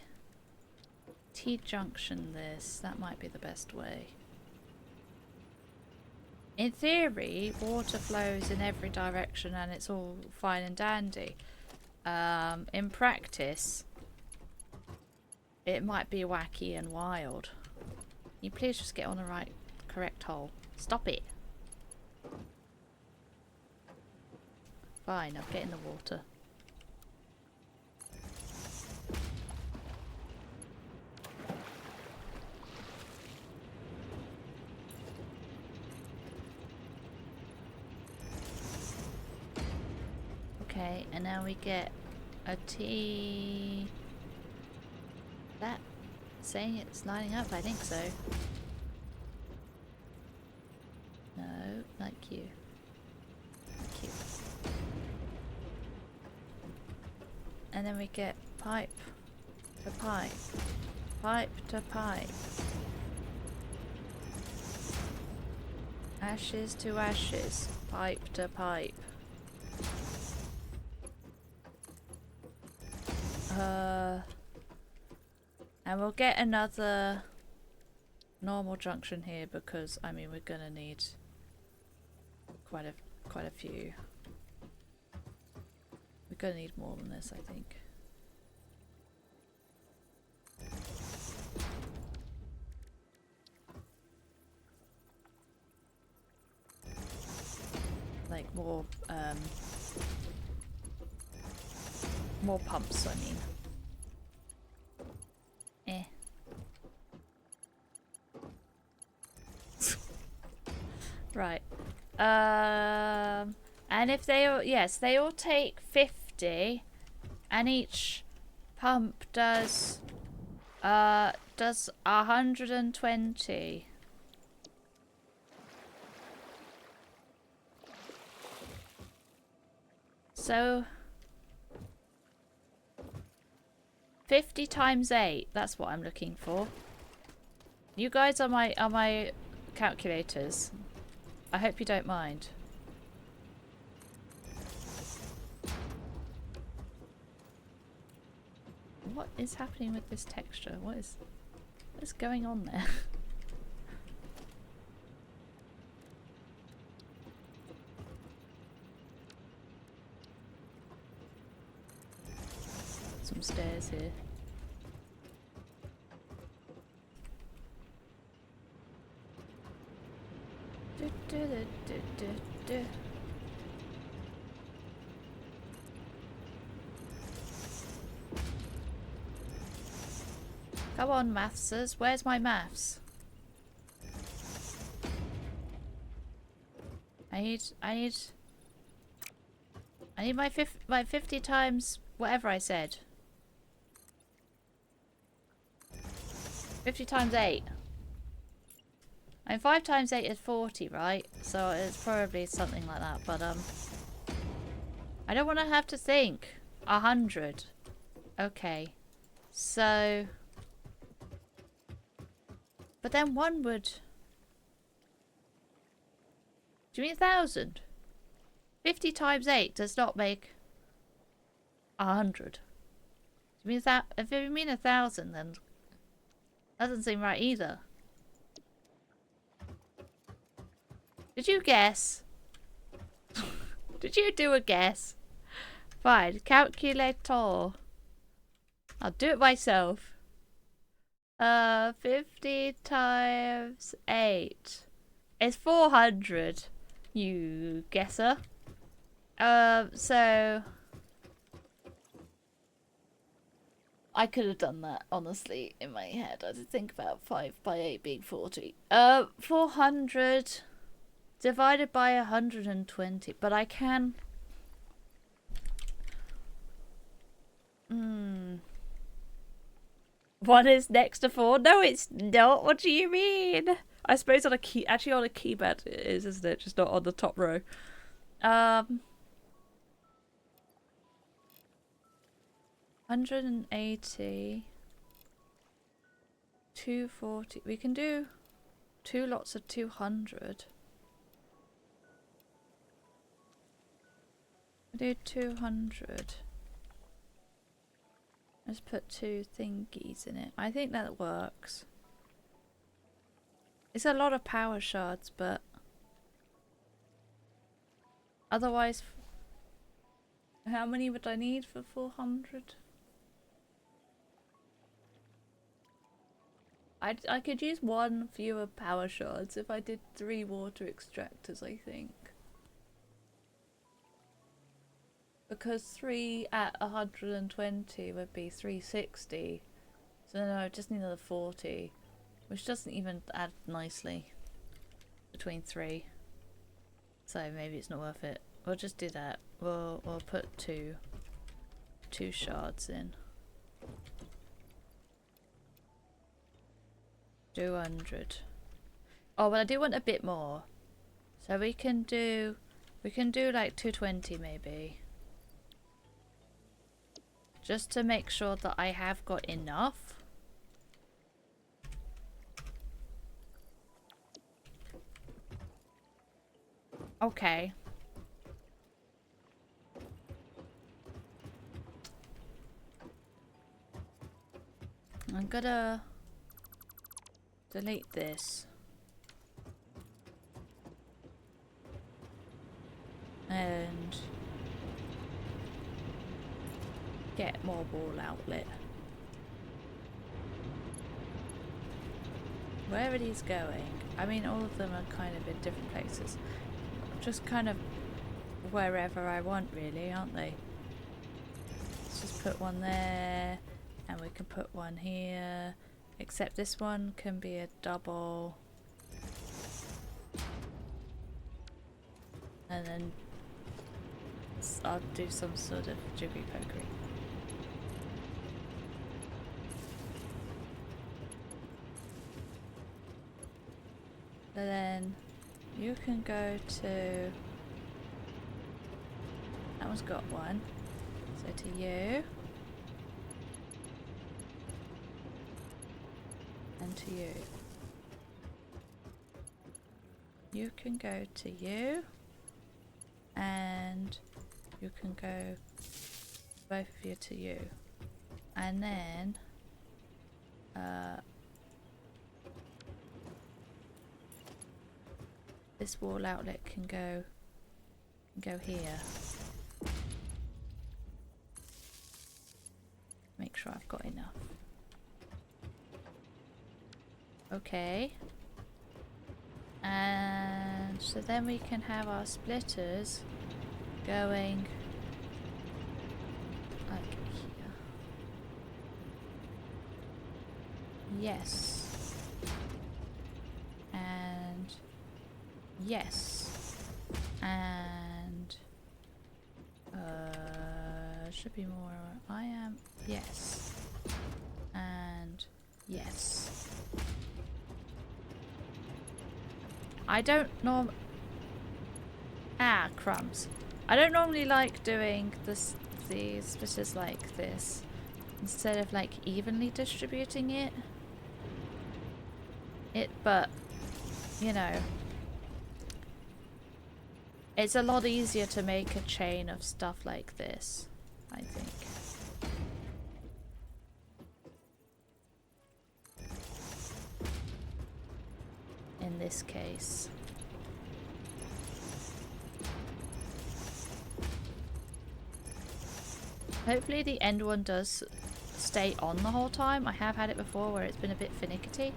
T-junction this, that might be the best way. In theory, water flows in every direction and it's all fine and dandy. In practice, it might be wacky and wild. Can you please just get on the correct hole? Stop it. Fine, I'll get in the water. Okay, and now we get a T. That saying it's lining up? I think so. No, like you. Thank you. And then we get pipe to pipe, pipe to pipe, ashes to ashes, pipe to pipe. And we'll get another normal junction here because I mean we're gonna need quite a few. We're gonna need more than this, I think. Like more pumps, I mean. Right. And if they all, yes, they all take 50, and each pump does 120. So 50 times 8, that's what I'm looking for. You guys are my calculators. I hope you don't mind. What is happening with this texture? What is going on there? Some stairs here. Come on, mathsers. Where's my maths? I need my 50 times whatever I said. 50 times 8. And 5 times 8 is 40, right? So it's probably something like that, but I don't want to have to think. 100. Okay. So but then one would... Do you mean 1,000? 50 times 8 does not make 100. Do you mean that? If you mean 1,000, then that doesn't seem right either. Did you guess? Did you do a guess? Fine, calculator. I'll do it myself. 50 times 8 is 400. You guesser. So I could have done that honestly in my head. I did think about 5 by 8 being 40. 400 divided by 120, but I can. One is next to 4. No, it's not. What do you mean? I suppose on a actually on a keypad it is, isn't it? Just not on the top row. 180. 240. We can do 2 lots of 200. Do 200. Let's put 2 thingies in it. I think that works. It's a lot of power shards, but otherwise, how many would I need for 400? I could use 1 fewer power shards if I did 3 water extractors, I think. Because 3 at 120 would be 360. So no, I just need another 40. Which doesn't even add nicely between 3. So maybe it's not worth it. We'll just do that. We'll put 2 shards in. 200. Oh, but I do want a bit more. So we can do like 220 maybe. Just to make sure that I have got enough. Okay. I'm gonna delete this. And get more wall outlet. Where are these going? I mean, all of them are kind of in different places. Just kind of wherever I want, really, aren't they? Let's just put one there, and we can put one here. Except this one can be a double. and then I'll do some sort of jiggery pokery. So then you can go to, that one's got one, so to you, and to you. You can go to you, and you can go both of you to you, and then this wall outlet can go here. Make sure I've got enough. Okay. And so then we can have our splitters going like here. Yes. And yes. And should be more I am. Yes. And yes. I don't crumbs. I don't normally like doing these splitters like this instead of like evenly distributing it. But you know, it's a lot easier to make a chain of stuff like this, I think. In this case. Hopefully the end one does stay on the whole time. I have had it before where it's been a bit finicky.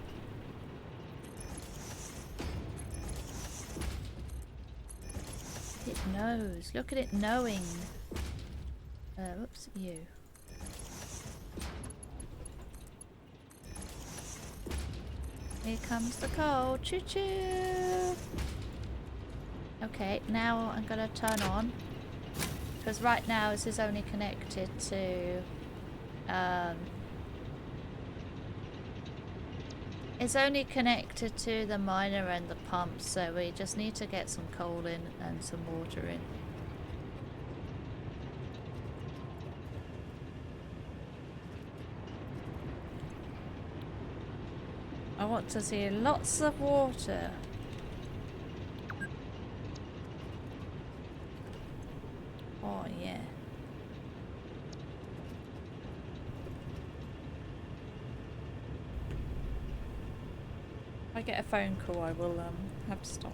It knows. Look at it knowing. Whoops, you. Here comes the coal. Choo choo! Okay, now I'm gonna turn on. Because right now this is only connected to... it's only connected to the miner and the pump, so we just need to get some coal in and some water in. I want to see lots of water. Oh yeah. If I get a phone call, I will have to stop.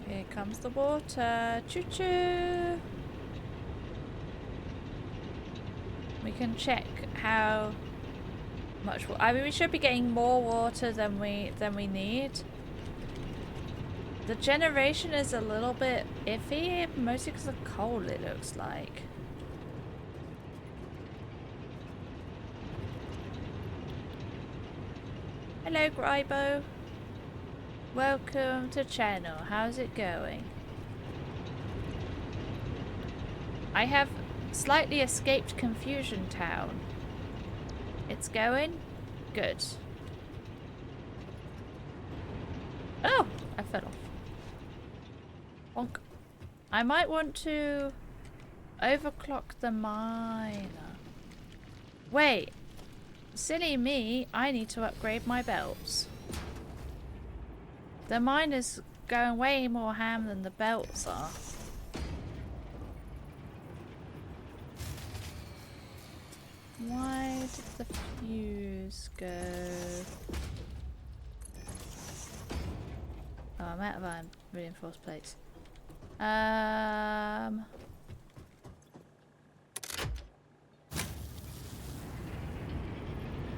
Here comes the water. Choo choo. We can check how much. I mean, we should be getting more water than we need. The generation is a little bit iffy, mostly because of coal, it looks like. Hello, Grybo. Welcome to channel. How's it going? I have slightly escaped Confusion Town. It's going? Good. Oh! I fell off. Bonk. I might want to overclock the miner. Wait. Silly me, I need to upgrade my belts. The miner's going way more ham than the belts are. Why did the fuse go? Oh, I'm out of iron reinforced plates.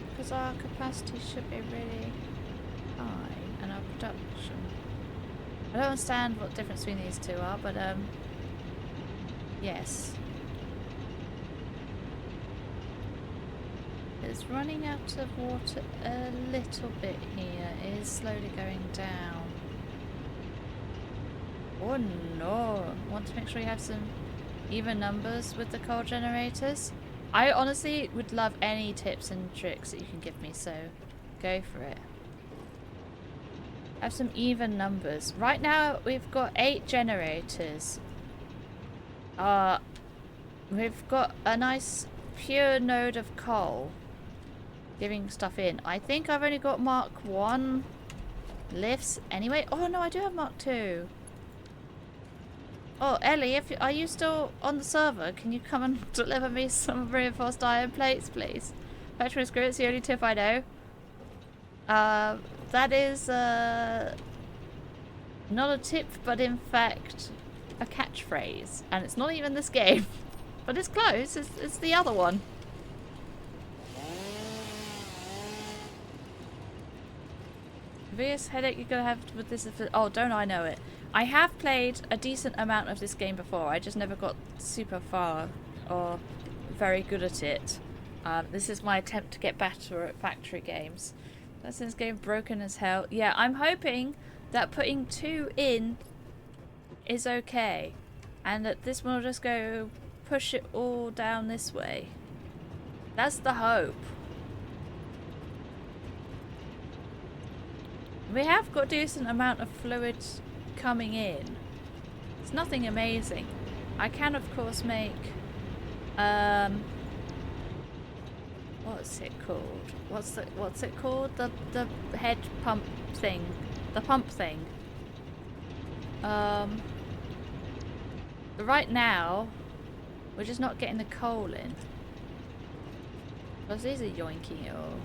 Because our capacity should be really high, and our production. I don't understand what the difference between these two are, but yes. It's running out of water a little bit here. It is slowly going down. Oh no. Want to make sure you have some even numbers with the coal generators. I honestly would love any tips and tricks that you can give me, so go for it. Have some even numbers. Right now we've got 8 generators. We've got a nice pure node of coal giving stuff in. I think I've only got Mark 1 lifts anyway. Oh no, I do have Mark 2. Oh, Ellie, are you still on the server? Can you come and deliver me some reinforced iron plates, please? Factory screw, it's the only tip I know. That is not a tip, but in fact a catchphrase. And it's not even this game. But it's close. It's the other one. The biggest headache you're going to have with this... Oh, don't I know it. I have played a decent amount of this game before. I just never got super far or very good at it. This is my attempt to get better at factory games. That's this game broken as hell. Yeah, I'm hoping that putting 2 in is okay. And that this one will just go push it all down this way. That's the hope. We have got a decent amount of fluid coming in. It's nothing amazing. I can of course make what's it called? What's it called? The head pump thing. The pump thing. But right now we're just not getting the coal in. Because these are yoinking it all.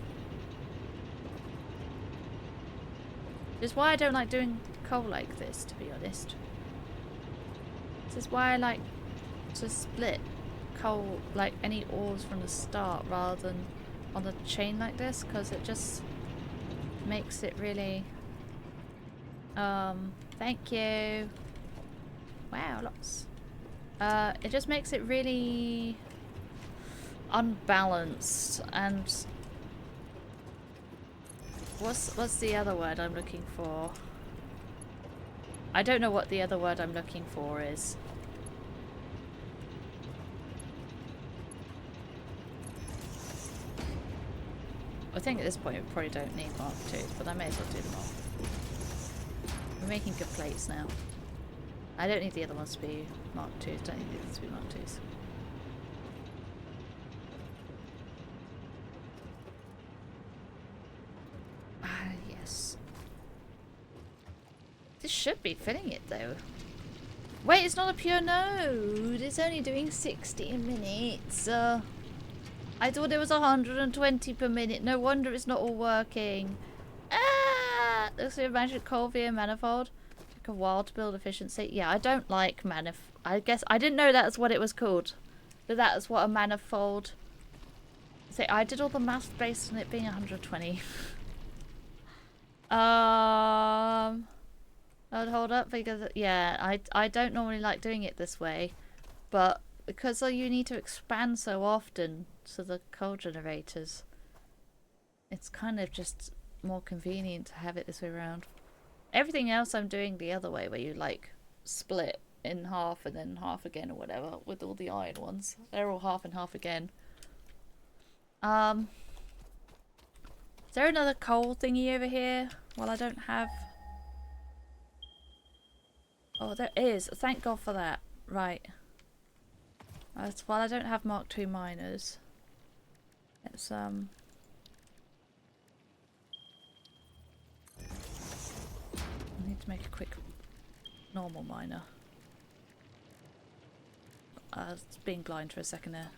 This is why I don't like doing coal like this, to be honest. This is why I like to split coal, like any ores from the start, rather than on the chain like this, because it just makes it really... thank you. Wow, lots. It just makes it really unbalanced. And what's the other word I'm looking for? I don't know what the other word I'm looking for is. I think at this point we probably don't need Mark 2s, but I may as well do them all. We're making good plates now. I don't need the other ones to be Mark 2s, don't need the others to be Mark 2s. Yes. This should be filling it though. Wait, it's not a pure node. It's only doing 60 minutes. I thought it was 120 per minute. No wonder it's not all working. Ah! Looks like a magic coal via manifold. Like a while to build efficiency. Yeah, I don't like I guess I didn't know that's what it was called. But that is what a manifold. See, I did all the math based on it being 120. I'd hold up because yeah, I don't normally like doing it this way, but because you need to expand so often to the coal generators, it's kind of just more convenient to have it this way around. Everything else I'm doing the other way, where you like split in half and then half again or whatever with all the iron ones. They're all half and half again. Is there another coal thingy over here? Well, I don't have... Oh, there is. Thank God for that. Right. While I don't have Mark II miners. Let's, I need to make a quick normal miner. I was being blind for a second there.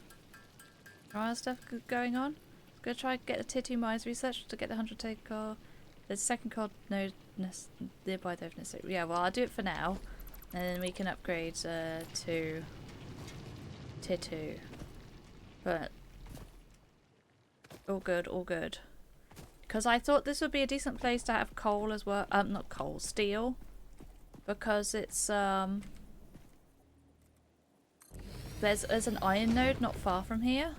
Alright, stuff going on. Gonna try to get the tier 2 mines researched to get the 100 take car. There's a second card node nearby though. Yeah, well I'll do it for now. And then we can upgrade to tier 2. But all good, all good. Because I thought this would be a decent place to have coal as well. Not coal, steel. Because it's there's an iron node not far from here.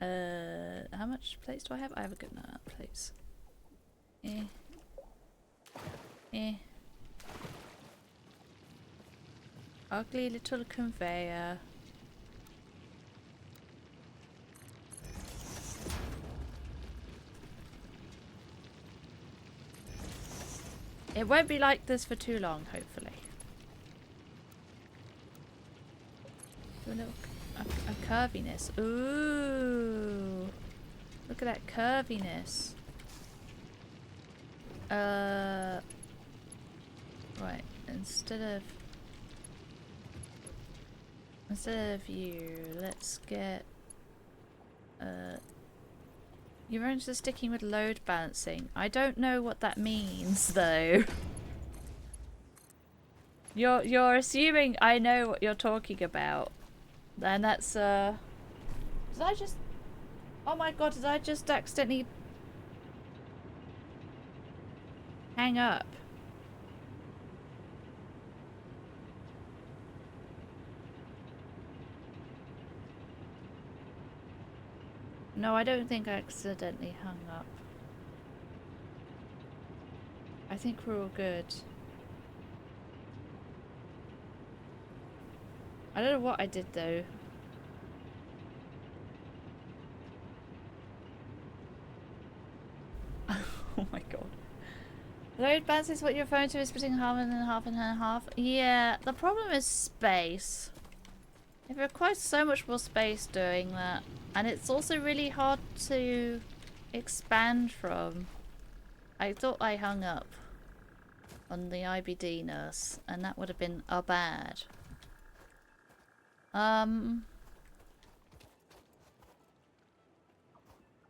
How much plates do I have? I have a good amount of plates. Ugly little conveyor. It won't be like this for too long, hopefully. Do a little a curviness. Ooh, look at that curviness. Right. Instead of you, let's get. You're only just sticking with load balancing. I don't know what that means, though. You're assuming I know what you're talking about. And that's, Did I just... Oh my god, did I just accidentally... hang up? No, I don't think I accidentally hung up. I think we're all good. I don't know what I did though. Oh my god. Load balance is what you're referring to as splitting half and then half and then half. Yeah, the problem is space. It requires so much more space doing that. And it's also really hard to expand from. I thought I hung up on the IBD nurse, and that would have been a bad.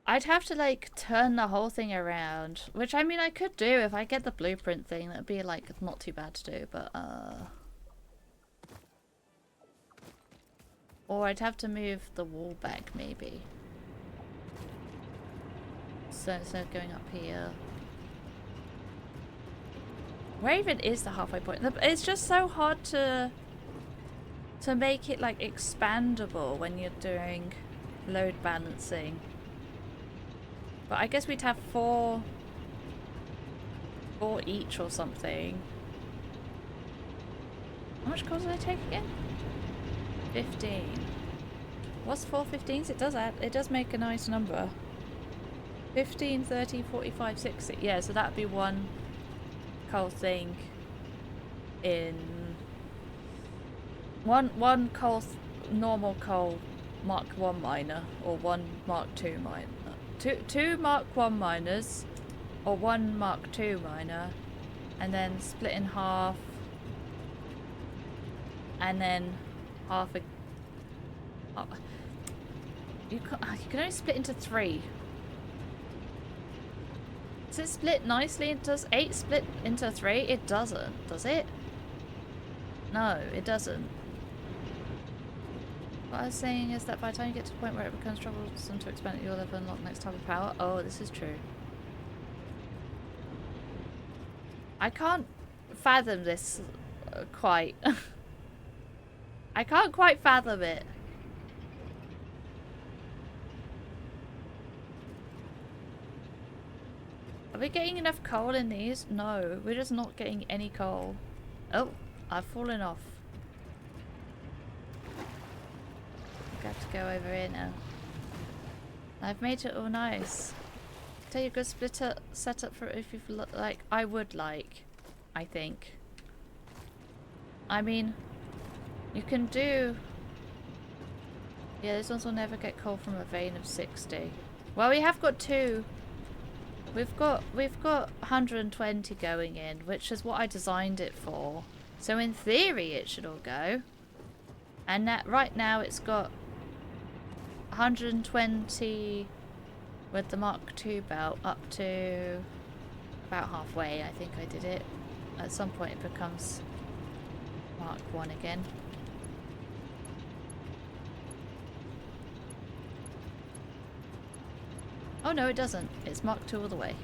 I'd have to like turn the whole thing around, which I mean I could do if I get the blueprint thing. That'd be like not too bad to do, but or I'd have to move the wall back maybe. So instead of going up here. Where even is the halfway point? It's just so hard to make it like expandable when you're doing load balancing. But I guess we'd have four each or something. How much coal did I take again? 15. What's 4 15s? It does add. It does make a nice number. 15, 30, 45, 60. Yeah, so that'd be one coal thing in one coal normal coal Mark 1 miner or one Mark 2 miner. Two Mark 1 miners or one Mark 2 miner, and then split in half, and then half a... Oh, you can only split into 3. Does it split nicely? Does 8 split into 3? It doesn't, does it? No, it doesn't. What I was saying is that by the time you get to the point where it becomes troublesome to expand at your level and unlock next type of power. Oh, this is true. I can't fathom this quite. I can't quite fathom it. Are we getting enough coal in these? No, we're just not getting any coal. Oh, I've fallen off. Got to go over here now. I've made it all nice. Tell you a good splitter setup for if you like. I would like. I think. I mean, you can do. Yeah, these ones will never get coal from a vein of 60. Well, we have got 2. We've got 120 going in, which is what I designed it for. So in theory, it should all go. And that right now it's got 120 with the Mark II belt up to about halfway. I think I did it. At some point it becomes Mark I again. Oh no, it doesn't. It's Mark II all the way.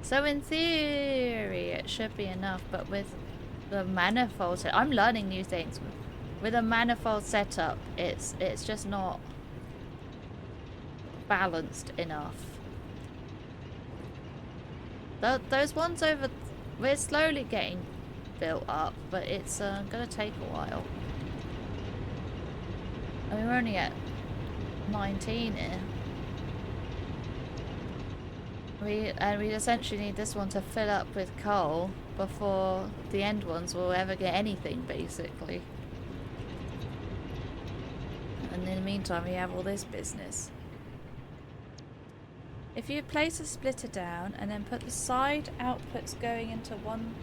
So in theory it should be enough, but with the manifold set, I'm learning new things. With a manifold setup, it's just not balanced enough. Those ones over, we're slowly getting built up, but it's gonna take a while. I mean, we're only at 19 here. We essentially need this one to fill up with coal before the end ones will ever get anything, basically. And in the meantime, we have all this business. If you place a splitter down and then put the side outputs going into one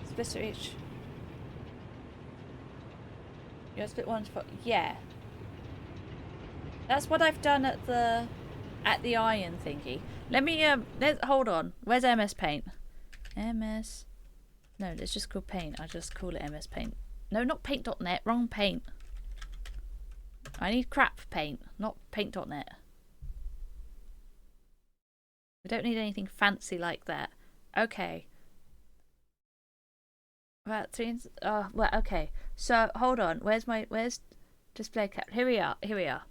splitter each. You split one for, yeah. That's what I've done at the iron thingy. Let me hold on. Where's MS Paint? MS. No, it's just called Paint. I just call it MS Paint. No, not paint.net. Wrong paint. I need crap paint, not paint.net. We don't need anything fancy like that. Okay. About 3. Well, okay. So hold on. Where's display cap? Here we are. Here we are.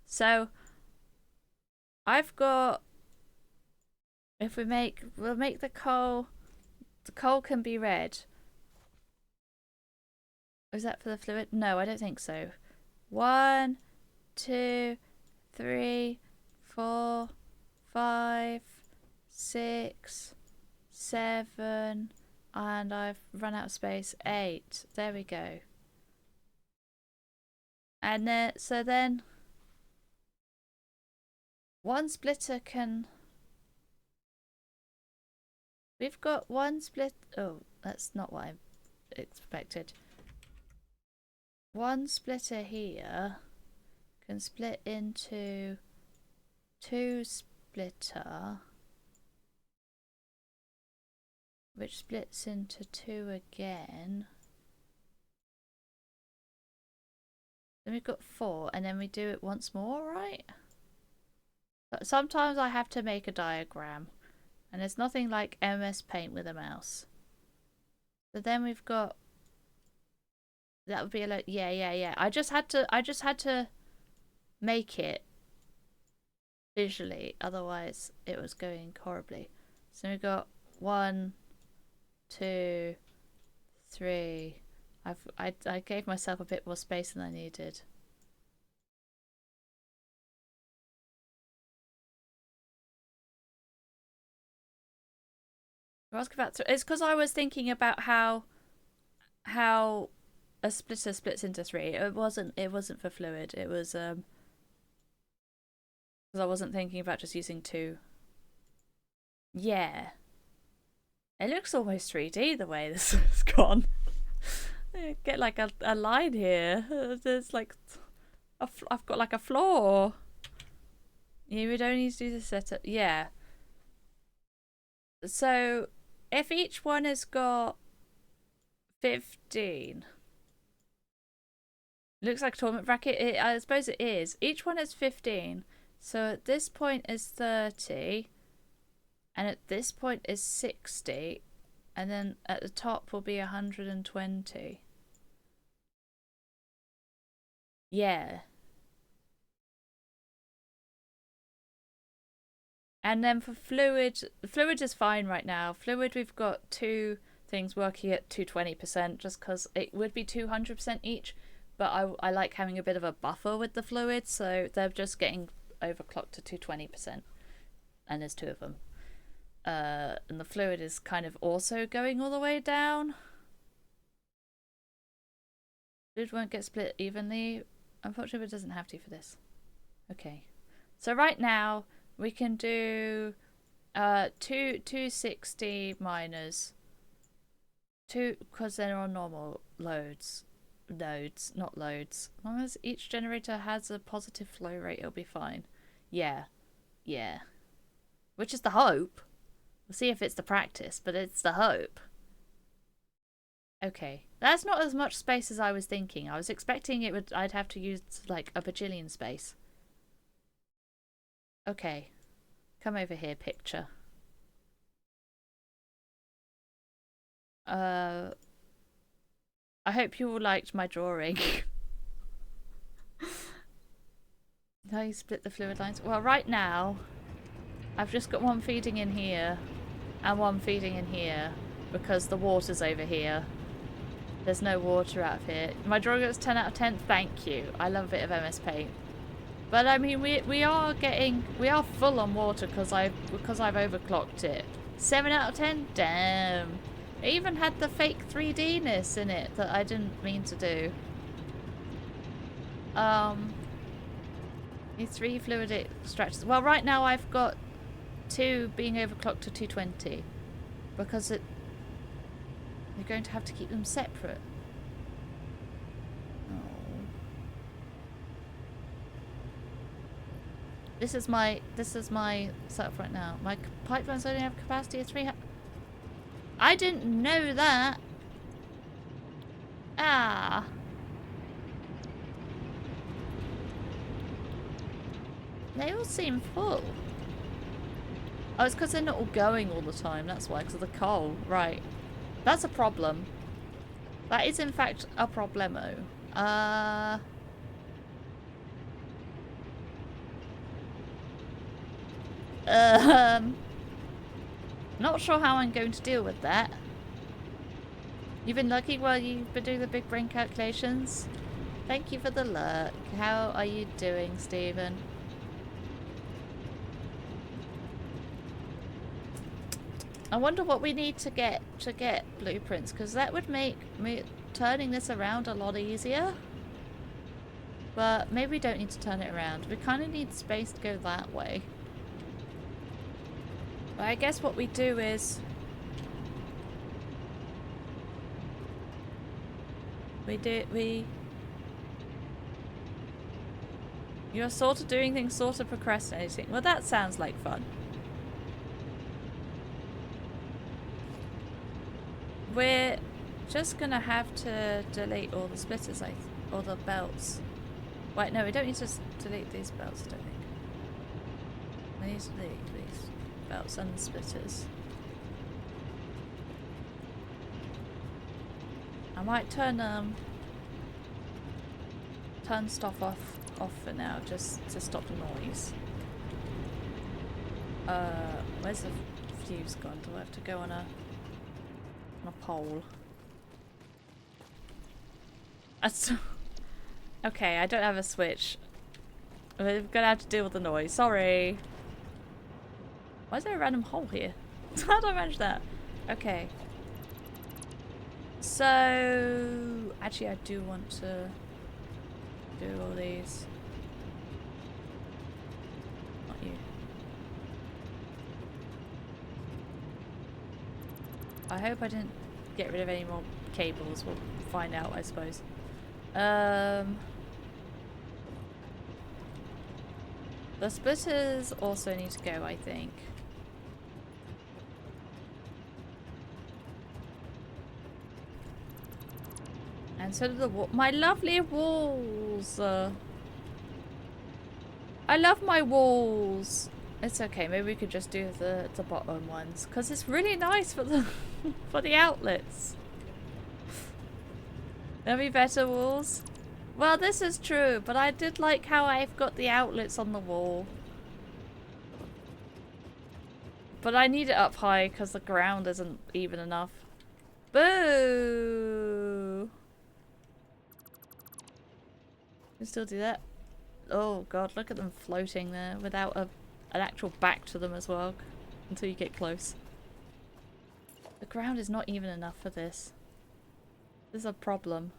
So I've got. If we'll make the coal. The coal can be red. Is that for the fluid? No, I don't think so. 1, 2, 3, 4, 5, 6, 7, and I've run out of space. 8. There we go. And so then one splitter can. We've got one split. Oh, that's not what I expected. One splitter here can split into 2 splitter, which splits into 2 again. Then we've got 4, and then we do it once more, right? But sometimes I have to make a diagram, and there's nothing like MS Paint with a mouse. So then we've got. That would be a lot. Yeah. I just had to make it visually, otherwise it was going horribly. So we got 1, 2, 3. I gave myself a bit more space than I needed. It's because I was thinking about how a splitter splits into 3. It wasn't for fluid. It was because I wasn't thinking about just using 2. Yeah. It looks almost 3D the way this has gone. Get like a line here. There's like I've got like a floor. You would only do the setup. Yeah. So if each one has got 15. Looks like a tournament bracket. I suppose it is. Each one is 15. So at this point is 30. And at this point is 60. And then at the top will be 120. Yeah. And then for fluid is fine right now. Fluid, we've got 2 things working at 220%, just because it would be 200% each. But I like having a bit of a buffer with the fluid, so they're just getting overclocked to 220%. And there's 2 of them. And the fluid is kind of also going all the way down. Fluid won't get split evenly. Unfortunately, it doesn't have to for this. Okay. So right now, we can do 260 miners. 2, because they're on normal loads. Nodes, not loads. As long as each generator has a positive flow rate, it'll be fine. Yeah. Which is the hope. We'll see if it's the practice, but it's the hope. Okay. That's not as much space as I was thinking. I was expecting I'd have to use like a bajillion space. Okay. Come over here, picture. I hope you all liked my drawing. How you split the fluid lines? Well, right now, I've just got one feeding in here and one feeding in here. because the water's over here. There's no water out of here. My drawing is 10 out of 10. Thank you. I love a bit of MS Paint. But I mean, we are full on water because I've overclocked it. 7 out of 10. Damn. It even had the fake 3D-ness in it that I didn't mean to do. These 3 fluid extractors. Well, right now I've got 2 being overclocked to 220 because you're going to have to keep them separate. Oh. This is my setup right now. My pipelines only have capacity of 300. I didn't know that. Ah. They all seem full. Oh, it's because they're not all going all the time. That's why, because of the coal. Right. That's a problem. That is, in fact, a problemo. Not sure how I'm going to deal with that. You've been lucky while you've been doing the big brain calculations. Thank you for the lurk. How are you doing, Stephen? I wonder what we need to get blueprints, because that would make me turning this around a lot easier. But maybe we don't need to turn it around. We kind of need space to go that way. But I guess what we do is you're sort of doing things, sort of procrastinating. Well, that sounds like fun. We're just gonna have to delete all the splitters, all the belts. Wait, no, we don't need to delete these belts, I don't think. We need to delete these belts and the splitters. I might turn stuff off for now, just to stop the noise. Where's the fuse gone? Do I have to go on a pole? Okay, I don't have a switch. We're gonna have to deal with the noise. Sorry. Why is there a random hole here? How did I manage that? Okay. So, actually, I do want to do all these. Not you. I hope I didn't get rid of any more cables. We'll find out, I suppose. The splitters also need to go, I think. And so do the my lovely walls. I love my walls. It's okay. Maybe we could just do the bottom ones because it's really nice for the for the outlets. There'll be better walls. Well, this is true, but I did like how I've got the outlets on the wall. But I need it up high because the ground isn't even enough. Boo! You still do that? Oh god, look at them floating there without an actual back to them as well until you get close. The ground is not even enough for this. This is a problem.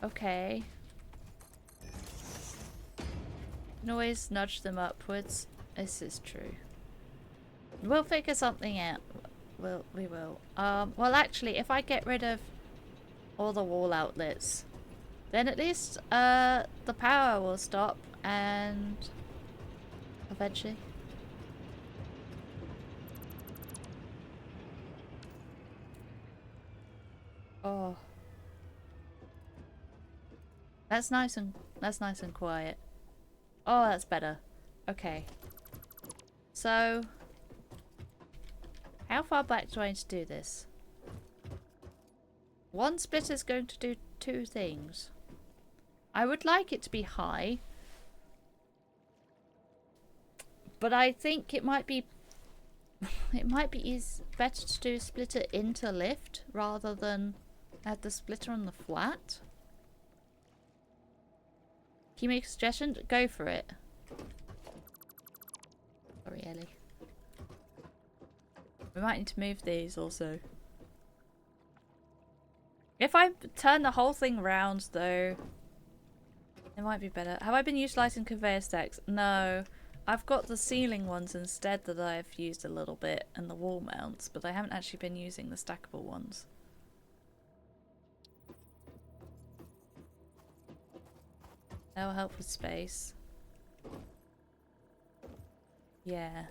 Okay. You can always nudge them upwards. This is true. We'll figure something out. We will. Well, actually, if I get rid of all the wall outlets, then at least the power will stop and eventually. Oh. That's nice and quiet. Oh, that's better. Okay. So, how far back do I need to do this? One splitter is going to do two things. I would like it to be high, but I think it might be better to do a splitter into lift rather than add the splitter on the flat. Can you make a suggestion? Go for it. Sorry, Ellie. We might need to move these also. If I turn the whole thing round, though, it might be better. Have I been utilising conveyor stacks? No. I've got the ceiling ones instead that I've used a little bit, and the wall mounts, but I haven't actually been using the stackable ones. That'll help with space. Yeah.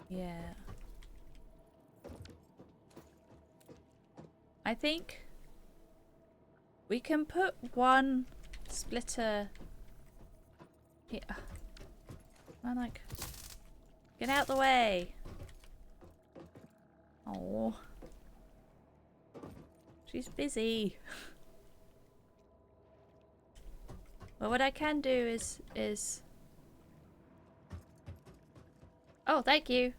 Yeah. I think we can put one splitter here. I'm like, get out the way. Oh, she's busy. Well, what I can do is. Oh, thank you.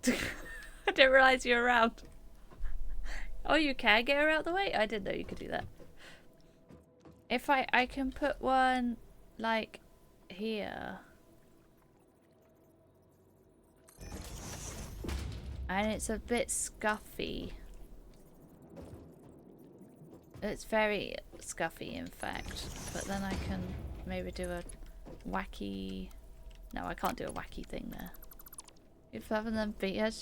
I didn't realize you were around. Oh, you can get her out the way? I didn't know you could do that. If I can put one, like, here. And it's a bit scuffy. It's very scuffy, in fact. But then I can maybe do a wacky... No, I can't do a wacky thing there. If having them beard.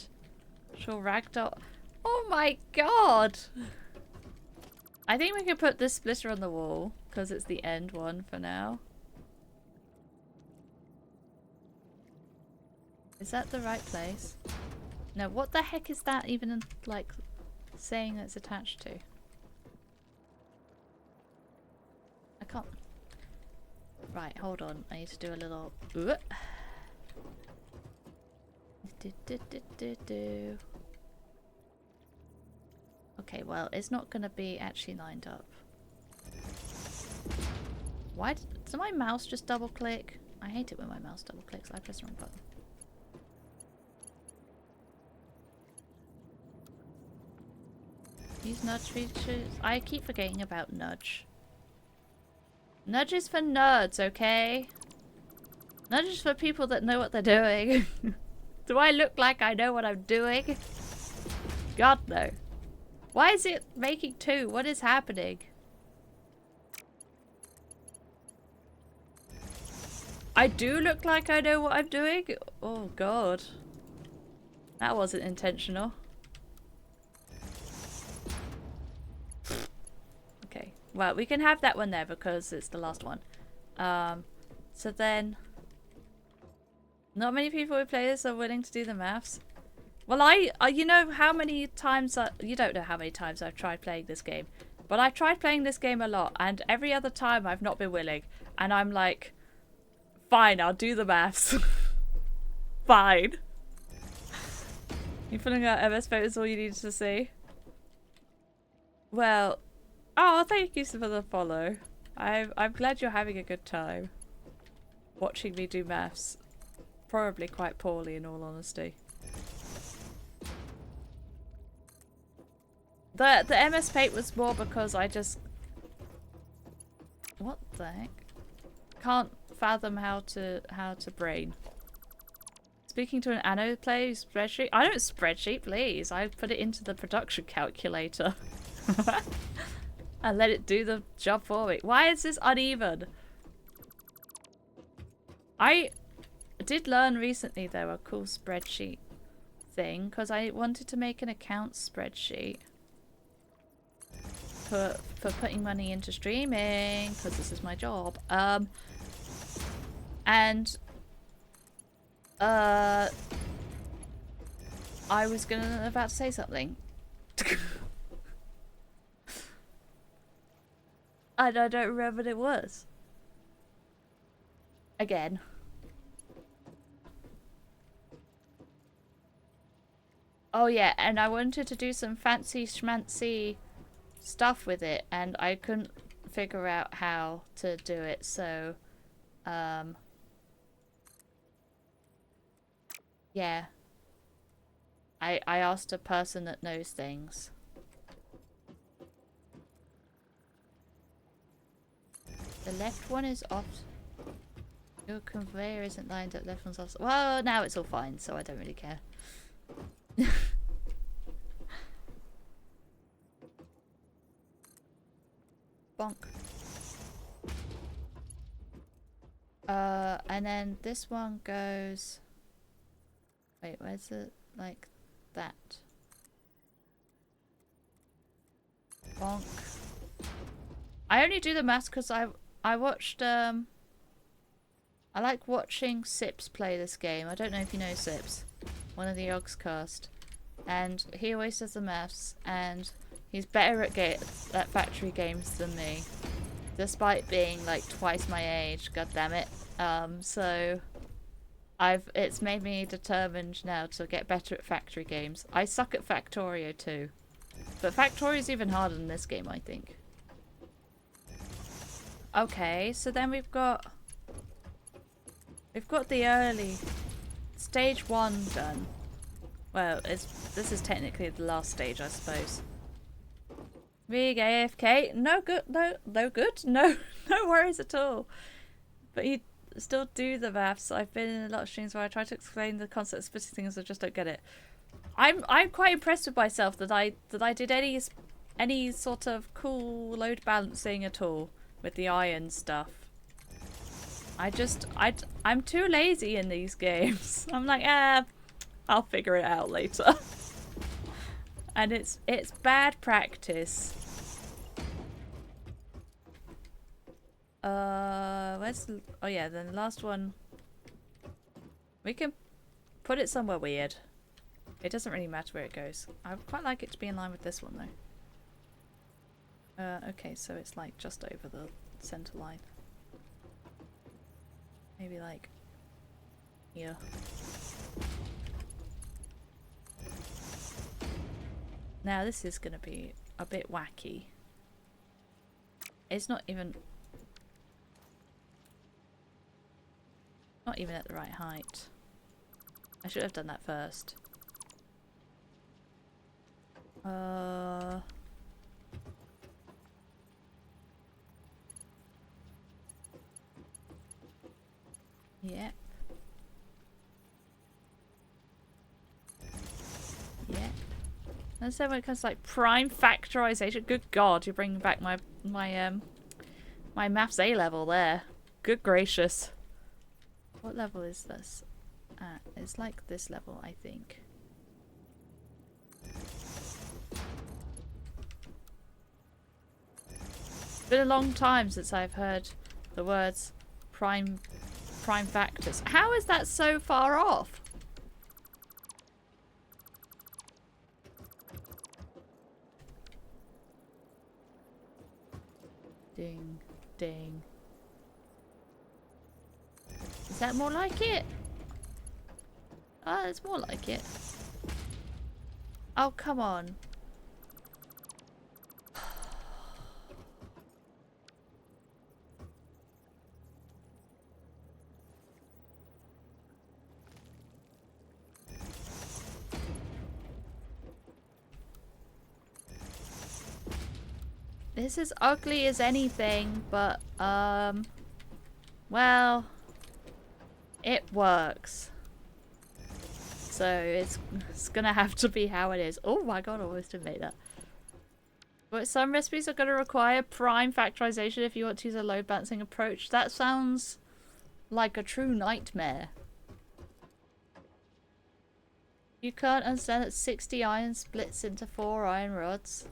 Sure, ragdoll... Oh my god! I think we can put this splitter on the wall, because it's the end one for now. Is that the right place? No, what the heck is that even, like, saying it's attached to? I can't... Right, hold on. I need to do a little... Okay, well, it's not going to be actually lined up. Why does my mouse just double click? I hate it when my mouse double clicks. I press the wrong button. Use nudge features. I keep forgetting about nudge. Nudge is for nerds, okay? Nudge is for people that know what they're doing. Do I look like I know what I'm doing? God, no. Why is it making two? What is happening? I do look like I know what I'm doing? Oh, God. That wasn't intentional. Okay. Well, we can have that one there because it's the last one. So then... Not many people who play this are willing to do the maths. Well, you know how many times... you don't know how many times I've tried playing this game. But I've tried playing this game a lot, and every other time I've not been willing. And I'm like, fine, I'll do the maths. Fine. You filling out MS Paint is all you needed to see? Well, oh, thank you for the follow. I'm glad you're having a good time. Watching me do maths. Probably quite poorly, in all honesty. The MS Paint was more because I just... What the heck? Can't fathom how to brain. Speaking to an Anno player spreadsheet. I don't spreadsheet, please. I put it into the production calculator. And let it do the job for me. Why is this uneven? I did learn recently, though, a cool spreadsheet thing. Because I wanted to make an account spreadsheet. For putting money into streaming. Because this is my job. And... I was about to say something. I don't remember what it was. Again. Oh yeah, and I wanted to do some fancy schmancy stuff with it, and I couldn't figure out how to do it, so yeah. I asked a person that knows things. The left one is off. Your conveyor isn't lined up, left one's off. Well, now it's all fine, so I don't really care. Bonk. And then this one goes... Wait, where's it? Like that. Bonk. I only do the maths because I watched, I like watching Sips play this game. I don't know if you know Sips. One of the Yogscast. And he always does the maths, and he's better at factory games than me. Despite being like twice my age, god damn it. So it's made me determined now to get better at factory games. I suck at Factorio too. But Factorio is even harder than this game, I think. Okay, so then we've got the early stage 1 done. Well, this is technically the last stage, I suppose. Big AFK, no good, no good, no worries at all. But you still do the maths. I've been in a lot of streams where I try to explain the concept of splitting things, I just don't get it. I'm quite impressed with myself that I did any sort of cool load balancing at all with the iron stuff. I'm too lazy in these games. I'm like, I'll figure it out later. And it's bad practice. Where's the, oh yeah, then the last one. We can put it somewhere weird. It doesn't really matter where it goes. I would quite like it to be in line with this one though. Okay, so it's like just over the center line. Maybe like here. Now this is gonna be a bit wacky. It's not even at the right height. I should have done that first. Yep. Yep. And so when it comes to like prime factorization, good God, you're bringing back my maths A level there. Good gracious. What level is this? It's like this level, I think. It's been a long time since I've heard the words prime factors. How is that so far off? Ding, ding. Is that more like it? Ah, it's more like it. Oh, come on. This is ugly as anything, but, well, it works. So it's gonna have to be how it is. Oh my god, I almost didn't make that. But some recipes are gonna require prime factorization if you want to use a load balancing approach. That sounds like a true nightmare. You can't understand that 60 iron splits into 4 iron rods.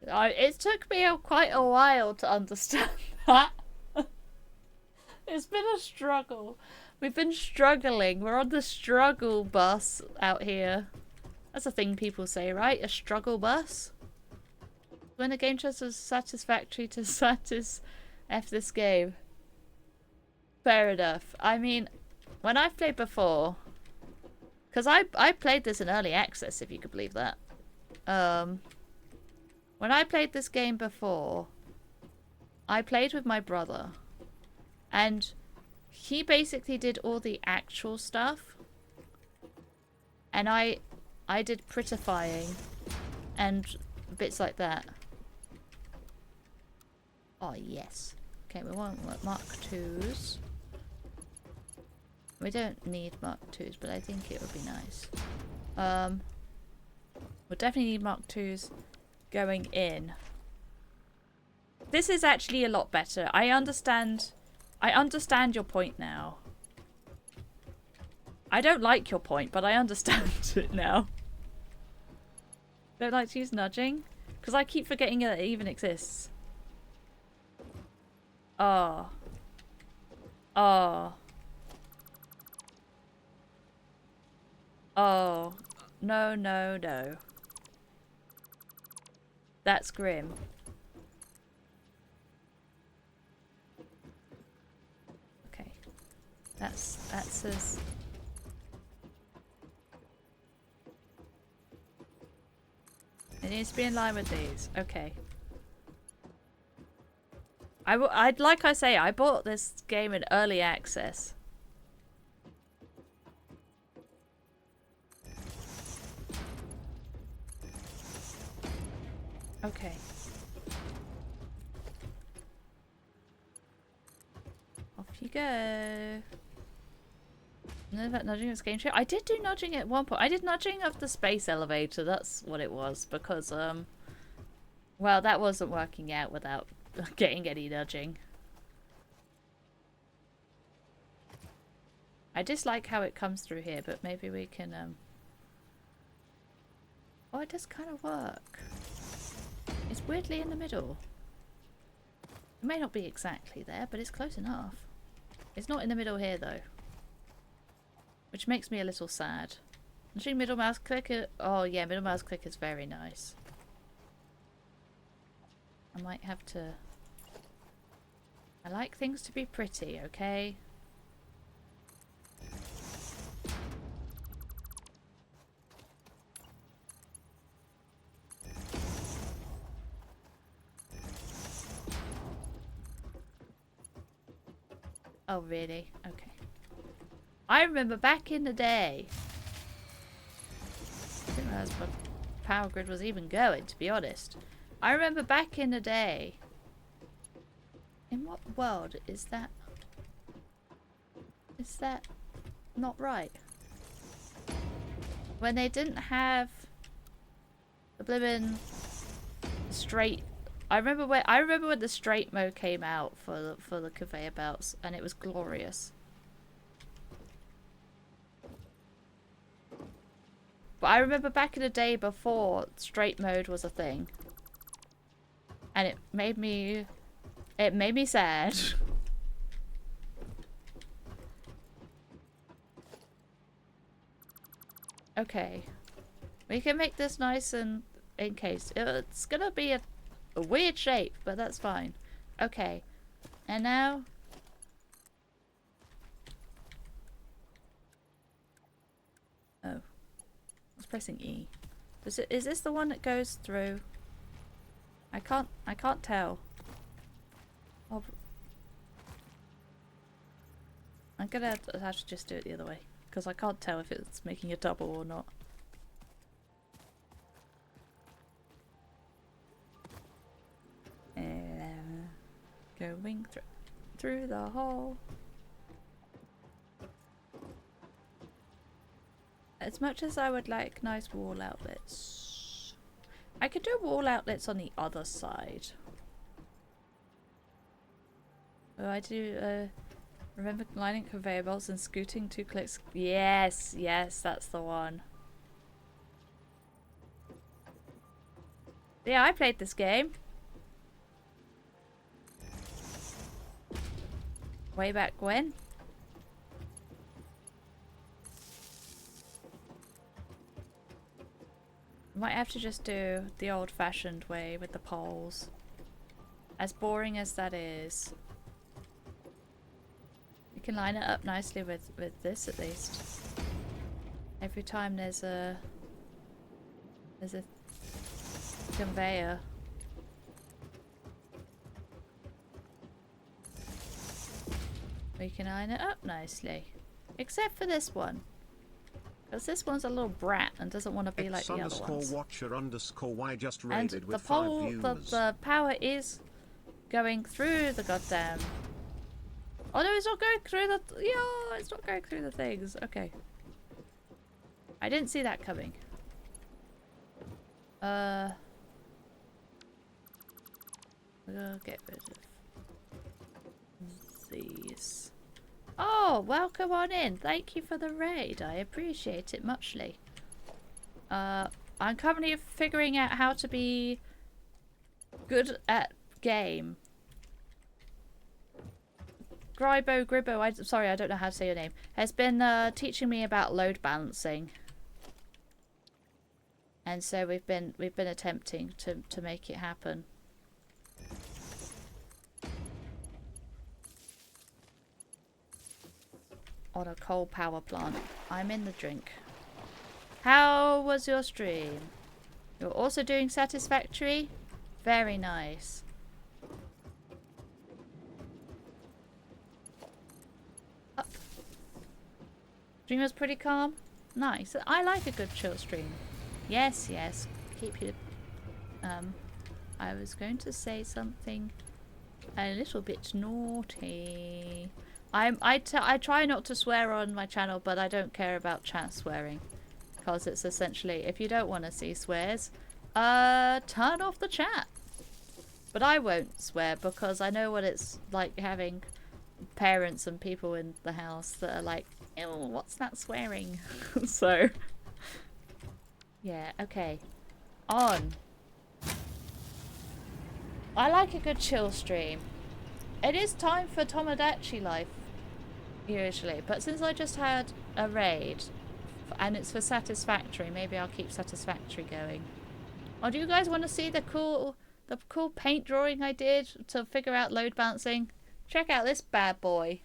It took me quite a while to understand that. It's been a struggle. We've been struggling. We're on the struggle bus out here. That's a thing people say, right? A struggle bus? When a game choice was satisfactory to F this game. Fair enough. I mean, when I've played before... Because I played this in early access, if you could believe that. When I played this game before, I played with my brother. And he basically did all the actual stuff. And I did prettifying and bits like that. Oh, yes. Okay, we want Mark 2s. We don't need Mark 2s, but I think it would be nice. We'll definitely need Mark 2s going in. This is actually a lot better. I understand your point now. I don't like your point, but I understand it now. Don't like to use nudging? Because I keep forgetting that it even exists. Oh. Oh. Oh. No, no, no. That's grim. Okay. That's as... It needs to be in line with these. Okay. I'd like I say, I bought this game in early access. Okay. Off you go. Know about nudging as game show? I did do nudging at one point. I did nudging of the space elevator. That's what it was. Because, well, that wasn't working out without getting any nudging. I dislike how it comes through here, but maybe we can, Oh, it does kind of work. It's weirdly in the middle. It may not be exactly there, but it's close enough. It's not in the middle here, though. Which makes me a little sad. Nudging middle mouse click. Oh, yeah, middle mouse click is very nice. I might have to... I like things to be pretty, okay? Oh, really? Okay. I remember back in the day. I didn't realize what power grid was even going, to be honest. I remember back in the day. In what world is that? Is that not right? When they didn't have the blimmin' straight. I remember when the straight mode came out for the conveyor belts, and it was glorious. But I remember back in the day before straight mode was a thing, and it made me sad. Okay, we can make this nice and encased. It's gonna be a weird shape, but that's fine. Okay, and now oh, I was pressing E. Is this the one that goes through? I can't tell. I'm gonna have to just do it the other way because I can't tell if it's making a double or not. Going through the hole. As much as I would like nice wall outlets, I could do wall outlets on the other side. Oh, I do remember lining conveyor belts and scooting 2 clicks. Yes, yes, that's the one. Yeah, I played this game. Way back when. Might have to just do the old-fashioned way with the poles. As boring as that is. You can line it up nicely with this at least. Every time there's a conveyor. We can iron it up nicely. Except for this one. Because this one's a little brat and doesn't want to be like the other ones. ¡Watcher_Y just And raided with the 5 pole, views. the power is going through the goddamn... Oh no, it's not going through the... Yeah, it's not going through the things. Okay. I didn't see that coming. We'll get rid of these. Oh, welcome on in. Thank you for the raid. I appreciate it muchly. I'm currently figuring out how to be good at game. Gribbo, I'm sorry, I don't know how to say your name, has been teaching me about load balancing. And so we've been attempting to make it happen. On a coal power plant. I'm in the drink. How was your stream? You're also doing Satisfactory? Very nice. Up. Stream was pretty calm? Nice. I like a good chill stream. Yes, yes. Keep you... I was going to say something a little bit naughty. I try not to swear on my channel, but I don't care about chat swearing. Because it's essentially, if you don't want to see swears, turn off the chat. But I won't swear because I know what it's like having parents and people in the house that are like, ew, what's that swearing? So, yeah, okay. On. I like a good chill stream. It is time for Tomodachi life, usually. But since I just had a raid, and it's for Satisfactory, maybe I'll keep Satisfactory going. Or do you guys want to see the cool paint drawing I did to figure out load balancing? Check out this bad boy.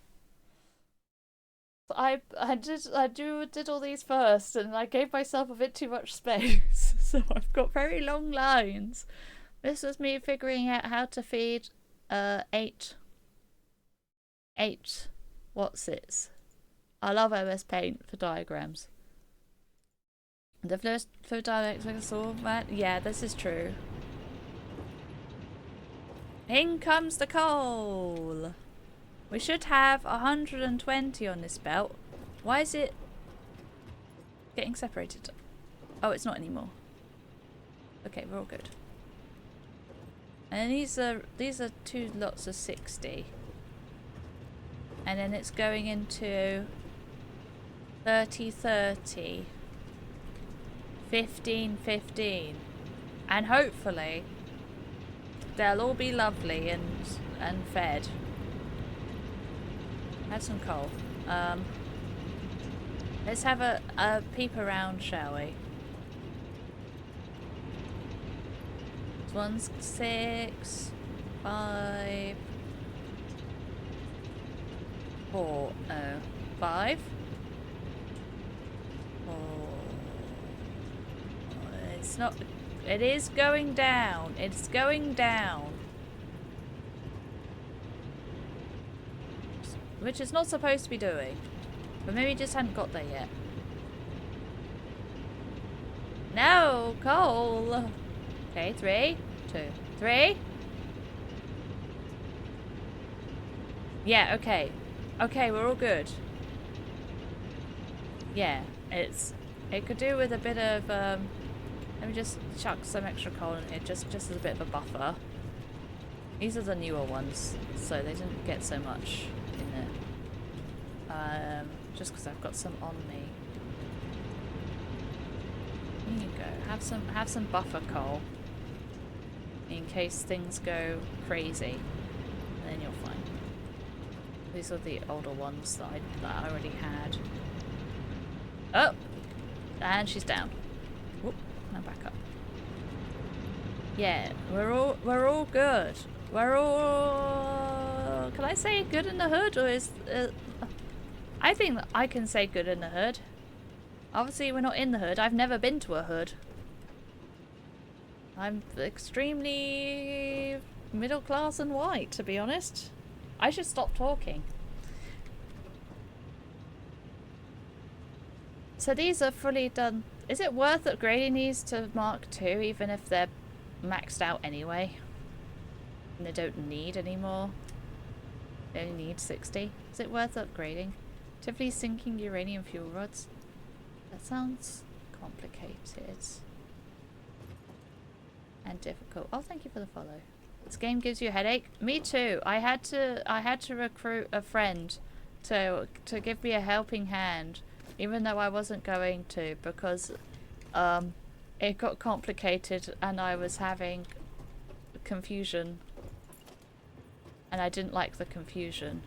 I did all these first, and I gave myself a bit too much space, so I've got very long lines. This was me figuring out how to feed 8 what's-its. I love MS Paint for diagrams. The fluid dialects make us all mad. Yeah, this is true. In comes the coal. We should have 120 on this belt. Why is it getting separated? Oh, it's not anymore. Okay, we're all good. And these are 2 lots of 60. And then it's going into 30-30. 15-15. And hopefully they'll all be lovely and fed. Have some coal. Let's have a peep around, shall we? 1, 6, 5, 4, 5. 4. It's not. It is going down. It's going down. Which it's not supposed to be doing. But maybe it just hadn't got there yet. No, coal. Okay, 3, 2, 3. Yeah, okay. Okay, we're all good. Yeah, it could do with a bit of let me just chuck some extra coal in here just as a bit of a buffer. These are the newer ones, so they didn't get so much in there. Just because I've got some on me. There you go. Have some buffer coal in case things go crazy. And then you're fine. These are the older ones that I already had. Oh, and she's down. Whoop, now back up. Yeah, we're all good. We're all. Can I say good in the hood, or is? I think that I can say good in the hood. Obviously, we're not in the hood. I've never been to a hood. I'm extremely middle class and white, to be honest. I should stop talking. So these are fully done. Is it worth upgrading these to Mark II, even if they're maxed out anyway? And they don't need any more? They only need 60. Is it worth upgrading? Typically sinking uranium fuel rods. That sounds complicated. And difficult. Oh, thank you for the follow. This game gives you a headache? Me too. I had to recruit a friend to give me a helping hand, even though I wasn't going to, because it got complicated and I was having confusion. And I didn't like the confusion.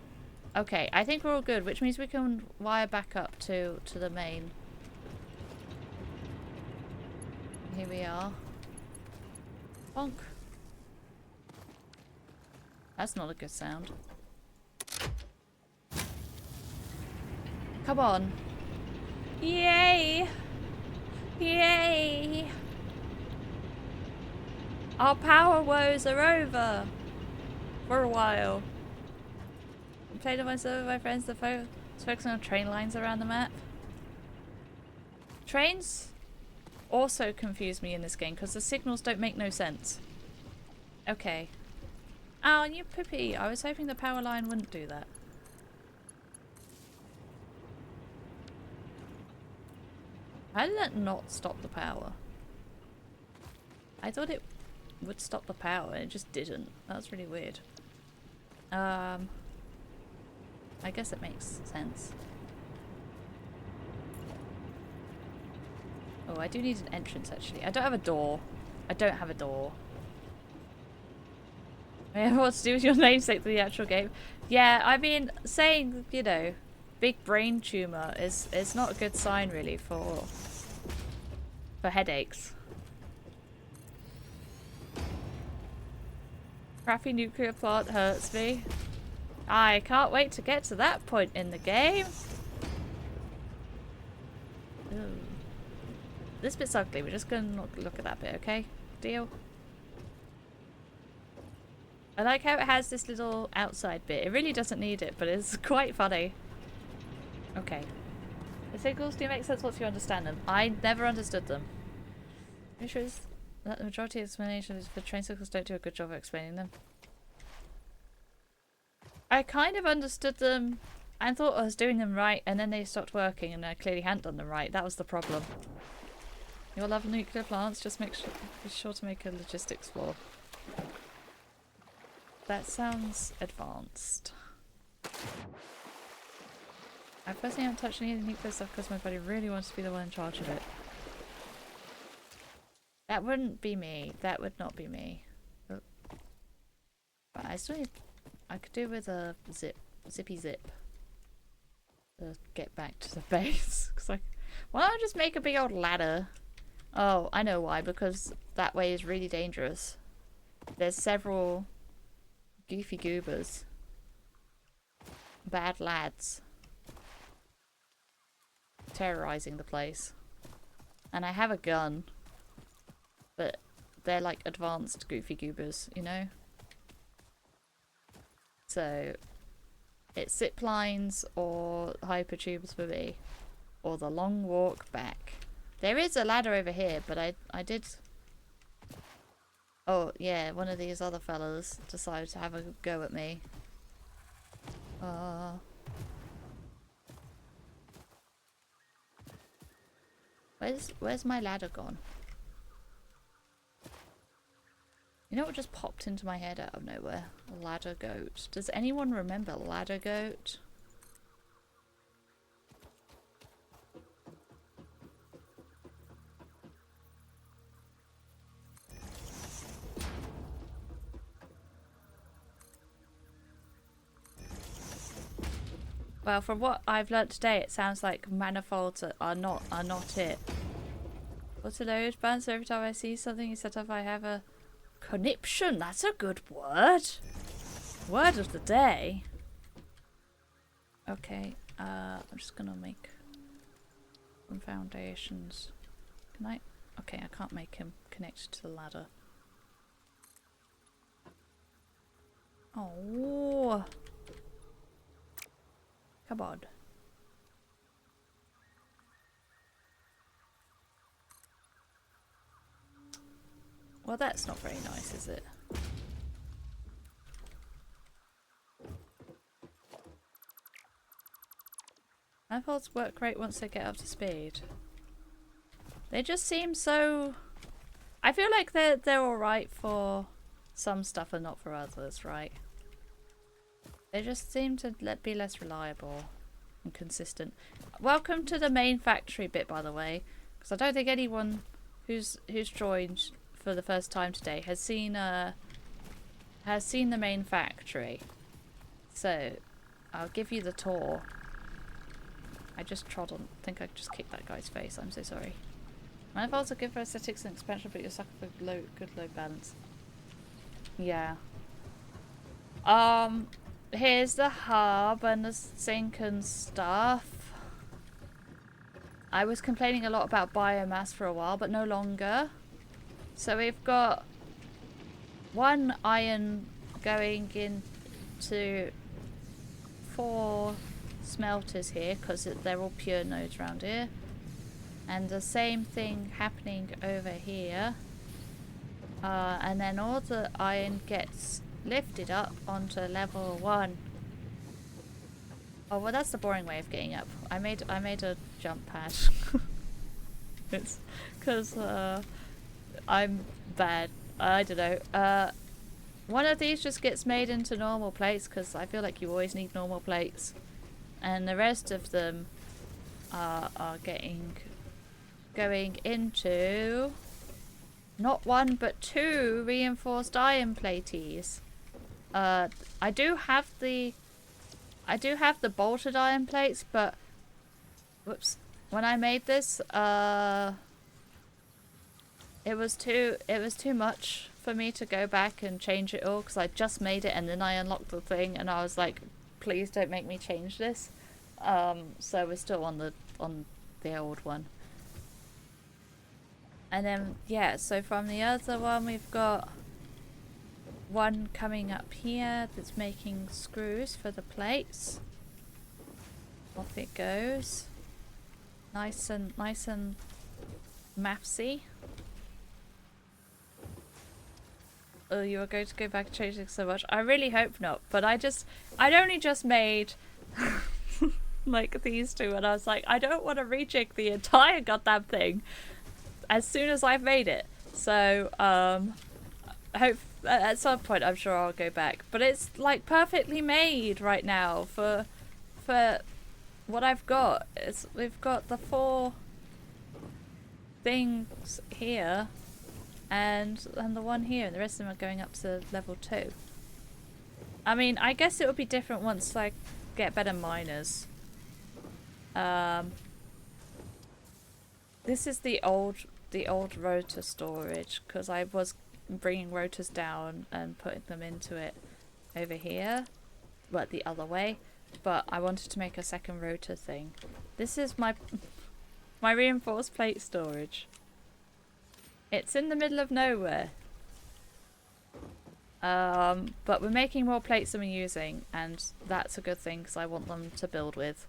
Okay, I think we're all good, which means we can wire back up to the main. Here we are. Bonk. That's not a good sound. Come on. Yay! Yay! Our power woes are over! For a while. I played on my server with my friends to focus on train lines around the map. Trains also confuse me in this game because the signals don't make no sense. Okay. Oh, you poopy. I was hoping the power line wouldn't do that. How did that not stop the power? I thought it would stop the power and it just didn't. That was really weird. I guess it makes sense. Oh, I do need an entrance actually. I don't have a door. I don't have a door. I have what to do with your namesake for the actual game. Yeah, I mean, saying, you know, big brain tumor is not a good sign really for headaches. Crappy nuclear plant hurts me. I can't wait to get to that point in the game. Ooh. This bit's ugly. We're just gonna look at that bit, okay? Deal? I like how it has this little outside bit. It really doesn't need it, but it's quite funny. Okay. The signals do make sense once you understand them. I never understood them. I'm sure that the majority of explanations for train signals don't do a good job of explaining them. I kind of understood them and thought I was doing them right, and then they stopped working and I clearly hadn't done them right. That was the problem. You'll love nuclear plants, just be sure to make a logistics floor. That sounds advanced. I personally haven't touched any of the nuclear stuff because my buddy really wants to be the one in charge of it. That wouldn't be me. That would not be me. But I still need... I could do with a zippy zip to get back to the base. Cause why don't I just make a big old ladder? Oh, I know why. Because that way is really dangerous. There's several goofy goobers. Bad lads. Terrorizing the place. And I have a gun. But they're like advanced goofy goobers, you know? So it's zip lines or hyper tubes for me. Or the long walk back. There is a ladder over here, but I did... Oh, yeah, one of these other fellas decided to have a go at me. Where's my ladder gone? You know what just popped into my head out of nowhere? Ladder goat. Does anyone remember ladder goat? Well, from what I've learnt today, it sounds like manifolds are not it. What's a load? Bounce every time I see something you set up, I have a conniption. That's a good word. Word of the day. Okay, I'm just gonna make some foundations. Can I? Okay, I can't make him connect to the ladder. Oh. Come on. Well, that's not very nice, is it? Manifolds work great once they get up to speed. They just seem so... I feel like they're alright for some stuff and not for others, right? They just seem to be less reliable and consistent. Welcome to the main factory bit, by the way, because I don't think anyone who's joined for the first time today has seen the main factory. So I'll give you the tour. I just trod on. I think I just kicked that guy's face. I'm so sorry. Manifolds are good for aesthetics and expansion, but you're sucker for good load balance. Yeah. Here's the hub and the sink and stuff. I was complaining a lot about biomass for a while, but no longer. So we've got 1 iron going into 4 smelters here, because they're all pure nodes around here. And the same thing happening over here. And then all the iron gets lifted up onto level 1. Oh, well, that's the boring way of getting up. I made a jump pad. It's because I'm bad. I don't know. One of these just gets made into normal plates because I feel like you always need normal plates. And the rest of them are going into not 1 but 2 reinforced iron plates. I do have the bolted iron plates, but whoops, when I made this, it was too much for me to go back and change it all, because I just made it and then I unlocked the thing and I was like, please don't make me change this. So we're still on the old one. And then yeah, so from the other one we've got 1 coming up here that's making screws for the plates. Off it goes. Nice and mathsy. Oh, you are going to go back and change things so much. I really hope not, but I'd only just made like these 2 and I was like, I don't want to rejig the entire goddamn thing as soon as I've made it. So hope at some point I'm sure I'll go back, but it's like perfectly made right now for what I've got. We've got the 4 things here and the 1 here, and the rest of them are going up to level 2. I mean, I guess it would be different once I get better miners. This is the old rotor storage, because I was bringing rotors down and putting them into it over here, but the other way. But I wanted to make a second rotor thing. This is my reinforced plate storage. It's in the middle of nowhere. But we're making more plates than we're using, and that's a good thing because I want them to build with.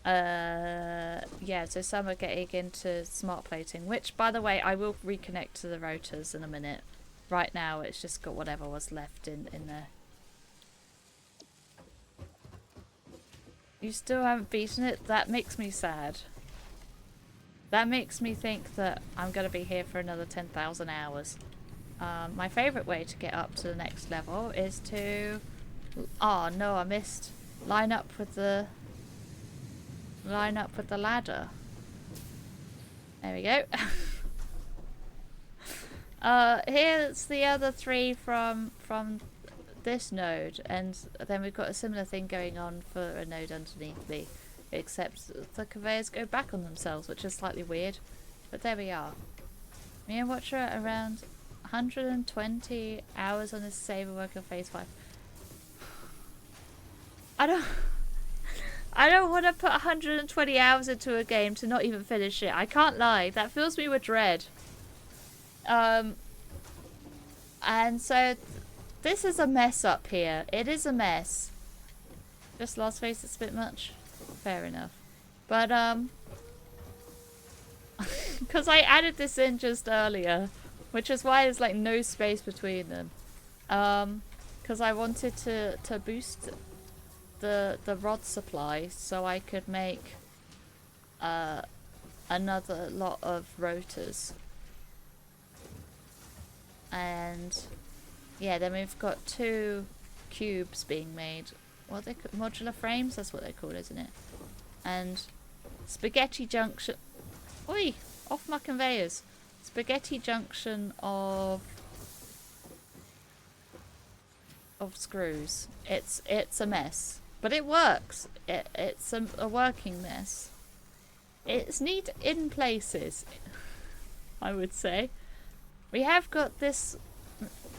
Yeah, so some are getting into smart plating, which, by the way, I will reconnect to the rotors in a minute. Right now, it's just got whatever was left in there. You still haven't beaten it? That makes me sad. That makes me think that I'm going to be here for another 10,000 hours. My favourite way to get up to the next level is to... Oh no, I missed. Line up with the ladder. There we go. Here's the other 3 from this node, and then we've got a similar thing going on for a node underneath me, except the conveyors go back on themselves, which is slightly weird, but there we are. Me and Watcher are around 120 hours on this saver work of phase 5. I don't want to put 120 hours into a game to not even finish it. I can't lie, that fills me with dread. And so this is a mess up here. It is a mess. Just last phase, it's a bit much. Fair enough. But because I added this in just earlier which is why there's like no space between them. Because I wanted to boost the rod supply so I could make another lot of rotors. And yeah, then we've got 2 cubes being made. What are they called? Modular frames? That's what they're called, isn't it? And spaghetti junction. Oi! Off my conveyors. Spaghetti junction of screws. It's a mess, but it works. It's a working mess. It's neat in places, I would say. We have got this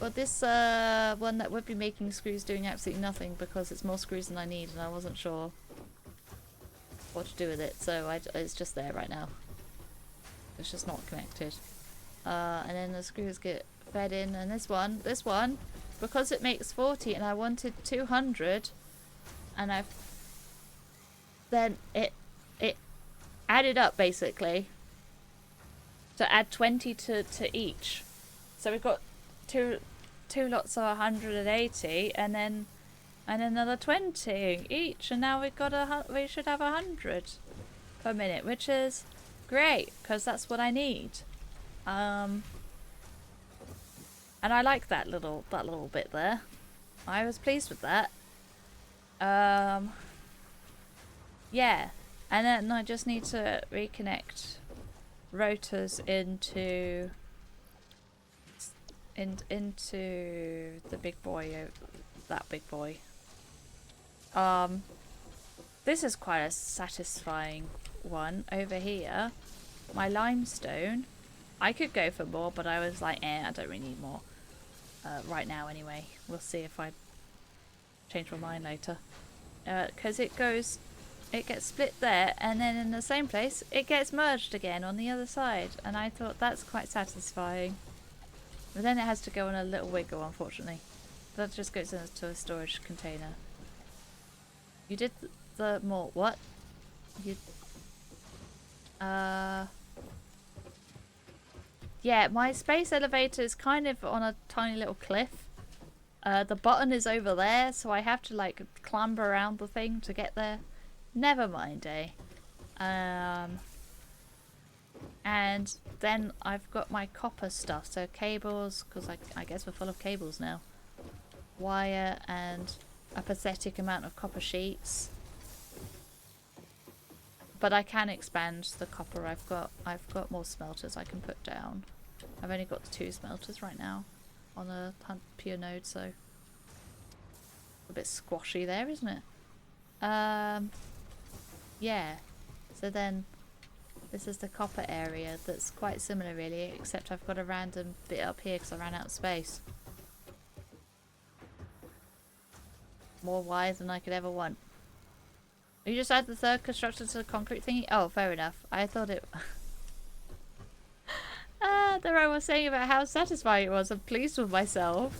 one that would be making screws doing absolutely nothing because it's more screws than I need, and I wasn't sure what to do with it, so it's just there right now. It's just not connected. And then the screws get fed in, and this one, because it makes 40 and I wanted 200, and then it added up basically to add 20 to each. So we've got two lots of 180, and then another 20 each, and now we should have 100 per minute, which is great because that's what I need. And I like that little bit there. I was pleased with that. Yeah, and then I just need to reconnect rotors into the big boy, that big boy. This is quite a satisfying one over here. My limestone. I could go for more, but I was like, I don't really need more right now anyway. We'll see if I change my mind later. Because it gets split there, and then in the same place, it gets merged again on the other side. And I thought that's quite satisfying. But then it has to go on a little wiggle, unfortunately. That just goes into a storage container. You did the more, what? Yeah, my space elevator is kind of on a tiny little cliff. The button is over there, so I have to like clamber around the thing to get there. Never mind, eh? And then I've got my copper stuff, so cables, because I guess we're full of cables now. Wire and a pathetic amount of copper sheets. But I can expand the copper. I've got more smelters I can put down. I've only got 2 smelters right now on a pure node, so a bit squashy there, isn't it? Yeah. So then this is the copper area that's quite similar really, except I've got a random bit up here because I ran out of space. More wires than I could ever want. You just add the third construction to the concrete thingy? Oh, fair enough. I thought it... there I was saying about how satisfying it was. I'm pleased with myself.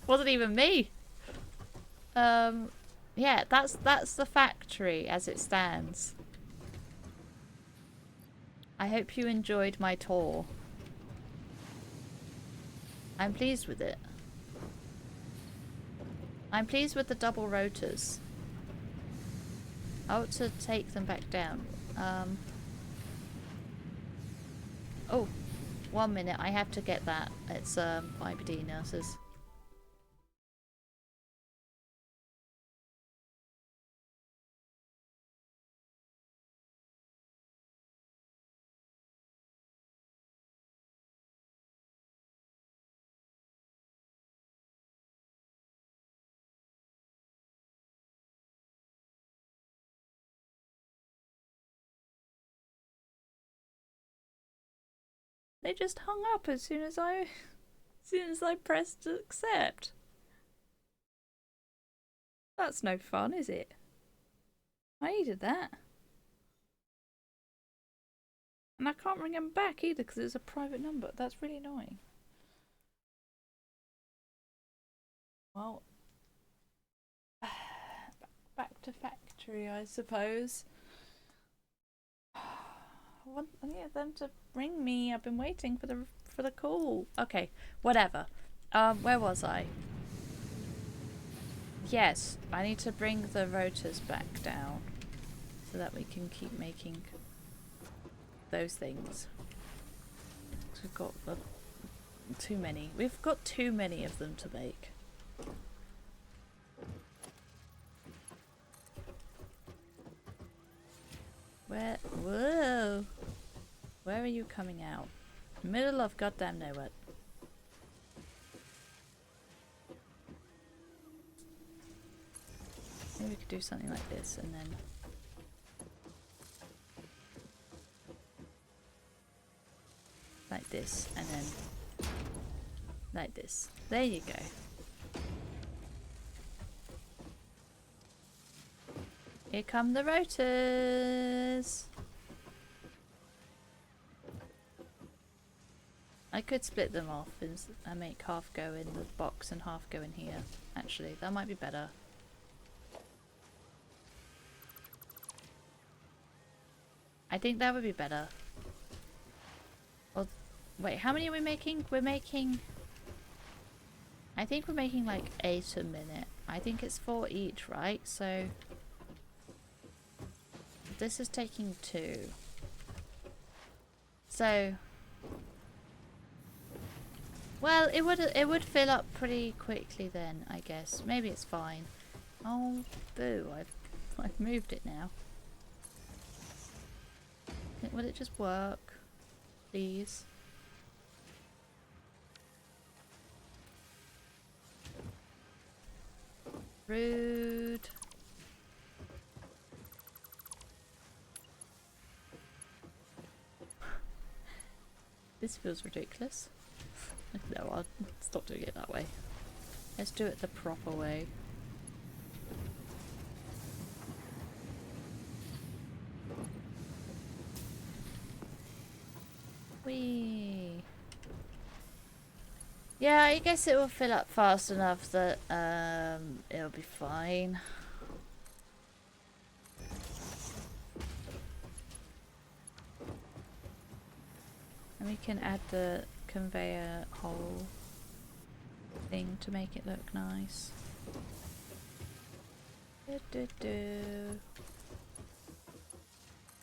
Wasn't even me. Yeah, that's the factory as it stands. I hope you enjoyed my tour. I'm pleased with it. I'm pleased with the double rotors. I ought to take them back down. Oh, 1 minute. I have to get that. It's IBD nurses. They just hung up as soon as I pressed accept. That's no fun, is it? I needed that. And I can't ring them back either because it's a private number. That's really annoying. Well, back to factory, I suppose. I want them to ring me. I've been waiting for for the call. Okay, whatever. Where was I? Yes, I need to bring the rotors back down so that we can keep making those things. We've got too many. We've got too many of them to make. Where? Whoa! Where are you coming out? Middle of goddamn nowhere. Maybe we could do something like this and then... like this and then... like this. There you go. Here come the rotors! I could split them off and make half go in the box and half go in here. Actually, that might be better. I think that would be better. Well, wait, how many are we making? We're making... I think we're making like 8 a minute. I think it's 4 each, right? So... this is taking 2. So... well, it would fill up pretty quickly then, I guess. Maybe it's fine. Oh, boo! I've moved it now. Would it just work, please? Rude. This feels ridiculous. No, I'll stop doing it that way. Let's do it the proper way. Whee! Yeah, I guess it will fill up fast enough that it'll be fine. And we can add the conveyor hole thing to make it look nice.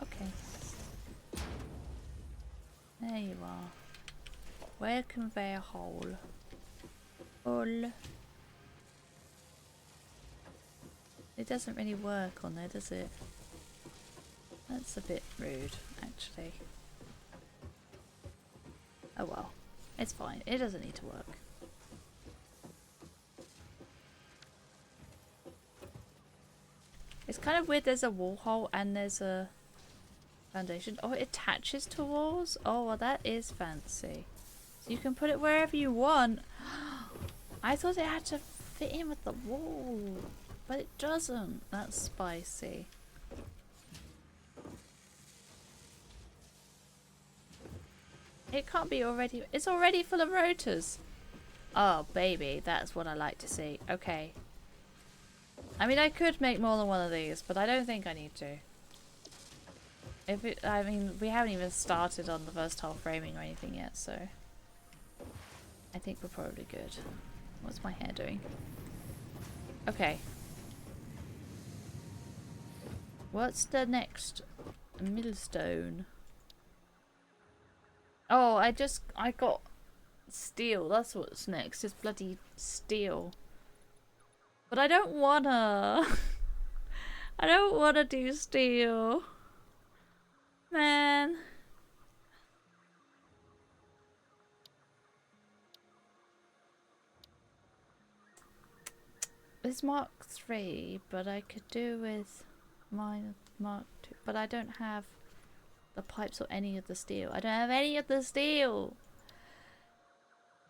Okay. There you are. Where conveyor hole? Hole. It doesn't really work on there, does it? That's a bit rude, actually. Oh well. It's fine. It doesn't need to work. It's kind of weird there's a wall hole and there's a foundation. Oh, it attaches to walls? Oh, well that is fancy. So you can put it wherever you want. I thought it had to fit in with the wall. But it doesn't. That's spicy. It can't be already... it's already full of rotors. Oh, baby. That's what I like to see. Okay. I mean, I could make more than one of these, but I don't think I need to. I mean, we haven't even started on the versatile framing or anything yet, so... I think we're probably good. What's my hair doing? Okay. What's the next millstone? Oh, I got steel. That's what's next. Is bloody steel. But I don't wanna. I don't wanna do steel. Man. It's Mark 3, but I could do with mine Mark 2. But I don't have the pipes or any of the steel. I don't have any of the steel.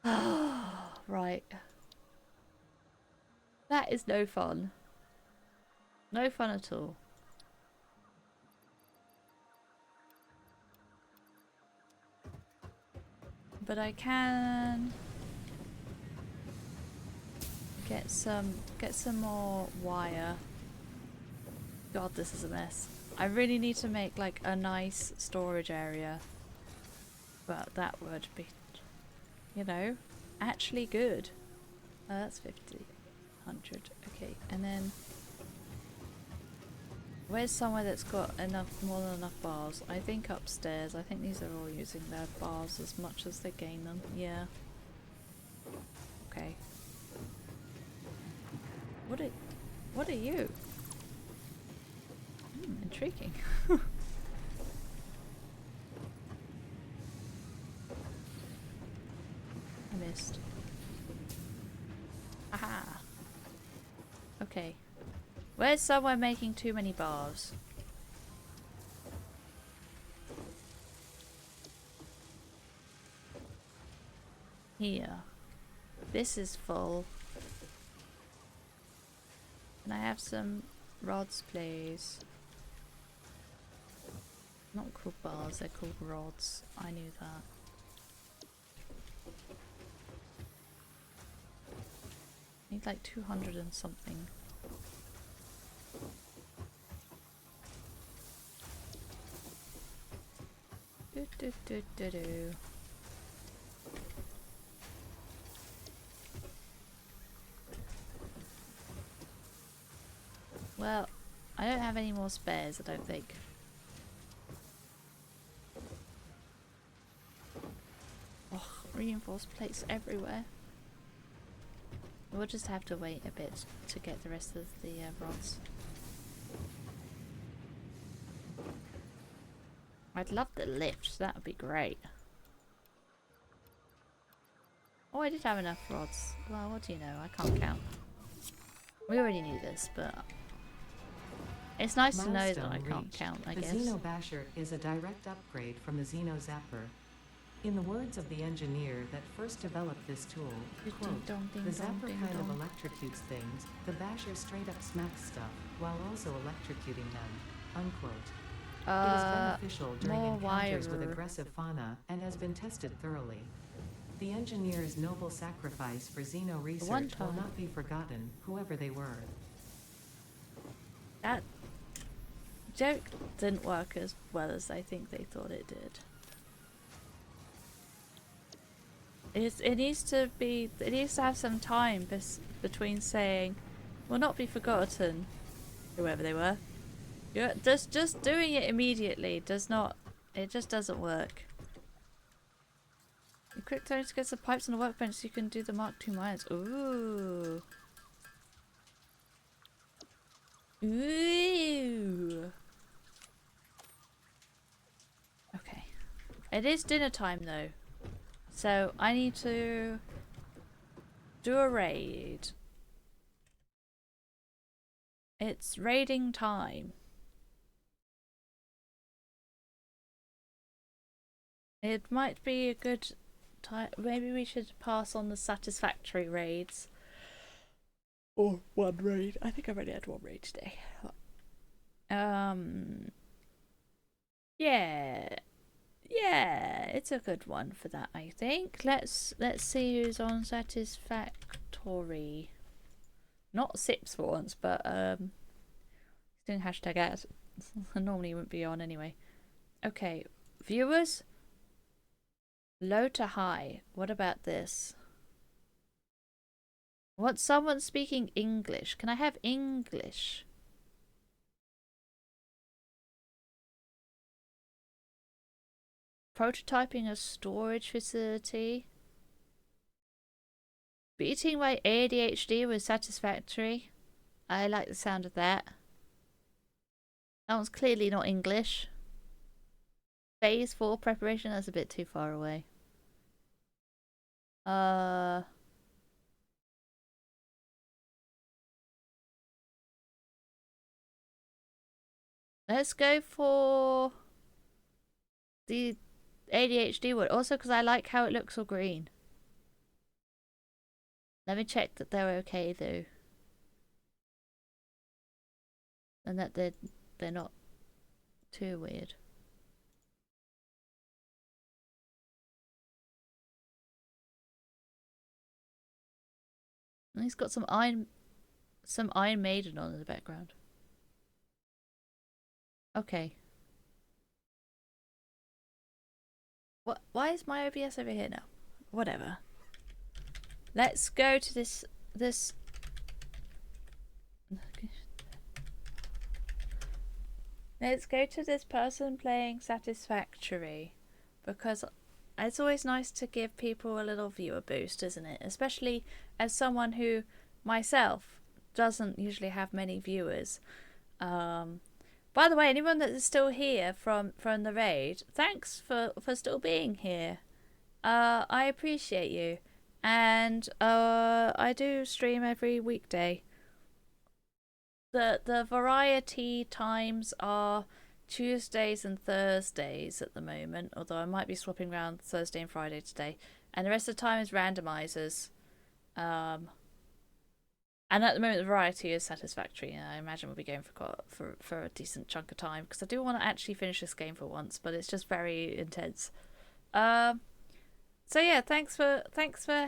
Right. That is no fun. No fun at all. But I can get some more wire. God, this is a mess. I really need to make like a nice storage area. But that would be you know, actually good. That's 50, 100. Okay, and then where's somewhere that's got more than enough bars? I think upstairs. I think these are all using their bars as much as they gain them. Yeah. Okay. What are you? Intriguing. I missed. Aha. Okay. Where's someone making too many bars? Here. This is full. Can I have some rods, please? Not called bars, they're called rods. I knew that. Need like 200 and something. Do do do do do. Well, I don't have any more spares, I don't think. Oh, reinforced plates everywhere. We'll just have to wait a bit to get the rest of the rods. I'd love the lift, that would be great. Oh, I did have enough rods. Well, what do you know? I can't count. We already knew this, but it's nice to know that I can't count, I guess. The Xeno Basher is a direct upgrade from the Xeno Zapper. In the words of the engineer that first developed this tool, quote, the Zapper kind of electrocutes things, the Basher straight up smacks stuff, while also electrocuting them, unquote. It is beneficial during encounters with aggressive fauna, and has been tested thoroughly. The engineer's noble sacrifice for Xeno research will not be forgotten, whoever they were. That joke didn't work as well as I think they thought it did. It needs to have some time between saying, will not be forgotten, whoever they were. Just doing it immediately does not, it just doesn't work. You quick time to get some pipes on the workbench so you can do the Mark II mines. Ooh. Ooh. Okay. It is dinner time though. So I need to do a raid. It's raiding time. It might be a good time. Maybe we should pass on the Satisfactory raids. Or one raid. I think I've already had one raid today. Yeah. Yeah, it's a good one for that, I think. Let's see who's on Satisfactory. Not Sips for once, but doing hashtag ads. I normally wouldn't be on anyway. Okay, viewers. Low to high. What about this? Want someone speaking English? Can I have English? Prototyping a storage facility. Beating my ADHD was satisfactory. I like the sound of that. That one's clearly not English. Phase 4 preparation, that's a bit too far away. Let's go for the ADHD one. Also because I like how it looks all green. Let me check that they're okay though. And that they're not too weird. And he's got some Iron Maiden on in the background. Okay. What? Why is my OBS over here now? Whatever. Let's go to this. Let's go to this person playing Satisfactory, because it's always nice to give people a little viewer boost, isn't it? Especially as someone who, myself, doesn't usually have many viewers. By the way, anyone that is still here from the raid, thanks for still being here. I appreciate you. And I do stream every weekday. The variety times are Tuesdays and Thursdays at the moment, although I might be swapping around Thursday and Friday today. And the rest of the time is randomizers. And at the moment the variety is Satisfactory. I imagine we'll be going for a decent chunk of time, because I do want to actually finish this game for once, but it's just very intense. So yeah, thanks for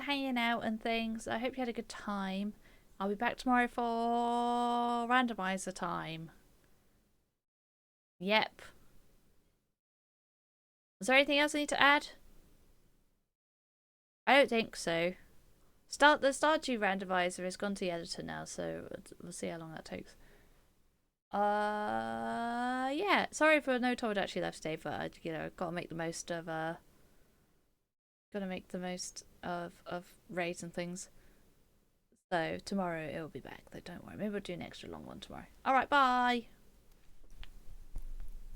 hanging out and things. I hope you had a good time. I'll be back tomorrow for randomizer time. Yep. Is there anything else I need to add? I don't think so. The Stardew randomizer has gone to the editor now, so we'll see how long that takes. Yeah. Sorry for no told actually left today, but gotta make the most of raids and things. So tomorrow it will be back, though, don't worry. Maybe we'll do an extra long one tomorrow. Alright, bye!